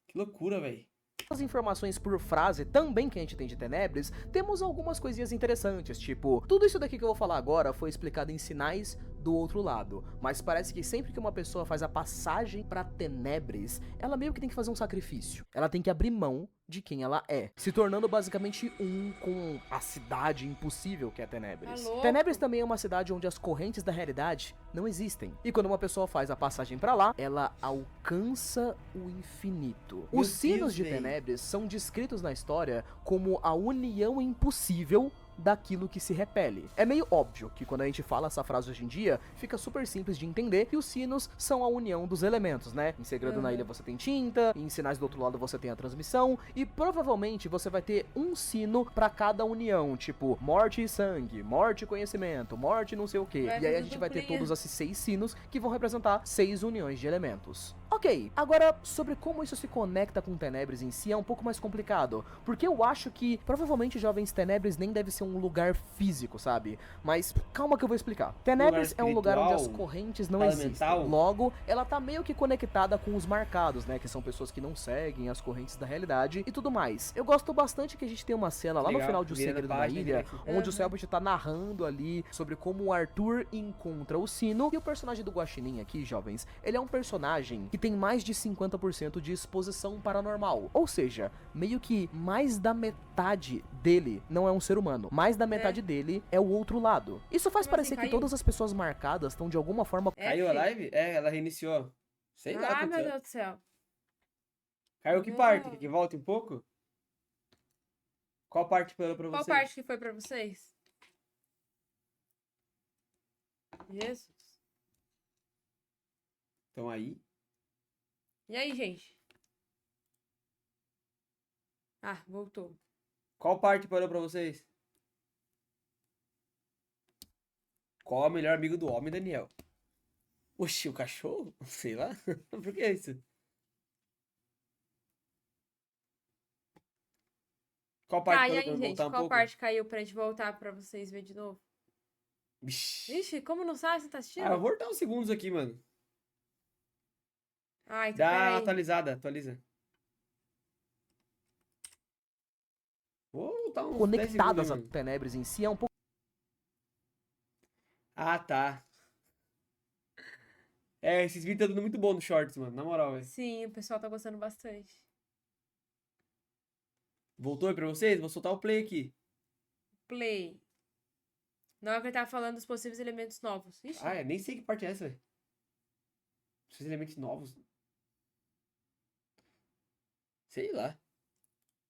Que loucura, velho. as informações por frase também que a gente tem de Tenebres, temos algumas coisinhas interessantes, tipo, tudo isso daqui que eu vou falar agora foi explicado em Sinais do Outro Lado, mas parece que sempre que uma pessoa faz a passagem pra Tenebres, ela meio que tem que fazer um sacrifício. Ela tem que abrir mão de quem ela é, se tornando basicamente um com a cidade impossível que é Tenebres. Tá louco. Tenebres também é uma cidade onde as correntes da realidade não existem. E quando uma pessoa faz a passagem pra lá, ela alcança o infinito. Meu Os sinos Deus, de véi. Tenebres são descritos na história como a união impossível daquilo que se repele. É meio óbvio que quando a gente fala essa frase hoje em dia, fica super simples de entender que os sinos são a união dos elementos, né? Em Segredo na Ilha você tem tinta, em Sinais do Outro Lado você tem a transmissão, e provavelmente você vai ter um sino pra cada união, tipo morte e sangue, morte e conhecimento, morte e não sei o que. Vai E aí a fazer gente vai ter duplinha. todos esses 6 sinos que vão representar 6 uniões de elementos. Ok, agora sobre como isso se conecta com Tenebres em si é um pouco mais complicado, porque eu acho que provavelmente Jovens Tenebres nem deve ser um lugar físico, sabe? Mas calma que eu vou explicar. Tenebres é um lugar onde as espiritual, correntes não elemental. existem. Logo, ela tá meio que conectada com os marcados, né? Que são pessoas que não seguem as correntes da realidade e tudo mais. Eu gosto bastante que a gente tem uma cena lá no Legal, final de O virando Segredo da página, Ilha, aqui. onde o Selbit tá narrando ali sobre como o Arthur encontra o sino. E o personagem do Guaxinim aqui, jovens, ele é um personagem que tem mais de 50% de exposição paranormal. Ou seja, meio que mais da metade dele não é um ser humano. Mais da metade dele é o outro lado. Isso faz Como parecer assim, que caiu? todas as pessoas marcadas estão de alguma forma... Caiu a filho. live? É, ela reiniciou. Sei lá o que Ai, meu aconteceu. Deus do céu. Caiu que Não. parte? Quer que volte um pouco? Qual parte parou pra Qual você? parte que foi pra vocês? Jesus. Então aí. E aí, gente? Ah, voltou. Qual parte parou pra vocês? Qual é o melhor amigo do homem, Daniel? Oxi, o cachorro? Sei lá. Por que isso? Qual parte Tá, e parou aí, pra gente? voltar um Qual pouco? parte caiu pra gente voltar pra vocês verem de novo? Vixe. Ixi, como não sabe? Você tá assistindo? Ah, eu vou voltar uns segundos aqui, mano. Ah, então Dá peraí. atualizada, atualiza. Vou voltar uns 10 Conectadas segundos, a mano. Tenebris em si é um pouco Ah, tá. É, esses vídeos estão dando muito bom no Shorts, mano. Na moral, velho. Sim, o pessoal tá gostando bastante. Voltou aí pra vocês? Vou soltar o play aqui. Play. Na hora que ele tava falando dos possíveis elementos novos. Ixi. Ah, nem sei que parte é essa, velho. Esses elementos novos. Sei lá.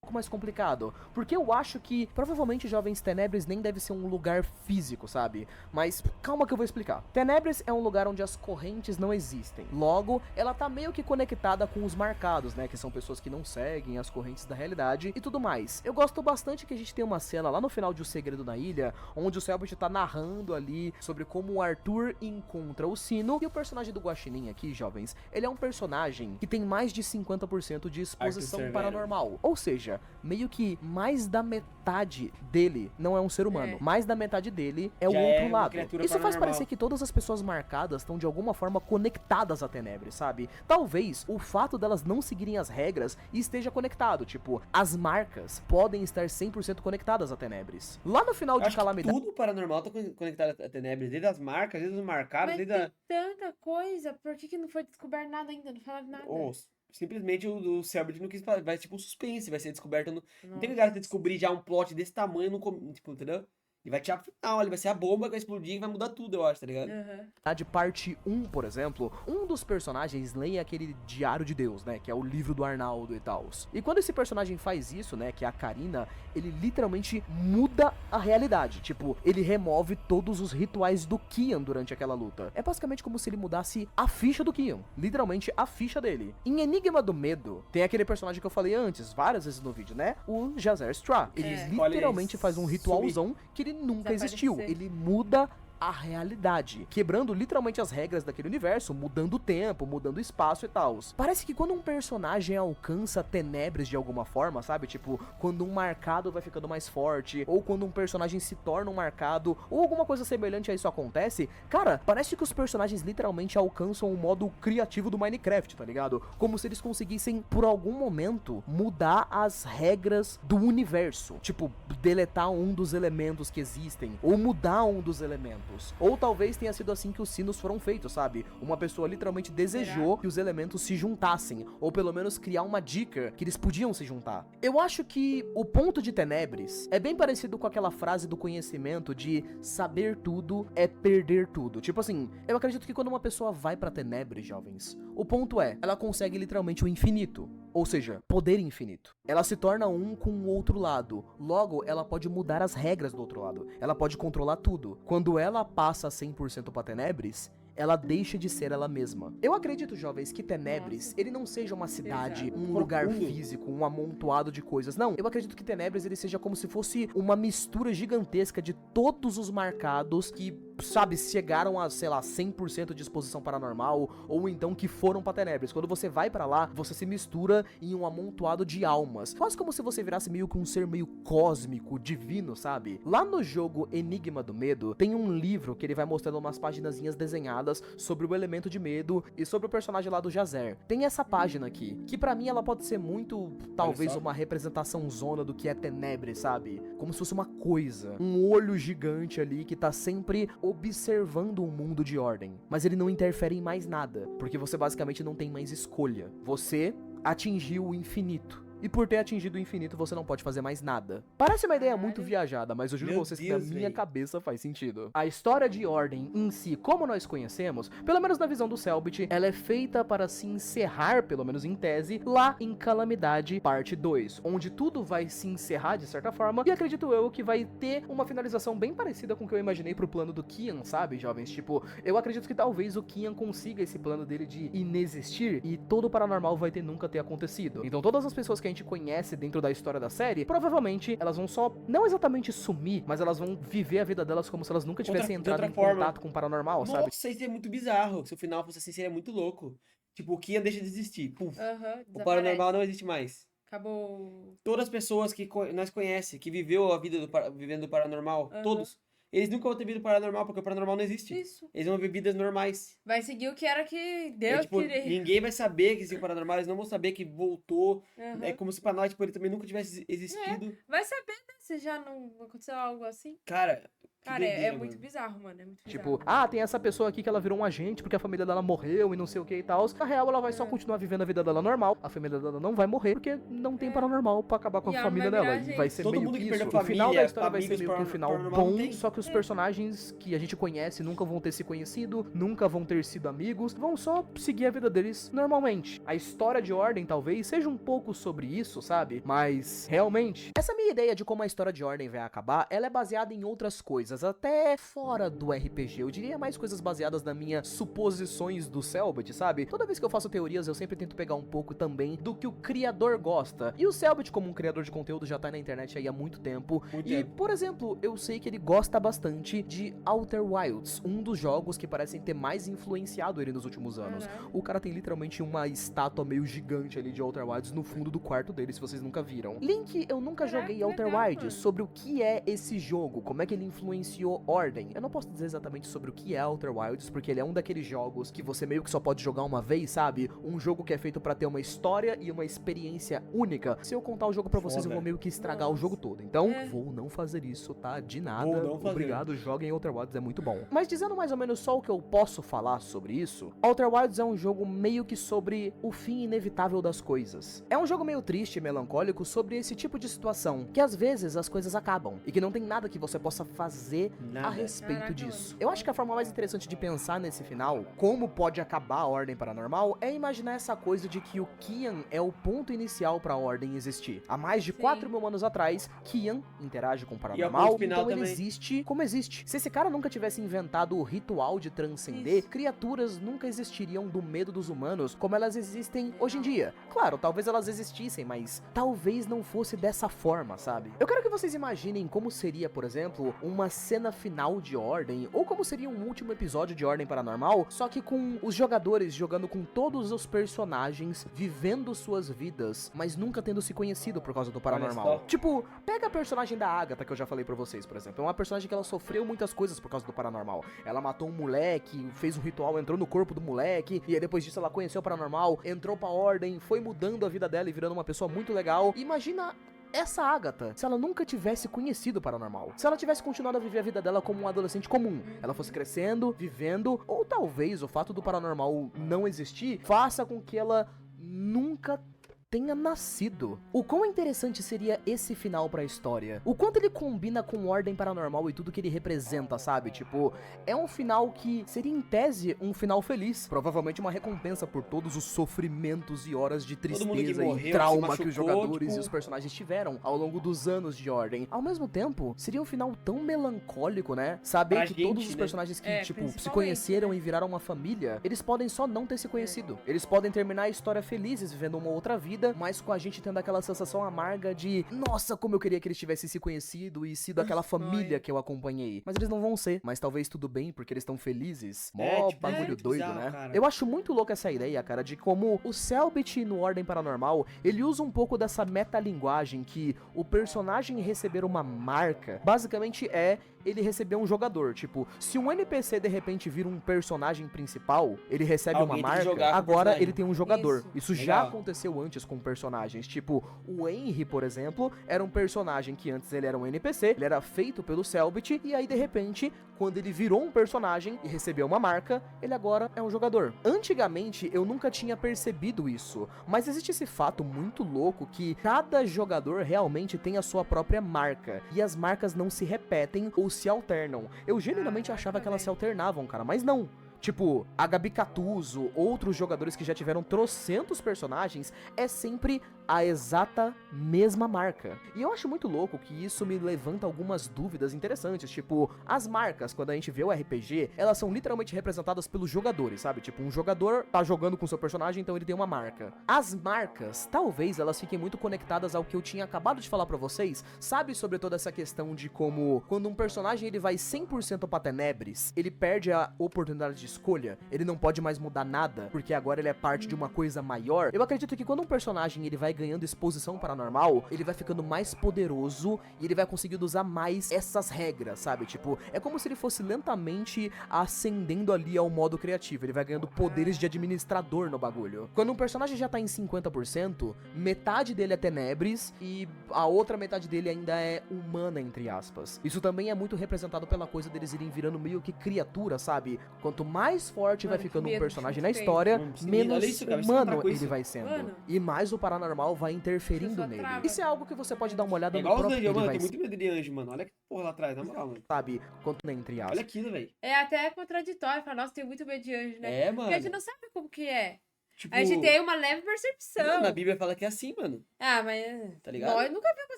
pouco mais complicado, porque eu acho que provavelmente Jovens Tenebres nem deve ser um lugar físico, sabe? Mas calma que eu vou explicar. Tenebres é um lugar onde as correntes não existem. Logo, ela tá meio que conectada com os marcados, né? Que são pessoas que não seguem as correntes da realidade e tudo mais. Eu gosto bastante que a gente tem uma cena lá no final de O Segredo na Ilha, onde o Selbit tá narrando ali sobre como o Arthur encontra o sino. E o personagem do Guaxinim aqui, jovens, ele é um personagem que tem mais de 50% de exposição Severo. paranormal. Ou seja, meio que mais da metade dele não é um ser humano. É. Mais da metade dele é o Já outro é uma lado. criatura Isso faz paranormal. parecer que todas as pessoas marcadas estão de alguma forma conectadas a Tenebres, sabe? Talvez o fato delas não seguirem as regras esteja conectado. Tipo, as marcas podem estar 100% conectadas a Tenebres. Lá no final Eu de acho que Calamidade... tudo paranormal tá conectado a Tenebres. Desde as marcas, desde os marcados, Mas desde a... tem tanta coisa. Por que não foi descoberto nada ainda? Não falaram nada. Ou, simplesmente o Selbit não quis falar. Vai tipo um suspense, vai ser descoberto no... Não tem Nossa. lugar de descobrir já um plot desse tamanho, no, tipo, entendeu? E vai tirar pro final, ele vai ser a bomba que vai explodir e vai mudar tudo, eu acho, tá ligado? Aham. parte 1, por exemplo, um dos personagens lê aquele Diário de Deus, né, que é o livro do Arnaldo e tal. E quando esse personagem faz isso, né, que é a Karina, ele literalmente muda a realidade. Tipo, ele remove todos os rituais do Kian durante aquela luta. É basicamente como se ele mudasse a ficha do Kian, literalmente a ficha dele. Em Enigma do Medo, tem aquele personagem que eu falei antes, várias vezes no vídeo, né, o Jazer Stra. Ele É. literalmente faz um ritualzão que ele nunca existiu. Desaparecer. Ele muda a realidade, quebrando literalmente as regras daquele universo, mudando o tempo, mudando o espaço e tal. Parece que quando um personagem alcança Tenebres de alguma forma, sabe? Tipo, quando um marcado vai ficando mais forte, ou quando um personagem se torna um marcado, ou alguma coisa semelhante a isso acontece, cara, parece que os personagens literalmente alcançam o modo criativo do Minecraft, tá ligado? Como se eles conseguissem, por algum momento, mudar as regras do universo. Tipo, deletar um dos elementos que existem, ou mudar um dos elementos. Ou talvez tenha sido assim que os sinos foram feitos, sabe? Uma pessoa literalmente desejou que os elementos se juntassem, ou pelo menos criar uma dica que eles podiam se juntar. Eu acho que o ponto de Tenebres é bem parecido com aquela frase do conhecimento de saber tudo é perder tudo. Tipo assim, eu acredito que quando uma pessoa vai pra Tenebres, jovens, o ponto é, ela consegue literalmente o infinito. Ou seja, poder infinito. Ela se torna um com o outro lado. Logo, ela pode mudar as regras do outro lado. Ela pode controlar tudo. Quando ela passa 100% pra Tenebres, ela deixa de ser ela mesma. Eu acredito, jovens, que Tenebres, ele não seja uma cidade, um lugar físico, um amontoado de coisas. Não, eu acredito que Tenebres, ele seja como se fosse uma mistura gigantesca de todos os marcados que, sabe, chegaram a, sei lá, 100% de exposição paranormal, ou então que foram pra Tenebres. Quando você vai pra lá, você se mistura em um amontoado de almas. Quase como se você virasse meio que um ser meio cósmico, divino, sabe? Lá no jogo Enigma do Medo, tem um livro que ele vai mostrando umas paginazinhas desenhadas sobre o elemento de medo e sobre o personagem lá do Jazer. Tem essa página aqui, que pra mim ela pode ser muito, talvez, só. uma representação zona do que é Tenebres, sabe? Como se fosse uma coisa, um olho gigante ali que tá sempre observando um mundo de ordem. Mas ele não interfere em mais nada, porque você basicamente não tem mais escolha. Você atingiu o infinito. e por ter atingido o infinito você não pode fazer mais nada. Parece uma ideia muito Caralho. viajada, mas eu juro Meu pra vocês que Deus, na minha véi. cabeça faz sentido. A história de Ordem em si, como nós conhecemos, pelo menos na visão do Selbit, ela é feita para se encerrar, pelo menos em tese, lá em Calamidade Parte 2, onde tudo vai se encerrar de certa forma, e acredito eu que vai ter uma finalização bem parecida com o que eu imaginei pro plano do Kian, sabe, jovens? Tipo, eu acredito que talvez o Kian consiga esse plano dele de inexistir e todo o paranormal vai ter nunca ter acontecido. Então todas as pessoas que a gente conhece dentro da história da série, provavelmente elas vão só, não exatamente sumir, mas elas vão viver a vida delas como se elas nunca tivessem de entrado outra em forma. contato com o paranormal, sabe? Nossa, isso é muito bizarro. Se o final fosse assim, seria muito louco. Tipo, o Kian deixa de existir. Puf. Aham, O desaparece. paranormal não existe mais. Acabou. Todas as pessoas que nós conhecemos, que viveu a vida vivendo do paranormal, Aham. todos, eles nunca vão ter vida do paranormal, porque o paranormal não existe. Isso. Eles vão viver vidas normais. Vai seguir o que era que É, Deus tipo, queria. ninguém vai saber que existe o paranormal, eles não vão saber que voltou. Aham. É como se pra nós, tipo, ele também nunca tivesse existido. Vai saber, né? Se já não aconteceu algo assim. Cara, que Cara, é doideira, muito mano. bizarro, mano. É muito Tipo, bizarro. tem essa pessoa aqui que ela virou um agente porque a família dela morreu e não sei o que e tal. Na real, ela vai só continuar vivendo a vida dela normal. A família dela não vai morrer porque não tem paranormal pra acabar com E a ela família vai virar dela. E vai agente. ser Todo meio mundo que que isso. perdeu O final da família, história vai ser amigos, meio que um final paranormal não bom, tem. só que os personagens que a gente conhece nunca vão ter se conhecido, nunca vão ter sido amigos, vão só seguir a vida deles normalmente. A história de Ordem talvez seja um pouco sobre isso, sabe? Mas, realmente, essa minha ideia de como a história de Ordem vai acabar, ela é baseada em outras coisas, até fora do RPG. Eu diria mais coisas baseadas nas minhas suposições do Selbit, sabe? Toda vez que eu faço teorias, eu sempre tento pegar um pouco também do que o criador gosta. E o Selbit, como um criador de conteúdo, já tá na internet aí há muito tempo. Muito E, tempo. por exemplo, eu sei que ele gosta bastante de Outer Wilds, um dos jogos que parecem ter mais influenciado ele nos últimos anos. Caralho. O cara tem literalmente uma estátua meio gigante ali de Outer Wilds no fundo do quarto dele, se vocês nunca viram. Link, eu nunca Caraca, joguei que Outer legal, Wilds, mano. sobre o que é esse jogo, como é que ele influenciou Ordem. Eu não posso dizer exatamente sobre o que é Outer Wilds, porque ele é um daqueles jogos que você meio que só pode jogar uma vez, sabe? Um jogo que é feito pra ter uma história e uma experiência única. Se eu contar o jogo pra vocês, eu Foda. vou meio que estragar o Nossa. jogo todo. Então, É. vou não fazer isso, tá? De nada. Vou não fazer. Obrigado, joguem Outer Wilds, é muito bom. Mas dizendo mais ou menos só o que eu posso falar sobre isso, Outer Wilds é um jogo meio que sobre o fim inevitável das coisas. É um jogo meio triste e melancólico sobre esse tipo de situação, que às vezes as coisas acabam e que não tem nada que você possa fazer Nada. a respeito Caraca, disso. mano. Eu acho que a forma mais interessante de pensar nesse final, como pode acabar a Ordem Paranormal, é imaginar essa coisa de que o Kian é o ponto inicial pra Ordem existir. Há mais de Sim. 4.000 anos atrás, Kian interage com o E é o paranormal, ponto final então ele também. existe como existe. Se esse cara nunca tivesse inventado o ritual de transcender, Isso. criaturas nunca existiriam do medo dos humanos como elas existem hoje em dia. Claro, talvez elas existissem, mas talvez não fosse dessa forma, sabe? Eu quero que vocês imaginem como seria, por exemplo, uma cena final de Ordem, ou como seria um último episódio de Ordem Paranormal, só que com os jogadores jogando com todos os personagens, vivendo suas vidas, mas nunca tendo se conhecido por causa do paranormal. só. Tipo, pega a personagem da Agatha, que eu já falei pra vocês, por exemplo. É uma personagem que ela sofreu muitas coisas por causa do paranormal. Ela matou um moleque, fez um ritual, entrou no corpo do moleque, e aí depois disso ela conheceu o paranormal, entrou pra Ordem, foi mudando a vida dela e virando uma pessoa muito legal. Imagina essa Agatha, se ela nunca tivesse conhecido o paranormal, se ela tivesse continuado a viver a vida dela como um adolescente comum, ela fosse crescendo, vivendo, ou talvez o fato do paranormal não existir faça com que ela nunca tenha nascido. O quão interessante seria esse final pra história? O quanto ele combina com Ordem Paranormal e tudo que ele representa, sabe? Tipo, é um final que seria em tese um final feliz, provavelmente uma recompensa por todos os sofrimentos e horas de mundo que tristeza morreu, e trauma se que os machucou, jogadores tipo- e os personagens tiveram ao longo dos anos de Ordem. Ao mesmo tempo, seria um final tão melancólico, né? Saber Pra que gente, todos os né? personagens que, É, tipo, se principalmente, conheceram né? e viraram uma família, eles podem só não ter se conhecido. Eles podem terminar a história felizes, vivendo uma outra vida, mas com a gente tendo aquela sensação amarga de nossa, como eu queria que eles tivessem se conhecido e sido aquela família que eu acompanhei. Mas eles não vão ser, mas talvez tudo bem, porque eles estão felizes. Mó tipo, bagulho muito doido, bizarro, né? cara. Eu acho muito louca essa ideia, cara, de como o Selbit no Ordem Paranormal, ele usa um pouco dessa metalinguagem que o personagem receber uma marca, basicamente é ele receber um jogador. Tipo, se um NPC de repente vira um personagem principal, ele recebe Alguém uma tem que marca, jogar com o agora personagem. ele tem um jogador. Isso. Isso já Legal. aconteceu antes com com personagens. Tipo, o Henry, por exemplo, era um personagem que antes ele era um NPC, ele era feito pelo Cellbit, e aí de repente, quando ele virou um personagem e recebeu uma marca, ele agora é um jogador. Antigamente, eu nunca tinha percebido isso, mas existe esse fato muito louco que cada jogador realmente tem a sua própria marca, e as marcas não se repetem ou se alternam. Eu genuinamente achava que elas se alternavam, cara, mas não. Tipo, a Gabi Catuzzo, outros jogadores que já tiveram trocentos personagens, é sempre a exata mesma marca. E eu acho muito louco que isso me levanta algumas dúvidas interessantes, tipo, as marcas, quando a gente vê o RPG, elas são literalmente representadas pelos jogadores, sabe? Tipo, um jogador tá jogando com seu personagem, então ele tem uma marca. As marcas, talvez elas fiquem muito conectadas ao que eu tinha acabado de falar pra vocês, sabe? Sobre toda essa questão de como, quando um personagem ele vai 100% pra Tenebris, ele perde a oportunidade de escolha, ele não pode mais mudar nada, porque agora ele é parte de uma coisa maior. Eu acredito que quando um personagem ele vai ganhando exposição paranormal, ele vai ficando mais poderoso e ele vai conseguindo usar mais essas regras, sabe? Tipo, é como se ele fosse lentamente ascendendo ali ao modo criativo, ele vai ganhando poderes de administrador no bagulho. Quando um personagem já tá em 50%, metade dele é Tenebris e a outra metade dele ainda é humana, entre aspas. Isso também é muito representado pela coisa deles irem virando meio que criatura, sabe? Quanto mais forte vai ficando um personagem na história, menos humano ele vai sendo. E mais o paranormal vai interferindo nele. Isso é algo que você pode dar uma olhada no próprio anjo, mano, eu tenho muito medo de anjo, mano. Olha que porra lá atrás, na moral, mano. Sabe? Quanto entre aspas. Olha aquilo, velho. É até contraditório. Falar, nossa, tem muito medo de anjo, né? É, mano. Porque a gente não sabe como que é. Tipo, A gente tem uma leve percepção. na Bíblia fala que é assim, mano. Ah, mas... Tá ligado? Nós nunca viu pra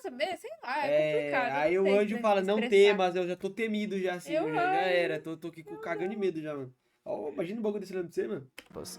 saber, sei lá, é complicado. Aí eu o não sei anjo fala, não expressar. temas, eu já tô temido já, assim. Eu Já amo. era, tô aqui cagando de medo já, mano. Ó, imagina o bagulho desse olhando pra você, mano.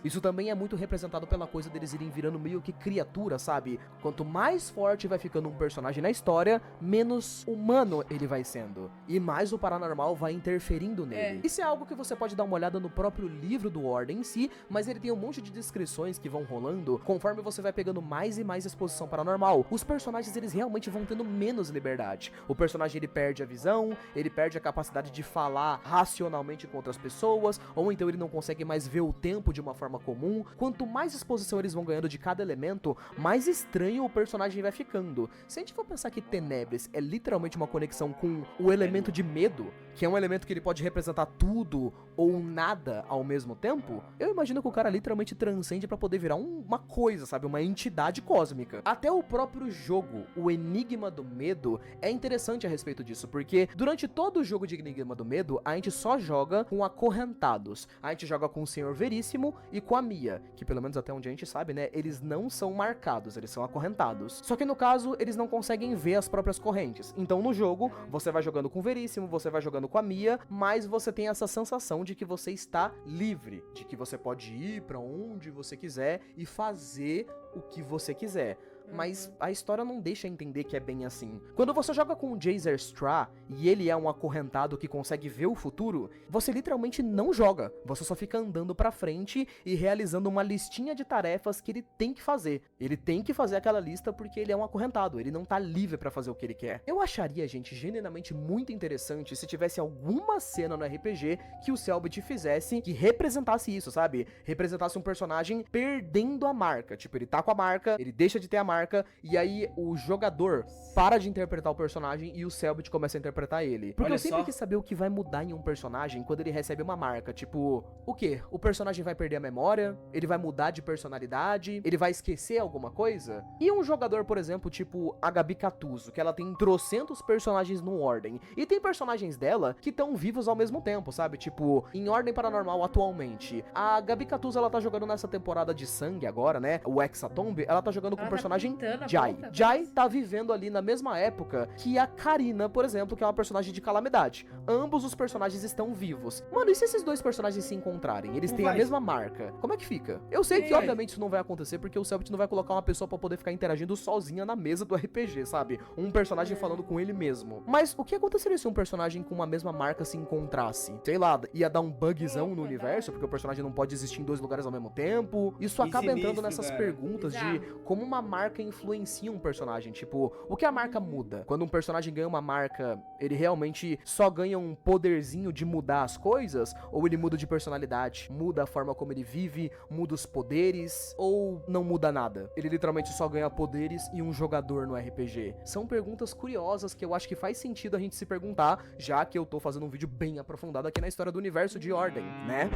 Isso também é muito representado pela coisa deles irem virando meio que criatura, sabe? Quanto mais forte vai ficando um personagem na história, menos humano ele vai sendo. E mais o paranormal vai interferindo nele. Isso é algo que você pode dar uma olhada no próprio livro do Ordem em si, mas ele tem um monte de descrições que vão rolando conforme você vai pegando mais e mais exposição paranormal. Os personagens, eles realmente vão tendo menos liberdade. O personagem, ele perde a visão, ele perde a capacidade de falar racionalmente com outras pessoas, ou então ele não consegue mais ver o tempo de uma forma comum. Quanto mais exposição eles vão ganhando de cada elemento, mais estranho o personagem vai ficando. Se a gente for pensar que Tenebris é literalmente uma conexão com o elemento de medo, que é um elemento que ele pode representar tudo ou nada ao mesmo tempo, eu imagino que o cara literalmente transcende pra poder virar uma coisa, sabe? Uma entidade cósmica. Até o próprio jogo, o Enigma do Medo, é interessante a respeito disso, porque durante todo o jogo de Enigma do Medo, a gente só joga com acorrentados. A gente joga com o Senhor Veríssimo e com a Mia, que pelo menos até onde a gente sabe, né, eles não são marcados, eles são acorrentados. Só que no caso, eles não conseguem ver as próprias correntes. Então no jogo, você vai jogando com o Veríssimo, você vai jogando com a Mia, mas você tem essa sensação de que você está livre, de que você pode ir pra onde você quiser e fazer o que você quiser. Mas a história não deixa entender que é bem assim. Quando você joga com o Jazer Stra e ele é um acorrentado que consegue ver o futuro, você literalmente não joga. Você só fica andando pra frente e realizando uma listinha de tarefas que ele tem que fazer. Ele tem que fazer aquela lista porque ele é um acorrentado, ele não tá livre pra fazer o que ele quer. Eu acharia, gente, genuinamente muito interessante se tivesse alguma cena no RPG que o Cellbit fizesse que representasse isso, sabe? Representasse um personagem perdendo a marca. Tipo, ele tá com a marca, ele deixa de ter a marca, e aí o jogador para de interpretar o personagem e o Cellbit começa a interpretar ele. Porque Olha eu sempre só. quis saber o que vai mudar em um personagem quando ele recebe uma marca. Tipo, o quê? O personagem vai perder a memória? Ele vai mudar de personalidade? Ele vai esquecer alguma coisa? E um jogador, por exemplo, tipo a Gabi Catuzzo, que ela tem trocentos personagens no Ordem. E tem personagens dela que estão vivos ao mesmo tempo, sabe? Tipo, em Ordem Paranormal atualmente. A Gabi Catuzzo, ela tá jogando nessa temporada de sangue agora, né? O Hexatomb, ela tá jogando com o personagem Jai. Jai tá vivendo ali na mesma época que a Karina, por exemplo, que é uma personagem de Calamidade. Ambos os personagens estão vivos. Mano, e se esses dois personagens se encontrarem? Eles têm a mesma marca. Como é que fica? Eu sei que, obviamente, isso não vai acontecer porque o Cellbit não vai colocar uma pessoa pra poder ficar interagindo sozinha na mesa do RPG, sabe? Um personagem falando com ele mesmo. Mas o que aconteceria se um personagem com uma mesma marca se encontrasse? Sei lá, ia dar um bugzão no universo, porque o personagem não pode existir em dois lugares ao mesmo tempo. Isso acaba entrando sinistro, nessas cara. perguntas de Exato. como uma marca marca influencia um personagem. Tipo, o que a marca muda? Quando um personagem ganha uma marca, ele realmente só ganha um poderzinho de mudar as coisas? Ou ele muda de personalidade? Muda a forma como ele vive? Muda os poderes? Ou não muda nada? Ele literalmente só ganha poderes e um jogador no RPG? São perguntas curiosas que eu acho que faz sentido a gente se perguntar, já que eu tô fazendo um vídeo bem aprofundado aqui na história do universo de Ordem, né?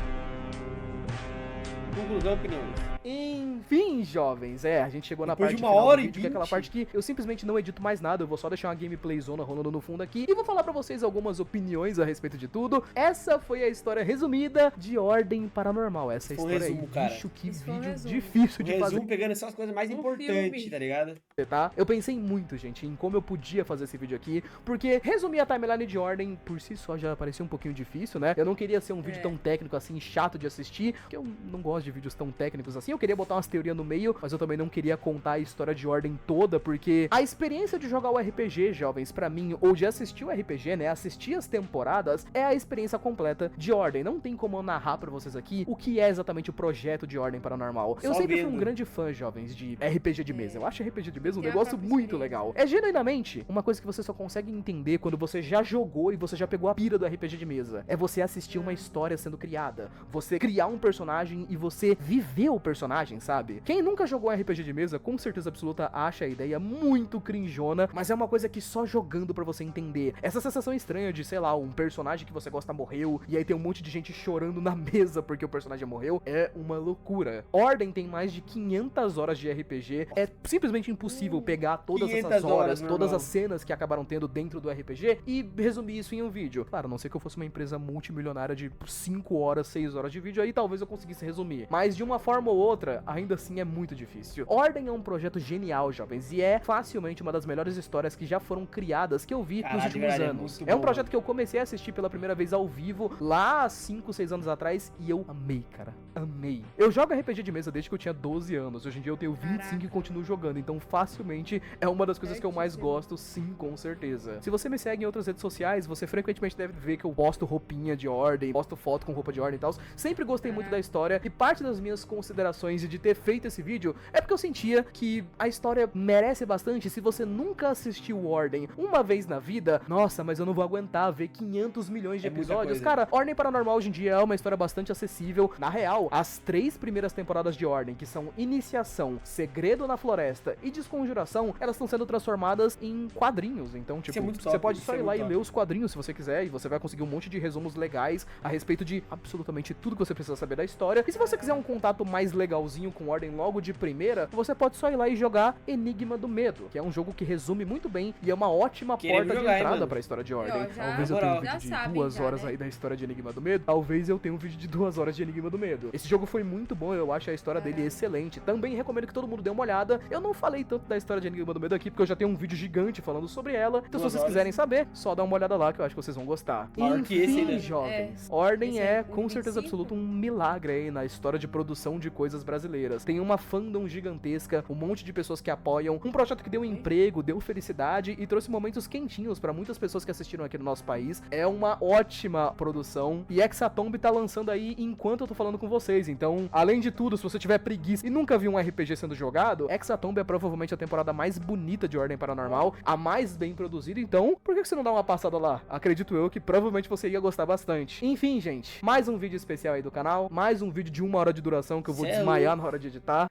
Conclusão, opiniões. Enfim, jovens, a gente chegou na Depois parte de uma final hora do e vídeo, que é aquela 20. parte que eu simplesmente não edito mais nada, eu vou só deixar uma gameplay zona rolando no fundo aqui e vou falar pra vocês algumas opiniões a respeito de tudo. Essa foi a história resumida de Ordem Paranormal. Essa Foi um história resumo, aí, cara. bicho, que Isso foi um vídeo resumo. difícil de fazer. Resumo pegando só as coisas mais Um importantes, filme. tá ligado? Tá? Eu pensei muito, gente, em como eu podia fazer esse vídeo aqui, porque resumir a timeline de Ordem por si só já parecia um pouquinho difícil, né? Eu não queria ser um vídeo tão técnico assim, chato de assistir, porque eu não gosto de vídeos tão técnicos assim. Eu queria botar umas teorias no meio, mas eu também não queria contar a história de Ordem toda, porque a experiência de jogar o RPG, jovens, pra mim, ou de assistir o RPG, né, assistir as temporadas, é a experiência completa de Ordem. Não tem como eu narrar pra vocês aqui o que é exatamente o projeto de Ordem Paranormal. Eu Só sempre fui vendo. um grande fã, jovens, de RPG de mesa. Eu acho RPG de mesa um Tem a negócio própria muito experiência. legal. É genuinamente uma coisa que você só consegue entender quando você já jogou e você já pegou a pira do RPG de mesa. É você assistir uma história sendo criada, você criar um personagem e você viver o personagem, sabe? Quem nunca jogou um RPG de mesa, com certeza absoluta acha a ideia muito crinjona, mas é uma coisa que só jogando pra você entender. Essa sensação estranha de, sei lá, um personagem que você gosta morreu e aí tem um monte de gente chorando na mesa porque o personagem morreu, é uma loucura. Ordem tem mais de 500 horas de RPG, é simplesmente impossível pegar todas 500 essas horas, meu todas irmão. as cenas que acabaram tendo dentro do RPG e resumir isso em um vídeo. Claro, a não ser que eu fosse uma empresa multimilionária de 5 horas, 6 horas de vídeo, aí talvez eu conseguisse resumir. Mas de uma forma ou outra, ainda assim é muito difícil. Ordem é um projeto genial, jovens, e é facilmente uma das melhores histórias que já foram criadas, que eu vi Caralho, nos de últimos verdade, é anos. muito É um bom, projeto que eu comecei a assistir pela primeira vez ao vivo, lá há 5, 6 anos atrás, e eu amei, cara. Amei. Eu jogo RPG de mesa desde que eu tinha 12 anos. Hoje em dia eu tenho 25 e Caraca. continuo jogando, então facilmente é uma das coisas que eu mais Certíssimo. gosto, sim, com certeza. Se você me segue em outras redes sociais, você frequentemente deve ver que eu posto roupinha de Ordem, posto foto com roupa de Ordem e tal. Sempre gostei muito da história, e parte das minhas considerações de ter feito esse vídeo é porque eu sentia que a história merece bastante. Se você nunca assistiu Ordem uma vez na vida, nossa, mas eu não vou aguentar ver 500 milhões de É muita episódios. coisa. Cara, Ordem Paranormal hoje em dia é uma história bastante acessível. Na real, as 3 primeiras temporadas de Ordem, que são Iniciação, Segredo na Floresta e Desconjuração, elas estão sendo transformadas em quadrinhos. Então, tipo, é muito você top, pode isso só é ir lá muito e top. ler os quadrinhos se você quiser, e você vai conseguir um monte de resumos legais a respeito de absolutamente tudo que você precisa saber da história. E se você quiser um contato mais legalzinho com Ordem logo de primeira, você pode só ir lá e jogar Enigma do Medo, que é um jogo que resume muito bem e é uma ótima Queremos porta de jogar, hein, entrada mano? pra história de Ordem. Ó, já- Talvez eu Na tenha um moral. vídeo Já de sabem 2 já, horas né? aí da história de Enigma do Medo. Talvez eu tenha um vídeo de 2 horas de Enigma do Medo. Esse jogo foi muito bom, eu acho a história dele excelente. Também recomendo que todo mundo dê uma olhada. Eu não falei tanto da história de Enigma do Medo aqui, porque eu já tenho um vídeo gigante falando sobre ela. Então, se 2 vocês horas. quiserem saber, só dá uma olhada lá, que eu acho que vocês vão gostar. Maior que esse Enfim, ainda. jovens, Ordem Esse é, é com certeza 25? absoluta, um milagre aí na história de produção de coisas brasileiras. Tem uma fandom gigantesca, um monte de pessoas que apoiam, um projeto que deu emprego, deu felicidade e trouxe momentos quentinhos pra muitas pessoas que assistiram aqui no nosso país. É uma ótima produção e Hexatomb tá lançando aí enquanto eu tô falando com vocês. Então, além de tudo, se você tiver preguiça e nunca viu um RPG sendo jogado, Hexatomb é provavelmente a temporada mais bonita de Ordem Paranormal, a mais bem produzida. Então, por que você não dá uma passada lá? Acredito eu que provavelmente você ia gostar bastante. Enfim, gente, mais um vídeo especial aí do canal, mais um vídeo de 1 hora de duração que eu vou Cê é desmaiar na hora de editar.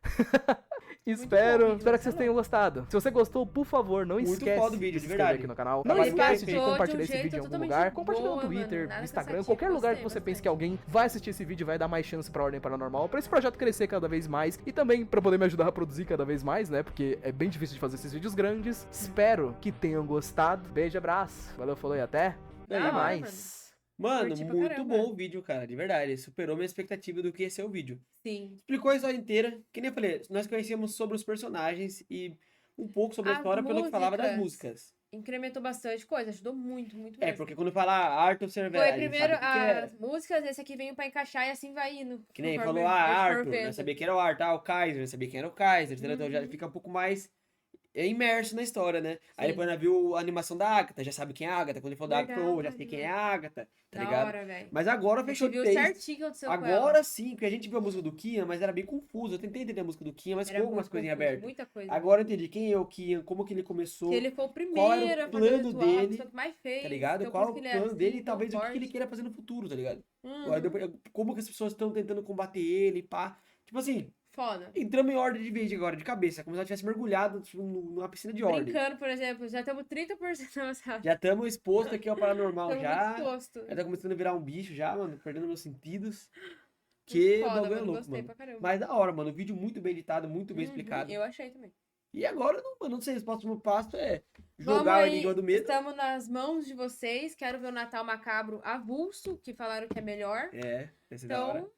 Espero que vocês tenham gostado. Se você gostou, por favor, não Muito esquece foda o vídeo, de de se inscrever verdade. aqui no canal. Tá Não muito esquece de editou de um compartilhar esse jeito vídeo em algum totalmente lugar. de Compartilha no boa, mano, Twitter, nada no Instagram, cansativo, qualquer lugar que gostei você pense bastante. que alguém vai assistir esse vídeo e vai dar mais chance pra Ordem Paranormal, pra esse projeto crescer cada vez mais e também pra poder me ajudar a produzir cada vez mais, né? Porque é bem difícil de fazer esses vídeos grandes. Espero que tenham gostado. Beijo, abraço. Valeu, falou e até Da hora, mais. Mano, Curti pra muito caramba. bom o vídeo, cara, de verdade. Superou minha expectativa do que ia ser o vídeo. Sim. Explicou a história inteira. Que nem eu falei, nós conhecíamos sobre os personagens e um pouco sobre a As história pelo que falava das músicas. músicas. Incrementou bastante coisa, ajudou muito, muito É, mesmo. porque quando fala Art of Cerberus, Foi primeiro sabe o que que é? as músicas, esse aqui veio pra encaixar e assim vai indo. Que nem conforme falou, a gente for Arthur, vendo. nós sabia que era o Arthur, o Kaiser, nós sabia quem era o Kaiser, entendeu? Então já fica um pouco mais é imerso na história, né? Aí Sim. depois nós viu a animação da Agatha, já sabe quem é a Agatha. Quando ele falou da Agatha, eu já sei Verdade, quem é mano. a Agatha, tá Da ligado? hora, velho. Mas agora A fechou gente de viu vez. certinho o que aconteceu com Agora ela. sim, porque a gente viu a música do Kian, mas era bem confuso. Eu tentei entender a música do Kian, mas Era ficou algumas muito coisinhas confuso, abertas. muita coisa. Agora eu entendi quem é o Kian, como que ele começou, Que ele foi o qual era primeiro o a fazer o plano ritual, a dele, pessoa que mais fez. tá ligado? Então, por Qual isso o que ele é plano assim, dele e tão talvez o que ele forte. queira fazer no futuro, tá ligado? Uhum. Aí depois, como que as pessoas estão tentando combater ele, pá. Tipo assim, Foda. entramos em ordem de vez agora, de cabeça, como se ela tivesse mergulhado tipo, numa piscina de ordem. Brincando, por exemplo, já estamos 30% avançados. Já estamos expostos aqui ao paranormal Estamos já. muito expostos. Já tá começando a virar um bicho já, mano, perdendo meus sentidos. Muito Que o foda, bagulho é mano. louco, Gostei mano. pra caramba. Mas da hora, mano. O vídeo muito bem editado, muito bem Uhum, explicado. Eu achei também. E agora, não sei, o próximo passo é Vamos jogar o aí, Enigma do Medo. estamos nas mãos de vocês. Quero ver o Natal Macabro avulso, que falaram que é melhor. É, vai ser da hora. Então,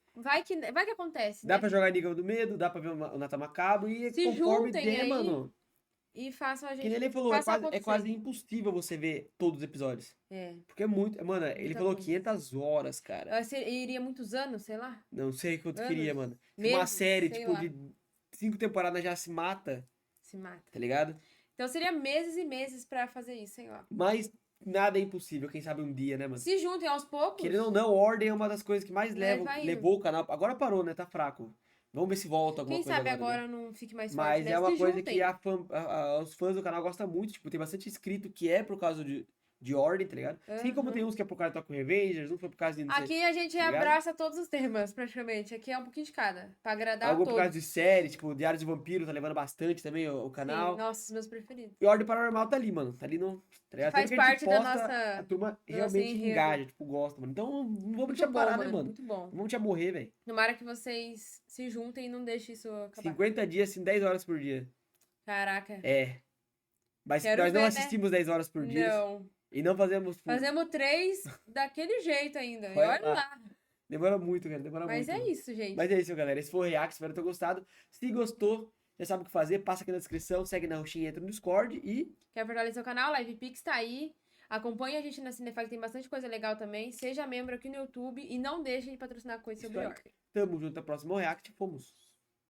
vai que acontece, Dá né? pra jogar Enigma do Medo, dá pra ver o Natal Macabro e Se conforme juntem der, aí, mano. E façam a Que gente. nem ele falou, é faça quase, é acontecer. quase impossível você ver todos os episódios. É. Porque é muito. Mano, ele Muita falou coisa. 500 horas, cara. Iria muitos anos, sei lá. Não sei quanto Anos? queria, mano. Se uma Meses, série, sei tipo, lá. de 5 temporadas já se mata, Se mata. tá ligado? Então seria meses e meses pra fazer isso, sei lá. Mas nada é impossível, quem sabe um dia, né, mano? Se juntem aos poucos. Querendo ou não, Ordem é uma das coisas que mais Vai indo. levou o canal. Agora parou, né? Tá fraco. Vamos ver se volta alguma Quem coisa sabe agora, né? agora não fique mais forte, Mas né? é uma Se coisa juntem. que os fãs do canal gostam muito. Tipo, tem bastante inscrito que é por causa de Ordem, tá ligado? Assim como Aham. tem uns que é por causa de Tokyo Revengers, um foi por causa de não sei, Aqui a gente tá ligado? abraça todos os temas, praticamente. Aqui é um pouquinho de cada, pra agradar a algum por todos. causa de série, tipo, Diários de Vampiro tá levando bastante também o canal. Sim, nossa, os meus preferidos. E Ordem Paranormal tá ali, mano. Tá ali no. Tá ligado? Faz Tudo que a gente parte da posta, nossa- a turma nosso realmente enredo. engaja, tipo, gosta, mano. Então não vamos Muito deixar bom, parar, mano, né, mano? muito bom. Não vamos deixar morrer, velho. Tomara que vocês se juntem e não deixem isso acabar. 50 dias, assim, 10 horas por dia. Caraca. É. Mas Quero nós não ver, né? assistimos 10 horas por dia. Não. E não fazemos. Fazemos 3 daquele jeito ainda. E Olha olha lá. lá. Demora muito, cara. Demora Mas muito. é isso, gente. Mas é isso, galera. Esse foi o React. Espero ter gostado. Se gostou, já sabe o que fazer. Passa aqui na descrição. Segue na roxinha, entra no Discord e. Quer fortalecer o canal? Live Pix tá aí. Acompanhe a gente na Cinefag, tem bastante coisa legal também. Seja membro aqui no YouTube e não deixe de patrocinar coisas sobre Isso aí. ordem. Tamo junto. Até o próximo React. Fomos.